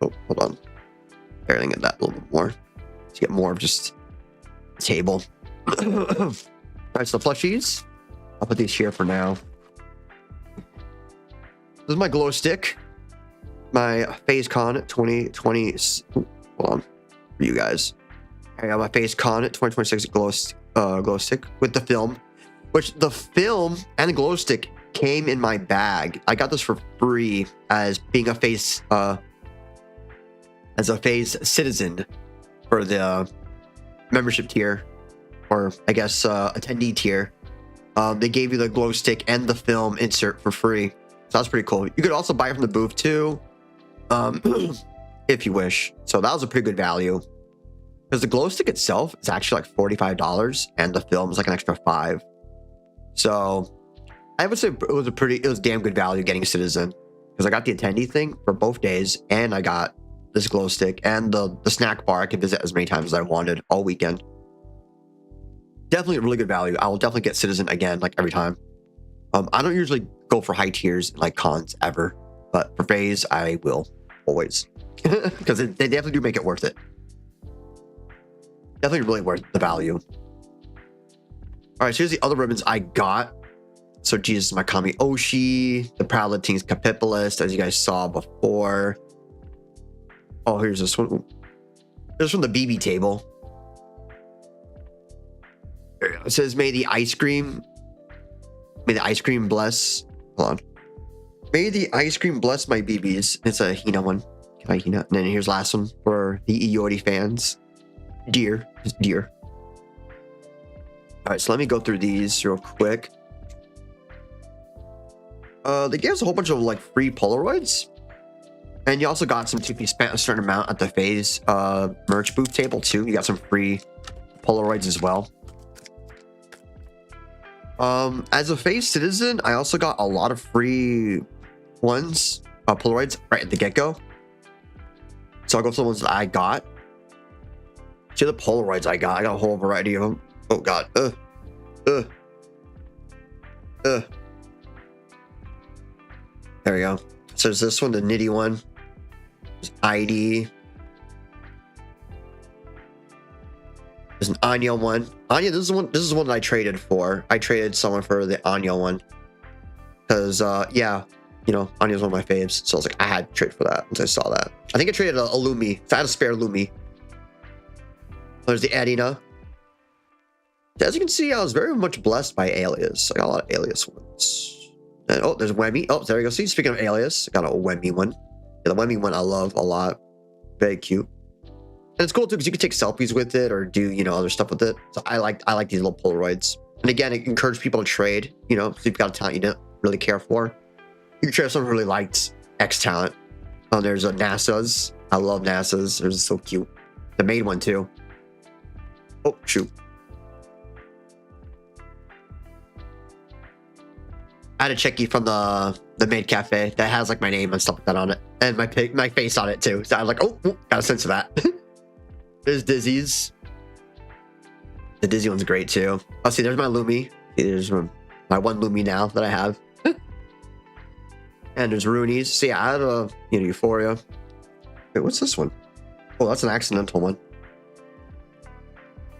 Oh, hold on. Barely get that a little bit more to get more of just a table. All right, so plushies. I'll put these here for now. This is my glow stick, my PhaseCon 2020. Hold on, for you guys. I got my PhaseCon 2026 glow stick with the film, which the film and the glow stick came in my bag. I got this for free as being a Phase citizen for the membership tier, or I guess attendee tier. They gave you the glow stick and the film insert for free. So that's pretty cool. You could also buy it from the booth too, if you wish. So that was a pretty good value. Because the glow stick itself is actually like $45 and the film is like an extra $5. So I would say it was damn good value getting a citizen. Because I got the attendee thing for both days and I got this glow stick and the snack bar I could visit as many times as I wanted all weekend. Definitely a really good value. I will definitely get citizen again, like every time. I don't usually go for high tiers like cons ever, but for Phase I will always, because they definitely do make it worth it. Definitely really worth the value. All right, so here's the other ribbons I got. So Jesus, my Kami Oshi, the Proud Latins Capipulist, as you guys saw before. Oh, here's this one. This is from the BB table. There you go. It says, may the ice cream bless. Hold on. May the ice cream bless my BBs. It's a Hina one. Hina. And then here's last one for the Iori fans. Dear. Just dear. All right, so let me go through these real quick. They gave us a whole bunch of like free Polaroids. And you also got some, if you spent a certain amount at the Phase merch booth table too. You got some free Polaroids as well. As a Phase citizen, I also got a lot of free ones, Polaroids right at the get-go. So I'll go for the ones that I got. See the Polaroids I got a whole variety of them. Oh god. There we go. So there's this one, the Nitty one. There's ID. There's an Anya one. Anya, this is one that I traded for. I traded someone for the Anya one. Because yeah, you know, Anya's one of my faves. So I was like, I had to trade for that once I saw that. I think I traded a Lumi. So I had a spare Lumi. There's the Adina. As you can see, I was very much blessed by Alias. I got a lot of Alias ones. And, oh, there's Wemmy. Oh, there you go. See, speaking of Alias, I got a Wemmy one. Yeah, the Wemmy one I love a lot. Very cute. And it's cool too because you can take selfies with it or do, you know, other stuff with it. So I like these little Polaroids. And again, it encourages people to trade. You know, if you've got a talent you don't really care for, you can trade someone who really likes X talent. Oh, there's a NASA's. I love NASA's. They're so cute. The maid one too. Oh shoot! I had a checkie from the maid cafe that has like my name and stuff like that on it, and my face on it too. So I was like, oh, got a sense of that. There's Dizzy's. The Dizzy one's great too. Oh, see, there's my Lumi. See, there's my one Lumi now that I have. And there's Rooney's. See, I had a Euphoria. Wait, what's this one? Oh, that's an accidental one.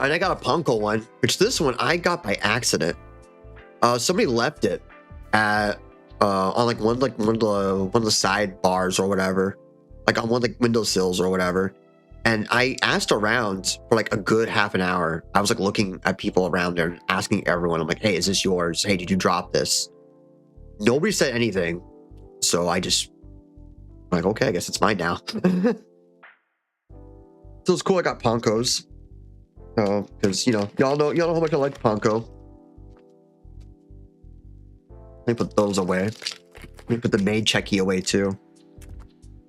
And I got a Punko one, which this one I got by accident. Somebody left it at on like one of the side bars or whatever, like on one of the windowsills or whatever. And I asked around for like a good half an hour. I was like looking at people around there and asking everyone. I'm like, hey, is this yours? Hey, did you drop this? Nobody said anything. So I just like, okay, I guess it's mine now. So it's cool. I got Ponkos. Because y'all know how much I like Panko. Let me put those away. Let me put the maid checky away too.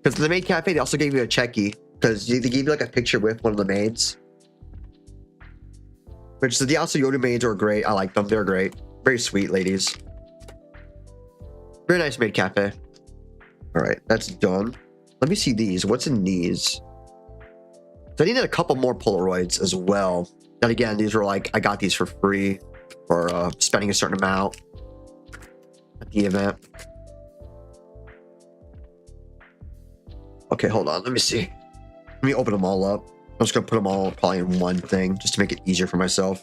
Because the maid cafe, they also gave you a checky. Because they gave you like a picture with one of the maids. Which the also Yoda maids are great. I like them. They're great. Very sweet ladies. Very nice maid cafe. All right, that's done. Let me see these. What's in these? So I needed a couple more Polaroids as well. And again, these were like, I got these for free for spending a certain amount at the event. Okay, hold on. Let me see. Let me open them all up. I'm just gonna put them all probably in one thing just to make it easier for myself.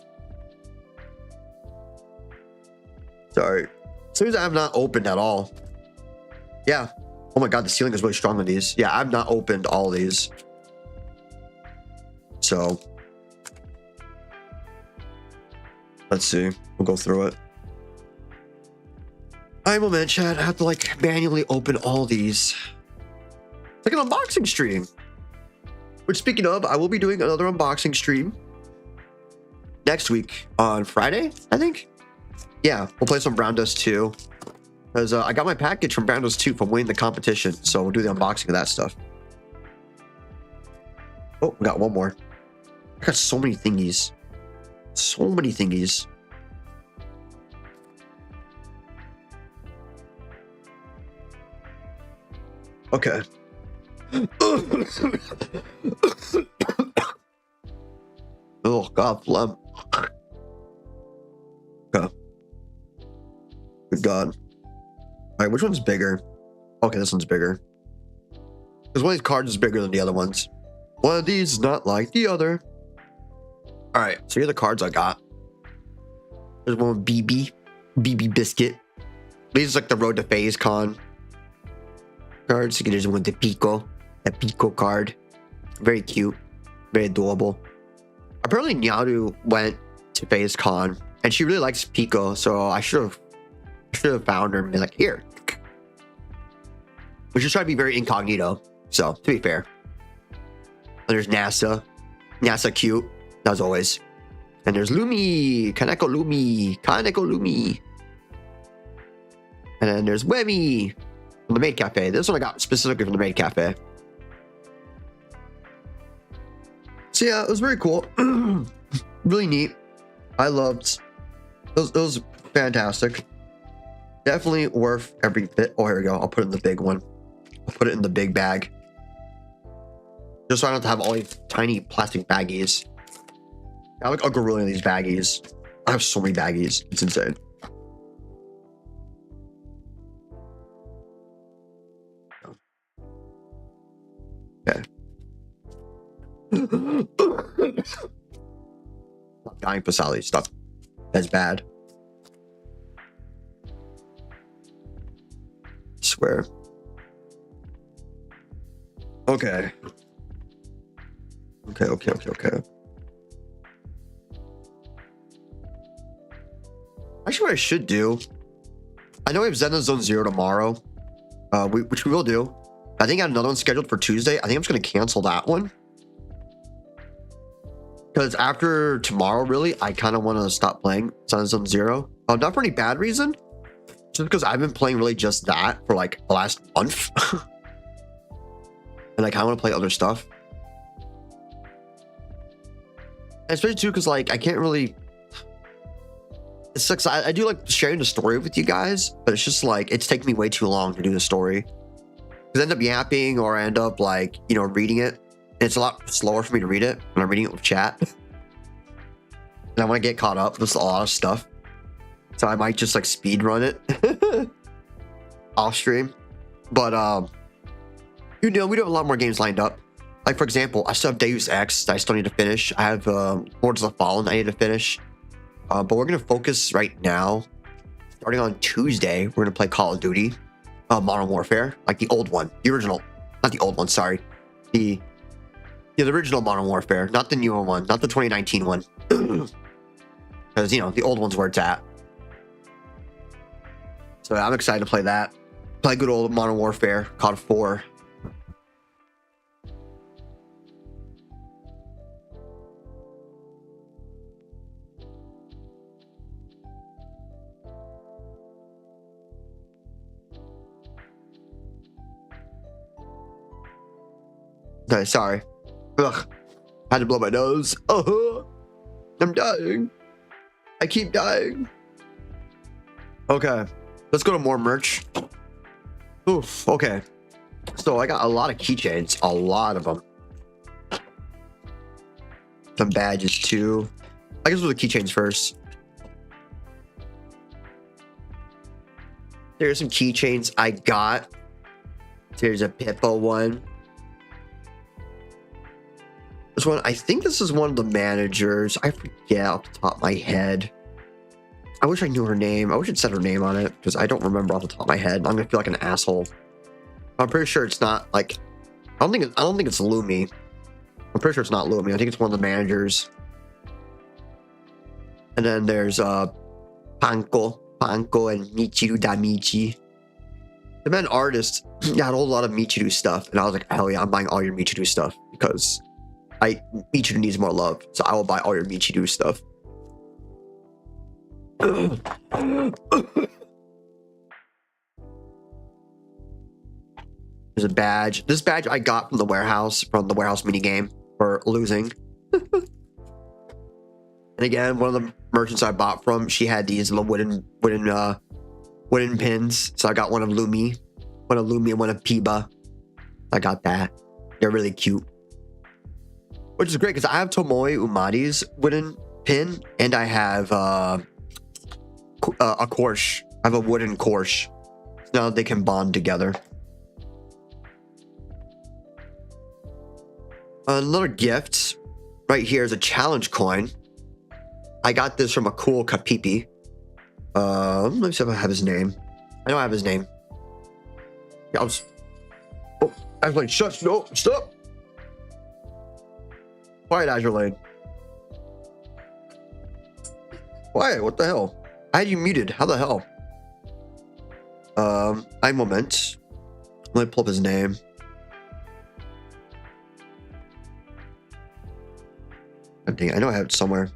Sorry. Seems I have not opened at all. Yeah. Oh my god, the ceiling is really strong on these. Yeah, I've not opened all these. So let's see. We'll go through it. I will mention I have to like manually open all these. It's like an unboxing stream. Which, speaking of, I will be doing another unboxing stream next week on Friday, I think. Yeah, we'll play some Brown Dust 2. Because I got my package from Brown Dust 2 from winning the competition. So we'll do the unboxing of that stuff. Oh, we got one more. I got so many thingies. So many thingies. Okay. Oh god, phlegm. Okay. Good god. Alright, which one's bigger? Okay, this one's bigger. Because one of these cards is bigger than the other ones. One of these is not like the other. Alright, so here are the cards I got. There's one with BB Biscuit. These is like the Road to PhaseCon cards. There's one with the Pico. A Pico card. Very cute. Very adorable. Apparently Nyaru went to PhaseCon and she really likes Pico, so I should have found her and been like, here. We should try to be very incognito. So, to be fair. And there's NASA. NASA cute, as always. And there's Lumi. Kaneko Lumi. And then there's Wemmy from the Maid Cafe. This one I got specifically from the Maid Cafe. So yeah, it was very cool. Really neat. I loved it. Was fantastic. Definitely worth every bit. Oh, here we go. I'll put it in the big one. I'll put it in the big bag. Just so I don't have to have all these tiny plastic baggies. I have like a gorilla in these baggies. I have so many baggies. It's insane. Okay. Stop dying, Fesaly. Stop. That's bad. I swear. Okay. Okay. Actually, what I should do, I know we have Zelda Zone Zero tomorrow, which we will do. I think I have another one scheduled for Tuesday. I think I'm just going to cancel that one. Because after tomorrow, really, I kind of want to stop playing Zelda Zone Zero. Not for any bad reason. Just because I've been playing really just that for like the last month. And I kind of want to play other stuff. And especially too, because like I can't really... It sucks. I do like sharing the story with you guys, but it's just like it's taking me way too long to do the story. Because I end up yapping or I end up like, reading it. And it's a lot slower for me to read it when I'm reading it with chat. And I want to get caught up. There's a lot of stuff. So I might just like speed run it off stream. But we do have a lot more games lined up. Like for example, I still have Deus Ex that I still need to finish. I have Lords of the Fallen I need to finish. But we're going to focus right now. Starting on Tuesday, we're going to play Call of Duty Modern Warfare. Like the old one. The original. Not the old one, sorry. The original Modern Warfare. Not the newer one. Not the 2019 one. Because, the old one's where it's at. So I'm excited to play that. Play good old Modern Warfare. COD 4. Okay, sorry. Ugh. Had to blow my nose. I'm dying. I keep dying. Okay, let's go to more merch. Oof, okay. So I got a lot of keychains, a lot of them. Some badges too. I guess we'll do the keychains first. There's some keychains I got. There's a Pippa one. This one, I think this is one of the managers. I forget off the top of my head. I wish I knew her name. I wish it said her name on it because I don't remember off the top of my head. I'm gonna feel like an asshole. I'm pretty sure it's not like. I don't think it's Lumi. I'm pretty sure it's not Lumi. I think it's one of the managers. And then there's Panko and Michiru Damichi. The man artist got a whole lot of Michiru stuff, and I was like, hell yeah, I'm buying all your Michiru stuff because Michiru needs more love, so I will buy all your Michiru stuff. There's a badge. This badge I got from the warehouse mini game for losing. And again, one of the merchants I bought from, she had these little wooden pins. So I got one of Lumi and one of Piba. I got that. They're really cute. Which is great because I have Tomoe Umadi's wooden pin and I have a Korsh. I have a wooden Korsh. So now they can bond together. Another gift right here is a challenge coin. I got this from a cool Kapipi. Let me see if I have his name. I know I have his name. Yeah, I was like, shush, no, stop. Quiet, Azure Lane. Quiet, what the hell? I had you muted. How the hell? I'm Moment. Let me pull up his name. God dang, I know I have it somewhere.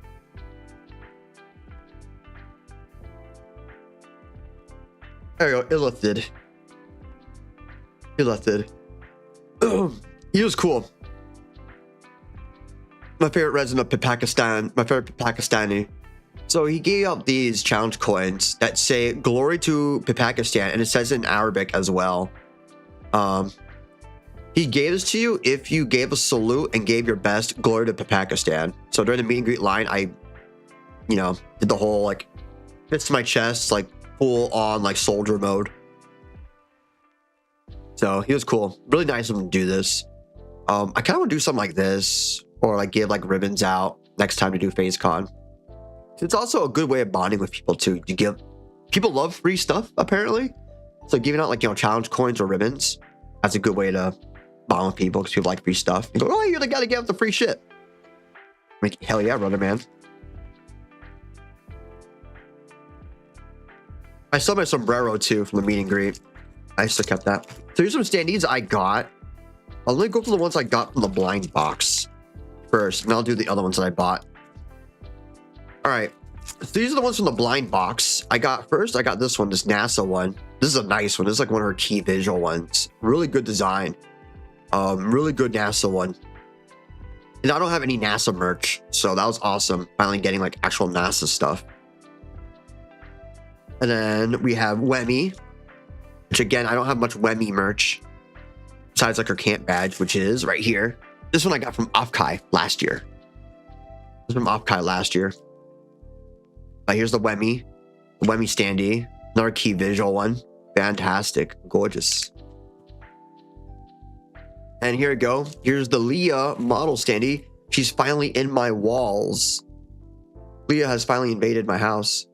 There you go. It lifted. He lifted. He was cool. My favorite resident of Pakistan. My favorite Pakistani. So he gave out these challenge coins that say "Glory to Pakistan," and it says in Arabic as well. He gave this to you if you gave a salute and gave your best glory to Pakistan. So during the meet and greet line, I, did the whole like fist to my chest, like full on like soldier mode. So he was cool. Really nice of him to do this. I kind of want to do something like this or like give like ribbons out next time to do PhaseCon. It's also a good way of bonding with people too. People love free stuff apparently. So giving out like, challenge coins or ribbons, that's a good way to bond with people because people like free stuff. You go, oh, you're the guy to give out the free shit. Like, hell yeah, brother, man. I still have my sombrero too from the meet and greet. I still kept that. So here's some standees I got. I'll only go for the ones I got from the blind box first, and I'll do the other ones that I bought. All right. So these are the ones from the blind box. I got this one, this NASA one. This is a nice one. This is like one of her key visual ones. Really good design. Really good NASA one. And I don't have any NASA merch, so that was awesome. Finally getting like actual NASA stuff. And then we have Wemmy, which again, I don't have much Wemmy merch besides like her camp badge, which is right here. This one I got from Afkai last year. This is from Afkai last year. Here's the Wemmy standee. Another key visual one. Fantastic. Gorgeous. And here we go. Here's the Leah model standee. She's finally in my walls. Leah has finally invaded my house.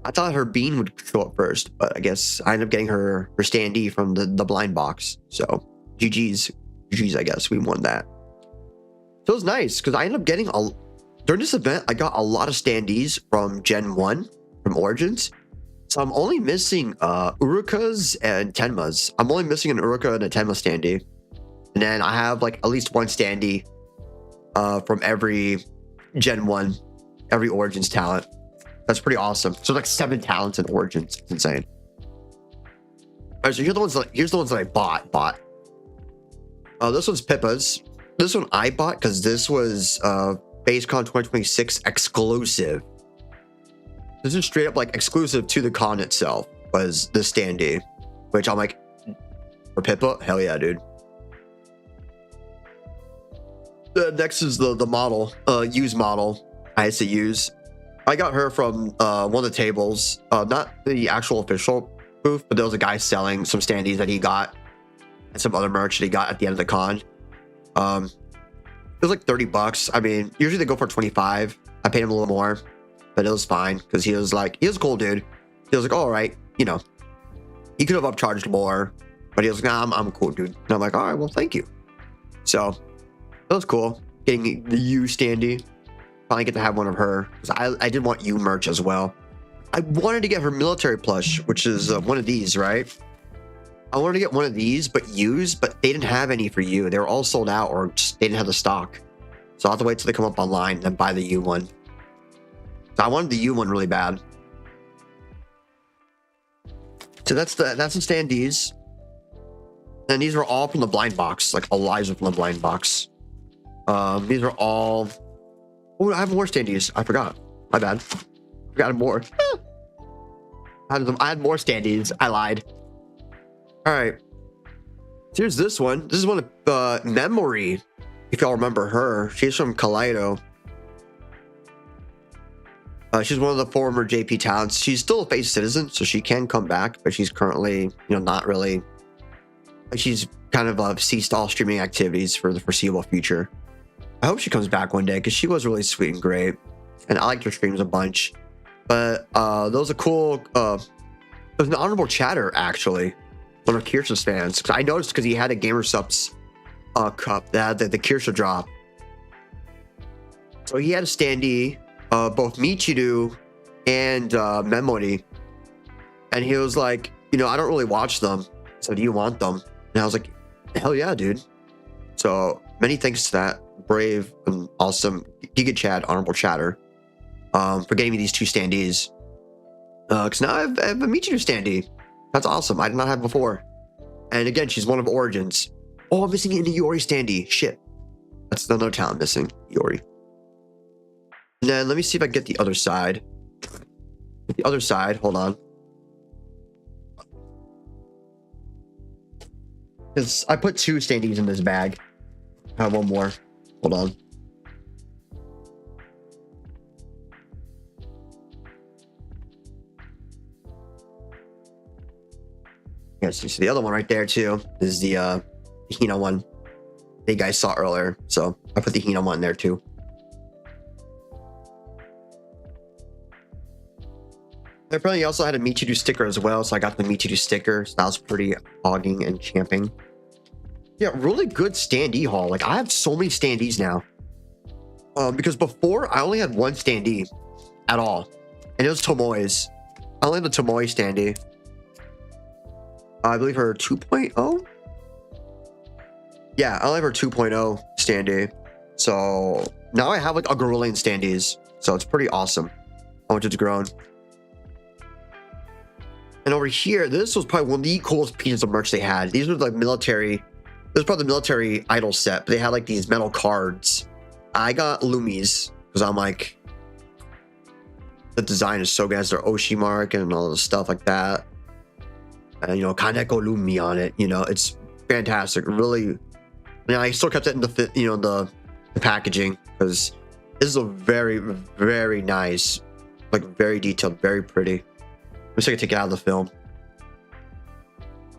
I thought her bean would show up first, but I guess I ended up getting her standee from the blind box. So GG's, I guess. We won that. So it was nice because I ended up getting during this event, I got a lot of standees from Gen 1, from Origins. So I'm only missing Urukas and Tenmas. I'm only missing an Uruka and a Tenma standee. And then I have like at least one standee from every Gen 1, every Origins talent. That's pretty awesome. So like 7 talents in Origins. It's insane. All right, so here's the ones that I bought. This one's Pippa's. This one I bought because this was PhaseCon 2026 exclusive. This is straight up like exclusive to the con itself. Was the standee, which I'm like, for Pippa, hell yeah, dude. Next is the model, used model. I had to use. I got her from one of the tables, not the actual official booth, but there was a guy selling some standees that he got and some other merch that he got at the end of the con. It was like $30. I mean, usually they go for 25. I paid him a little more, but it was fine because he was a cool dude. He was like, all right, you know, he could have upcharged more, but he was like, nah, I'm a cool dude. And I'm like, all right, well, thank you. So that was cool getting the U standee. Finally get to have one of her because I did want you merch as well. I wanted to get her military plush, which is one of these, right? I wanted to get one of these, but used, but they didn't have any for you. They were all sold out, or just, they didn't have the stock. So I'll have to wait till they come up online and then buy the U one. So I wanted the U one really bad. So that's the standees. And these were all from the blind box, like Eliza from the blind box. These are all. Oh, I have more standees. I forgot. My bad. I got more. I had more standees. I lied. All right. Here's this one. This is one of Memory. If y'all remember her, she's from Kaleido. She's one of the former JP talents. She's still a Phase citizen, so she can come back, but she's currently, not really. She's kind of ceased all streaming activities for the foreseeable future. I hope she comes back one day because she was really sweet and great, and I liked her streams a bunch. But those are cool. There's an honorable chatter actually, one of Kirsch's fans, because I noticed because he had a Gamer Subs cup that had the Kirsche drop. So he had a standee, both Michiru and Memory, and he was like, I don't really watch them, so do you want them? And I was like, hell yeah, dude. So many thanks to that brave and awesome Giga Chad honorable chatter for getting me these two standees. Because now I have a Michiru standee. That's awesome. I did not have before. And again, she's one of Origins. Oh, I'm missing an Iori standee. Shit. That's another talent missing. Iori. And then let me see if I can get the other side. The other side. Hold on. Because I put two standees in this bag. I have one more. Hold on. Yes, you see the other one right there too. This is the Hina one. You guys saw earlier, so I put the Hina one there too. Apparently, you also had a Michiru sticker as well, so I got the Michiru sticker. So that was pretty hogging and champing. Yeah, really good standee haul. Like, I have so many standees now. Because before, I only had one standee at all. And it was Tomoe's. I only had the Tomoe standee. I believe her 2.0? Yeah, I only have her 2.0 standee. So, now I have like a gorillion standees. So, it's pretty awesome how much it's grown. And over here, this was probably one of the coolest pieces of merch they had. These were like military. This was probably the military idol set, but they had like these metal cards. I got Lumi's because I'm like, the design is so good. It has their Oshi mark and all the stuff like that. And Kaneko Lumi on it. It's fantastic. Really, I still kept it in the packaging because this is a very, very nice, like very detailed, very pretty. Let me see if I can take it out of the film.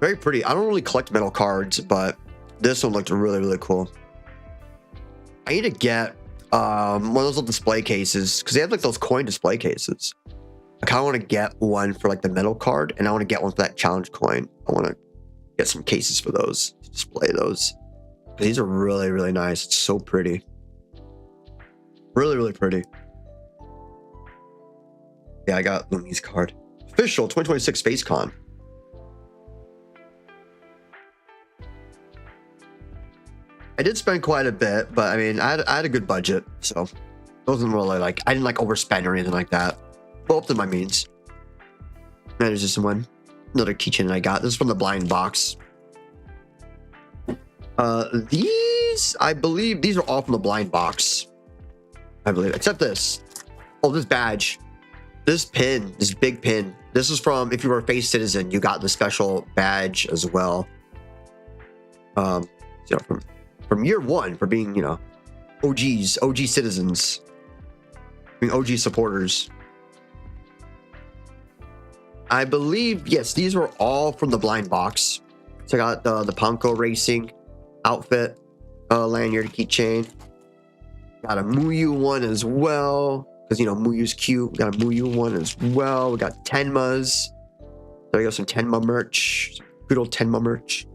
Very pretty. I don't really collect metal cards, but this one looked really, really cool. I need to get one of those little display cases because they have like those coin display cases. I kind of want to get one for like the metal card, and I want to get one for that challenge coin. I want to get some cases for those to display those. These are really, really nice. It's so pretty. Really, really pretty. Yeah, I got Lumi's card. Official 2026 PhaseCon. I did spend quite a bit, but I mean, I had a good budget, so it wasn't really like, I didn't like overspend or anything like that. Well, up to my means. And there's this one, another keychain I got. This is from the blind box. These, I believe, these are all from the blind box. I believe, except this. Oh, this badge. This pin, this big pin. This is from, if you were a Phase citizen, you got the special badge as well. You know, from year one, for being, you know, OG citizens, being OG supporters. I believe, yes, these were all from the blind box. So I got the Ponko Racing outfit, lanyard, keychain. Got a Muyu one as well, because, you know, Muyu's cute. We got a Muyu one as well. We got Tenmas. There we go, some Tenma merch. Good old Tenma merch.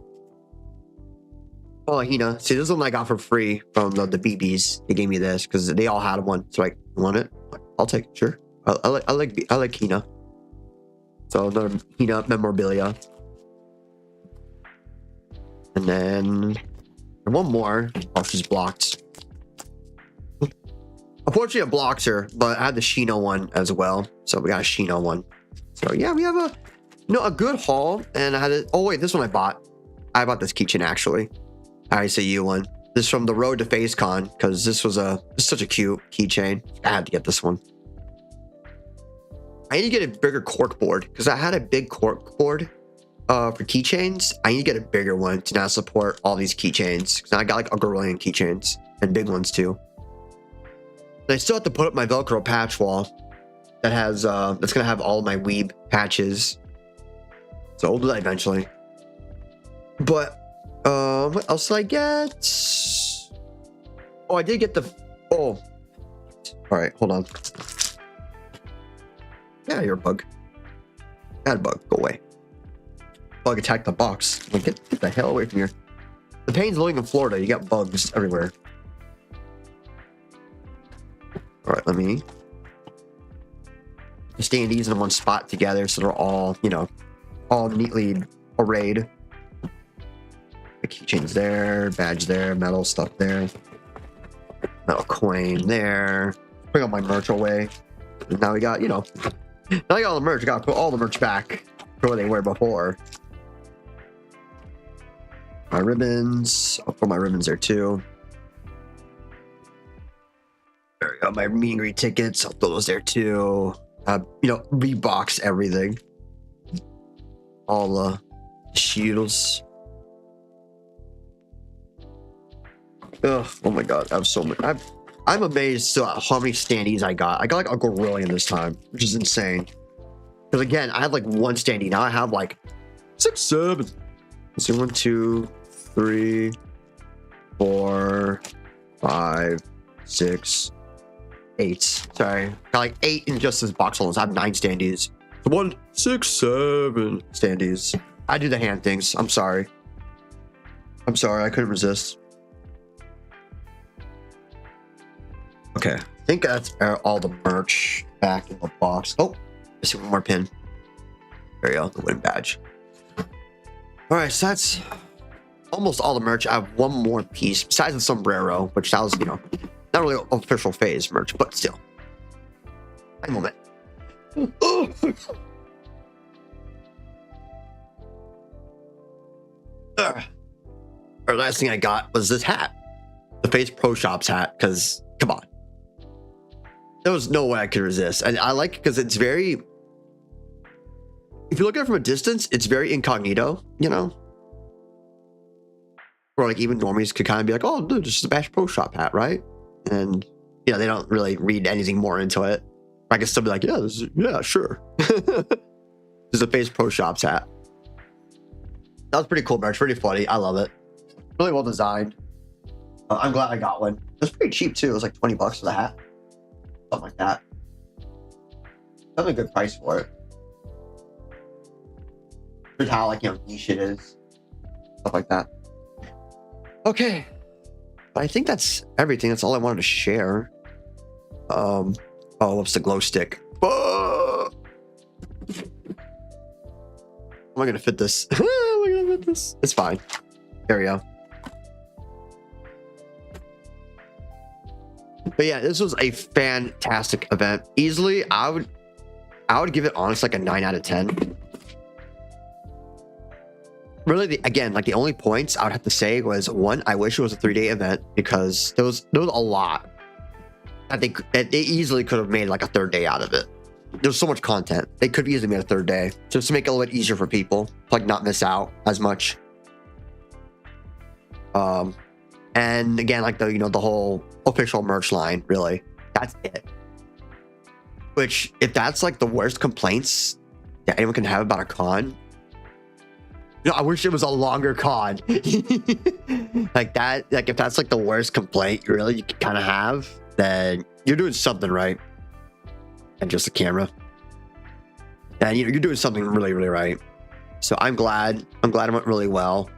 Oh, Hina. See, this is one I got for free from the BBs. They gave me this because they all had one. So like, you want it? I'll take it. Sure. I like Hina. So another Hina memorabilia. And then one more. Oh, she's blocked. Unfortunately, it blocks her, but I had the Shino one as well. So we got a Shino one. So yeah, we have a good haul. And I had it. Oh wait, this one I bought. I bought this keychain actually. I say you one. This is from the road to PhaseCon because this was such a cute keychain. I had to get this one. I need to get a bigger cork board because I had a big cork board for keychains. I need to get a bigger one to now support all these keychains because I got like a gazillion keychains and big ones too. And I still have to put up my Velcro patch wall that has that's gonna have all of my weeb patches. So I'll do that eventually. But what else did I get? Oh, I did get the all right, hold on. Yeah, you're a bug. Bad bug, go away. Bug attacked the box. Like, get the hell away from here. The pain's living in Florida. You got bugs everywhere. All right, let me stand these in one spot together so they're all, you know, all neatly arrayed. The keychains there, badge there, metal stuff there, metal coin there. Bring all my merch away. And now we got, you know, now I got all the merch. I gotta put all the merch back for what they were before. My ribbons. I'll put my ribbons there too. There we go. My meet and greet tickets. I'll throw those there too. You know, rebox everything. All the shields. Ugh, oh my god, I have so much. I'm amazed still at how many standees I got. I got like a gazillion this time, which is insane. Because again, I had like one standee. Now I have like 6, 7. Let's see, 1, 2, 3, 4, 5, 6, 8. Sorry, got like 8 in just this box alone. So I have 9 standees. 1, 6, 7 standees. I do the hand things. I'm sorry. I'm sorry. I couldn't resist. Okay, I think that's all the merch back in the box. Oh, I see one more pin. There you go, the win badge. All right, so that's almost all the merch. I have one more piece besides the sombrero, which that was, you know, not really official phase merch, but still. One moment. Our last thing I got was this hat, the Phase Pro Shops hat, because come on. There was no way I could resist. And I like it because it's very, if you look at it from a distance, it's very incognito, you know? Or like even normies could kind of be like, oh, dude, this is a Bash Pro Shop hat, right? And, you know, they don't really read anything more into it. I can still be like, yeah, sure. This is a Phase Pro Shops hat. That was pretty cool merch, pretty funny. I love it. Really well designed. I'm glad I got one. It was pretty cheap too. It was like 20 bucks for the hat. Something like that. That's a good price for it. Just how, like, you know, niche it is. Stuff like that. Okay. But I think that's everything. That's all I wanted to share. Oh, what's the glow stick? How am I gonna fit this? How am I gonna fit this? It's fine. There we go. But yeah, this was a fantastic event. Easily, I would give it honest like a 9 out of 10. really, again, like the only points I would have to say was one, I wish it was a 3-day event because there was a lot. I think they easily could have made like a third day out of it. There's so much content. They could have easily made a third day just to make it a little bit easier for people to like not miss out as much. And again, like the whole official merch line, really, that's it. Which, if that's like the worst complaints that anyone can have about a con, I wish it was a longer con. Like that, like if that's like the worst complaint really you can kind of have, then you're doing something right. And just the camera. And you're doing something really, really right. So I'm glad it went really well.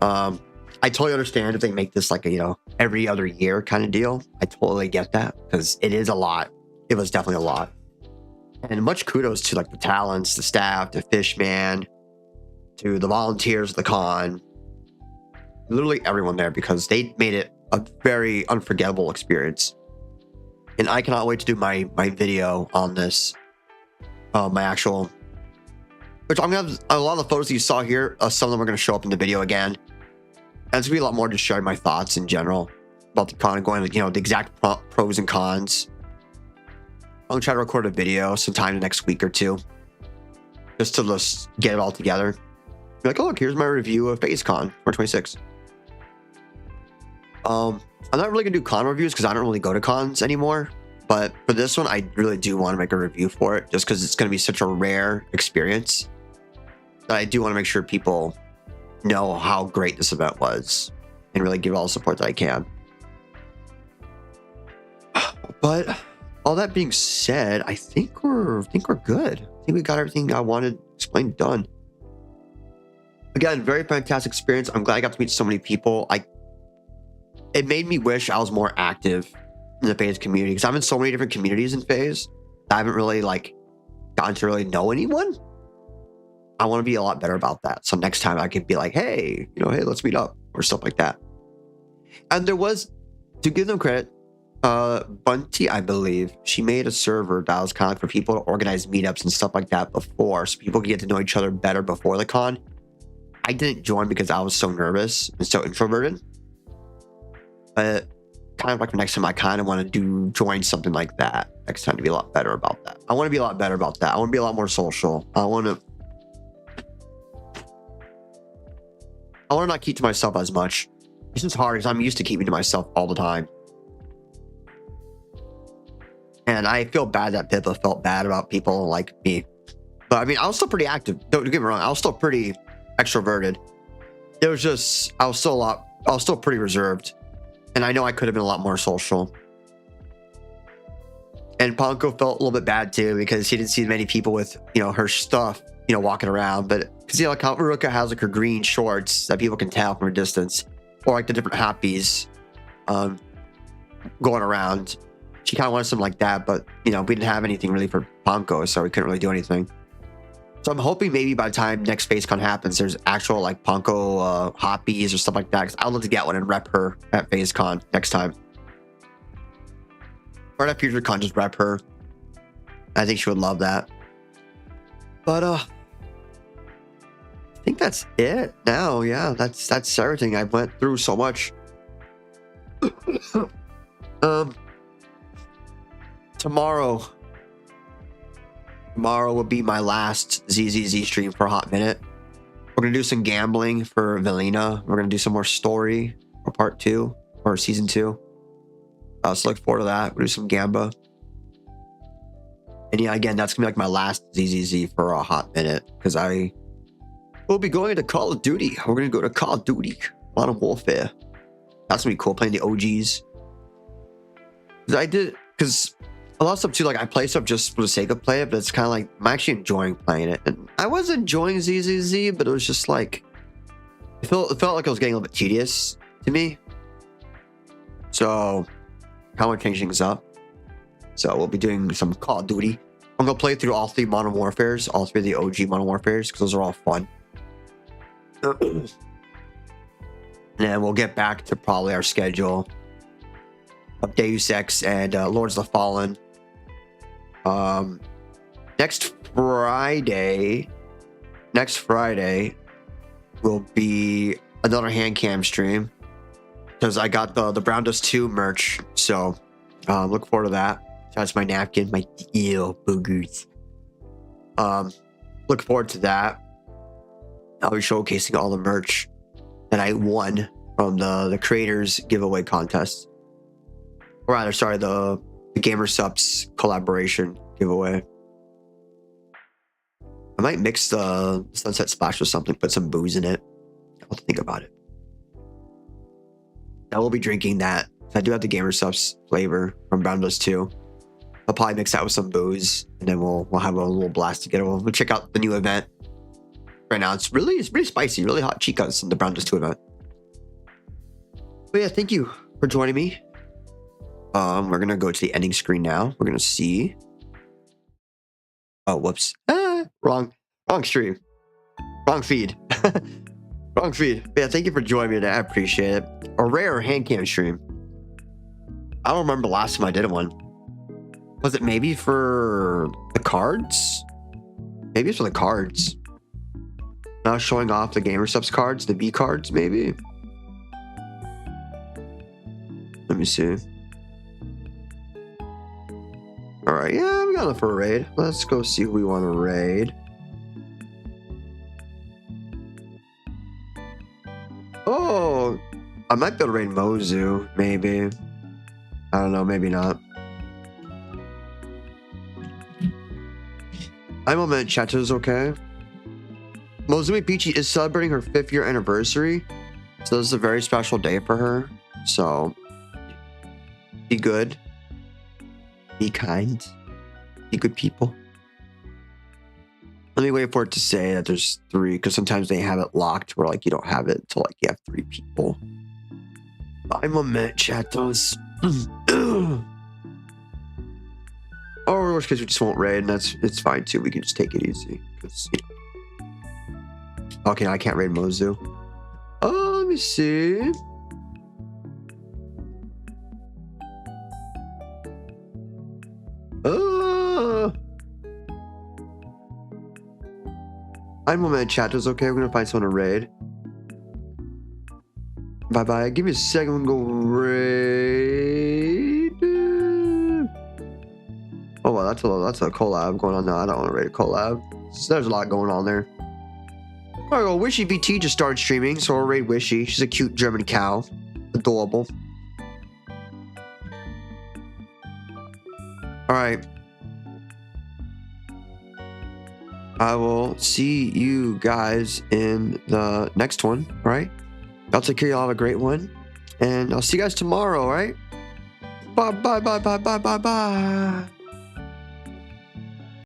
I totally understand if they make this like a, every other year kind of deal. I totally get that because it is a lot. It was definitely a lot. And much kudos to like the talents, the staff, the fishman, to the volunteers of the con, literally everyone there, because they made it a very unforgettable experience. And I cannot wait to do my video on this, my actual, which I'm gonna have a lot of the photos that you saw here. Some of them are gonna show up in the video again, and it's gonna be a lot more just sharing my thoughts in general about the con and going, the exact pros and cons. I'm gonna try to record a video sometime the next week or two, just to get it all together. Be like, oh look, here's my review of PhaseCon 426. I'm not really gonna do con reviews because I don't really go to cons anymore. But for this one, I really do want to make a review for it, just because it's gonna be such a rare experience. That I do want to make sure people know how great this event was, and really give all the support that I can. But all that being said, I think we're good. I think we got everything I wanted explained done. Again, very fantastic experience. I'm glad I got to meet so many people. It made me wish I was more active in the Phase community, because I'm in so many different communities in Phase. I haven't really gotten to really know anyone. I want to be a lot better about that. So next time I could be like, hey, hey, let's meet up or stuff like that. And there was, to give them credit, Bunty, I believe, she made a server that was kind of for people to organize meetups and stuff like that before, so people could get to know each other better before the con. I didn't join because I was so nervous and so introverted. But kind of like the next time I kind of want to join something like that next time to be a lot better about that. I want to be a lot better about that. I want to be a lot more social. I want to not keep to myself as much. This is hard because I'm used to keeping to myself all the time. And I feel bad that Pippa felt bad about people like me. But I mean, I was still pretty active. Don't get me wrong. I was still pretty extroverted. It was just, I was still pretty reserved. And I know I could have been a lot more social. And Ponko felt a little bit bad too, because he didn't see many people with, her stuff, walking around. But because, like how Uruka has like her green shorts that people can tell from a distance, or like the different happies going around. She kind of wanted something like that, but, we didn't have anything really for Ponko, so we couldn't really do anything. So I'm hoping maybe by the time next FaceCon happens, there's actual like Ponko hoppies or stuff like that. Because I'd love to get one and rep her at FaceCon next time. Or at FutureCon, just rep her. I think she would love that. But I think that's it now. Yeah, that's everything. I went through so much. Tomorrow will be my last ZZZ stream for a hot minute. We're going to do some gambling for Velina. We're going to do some more story for part 2 or season 2. So look forward to that. We'll do some Gamba. And yeah, again, that's going to be like my last ZZZ for a hot minute, because I will be going to Call of Duty. We're going to go to Call of Duty, Modern Warfare. That's going to be cool, playing the OGs. Because a lot of stuff too, like I play stuff just for the sake of play it, but it's kind of like I'm actually enjoying playing it. And I was enjoying ZZZ, but it was just like it felt like it was getting a little bit tedious to me. So I want to change things up. So we'll be doing some Call of Duty. I'm gonna play through all 3 Modern Warfares, all 3 of the OG Modern Warfares, because those are all fun. And then we'll get back to probably our schedule of Deus Ex and Lords of the Fallen. Next Friday, will be another hand cam stream because I got the Brown Dust 2 merch. So look forward to that. That's my napkin, my boogers. Look forward to that. I'll be showcasing all the merch that I won from the creators giveaway contest. Or rather, sorry, the Gamer Subs collaboration giveaway. I might mix the Sunset Splash with something, put some booze in it. I'll have to think about it. I will be drinking that. I do have the Gamer Subs flavor from Brown Dust 2. I'll probably mix that with some booze, and then we'll have a little blast together. We'll check out the new event. Right now, it's pretty spicy, really hot chicas in the Brown Dust 2 event. But yeah, thank you for joining me. We're gonna go to the ending screen now. We're gonna see. Oh, whoops. Wrong stream. Wrong feed. Wrong feed. But yeah, thank you for joining me today. I appreciate it. A rare hand cam stream. I don't remember the last time I did one. Was it maybe for the cards? Maybe it's for the cards. Now showing off the Gamer Subs cards, the V cards, maybe. Let me see. All right, yeah, we got enough for a raid. Let's go see who we want to raid. Oh, I might be able to raid Mozu, maybe. I don't know, maybe not. I'm a minute, Chato's okay. Mozumi Peachy is celebrating her 5th year anniversary. So this is a very special day for her. So be good. Be kind. Be good people. Let me wait for it to say that there's 3, because sometimes they have it locked where like you don't have it until like you have 3 people. I'm a minute, Chatos. Or worst case we just won't raid, and it's fine too. We can just take it easy. You know. Okay, I can't raid Mozu. Oh, let me see. I'm a man, chat is okay. We're gonna find someone to raid. Bye bye. Give me a second. We're gonna go raid. Oh well, that's a collab going on now. I don't want to raid a collab. So there's a lot going on there. Alright, well, Wishy VT just started streaming, so we'll raid Wishy. She's a cute German cow. Adorable. Alright. I will see you guys in the next one, right? I'll take care of y'all. Have a great one. And I'll see you guys tomorrow, right? Bye, bye, bye, bye, bye, bye, bye.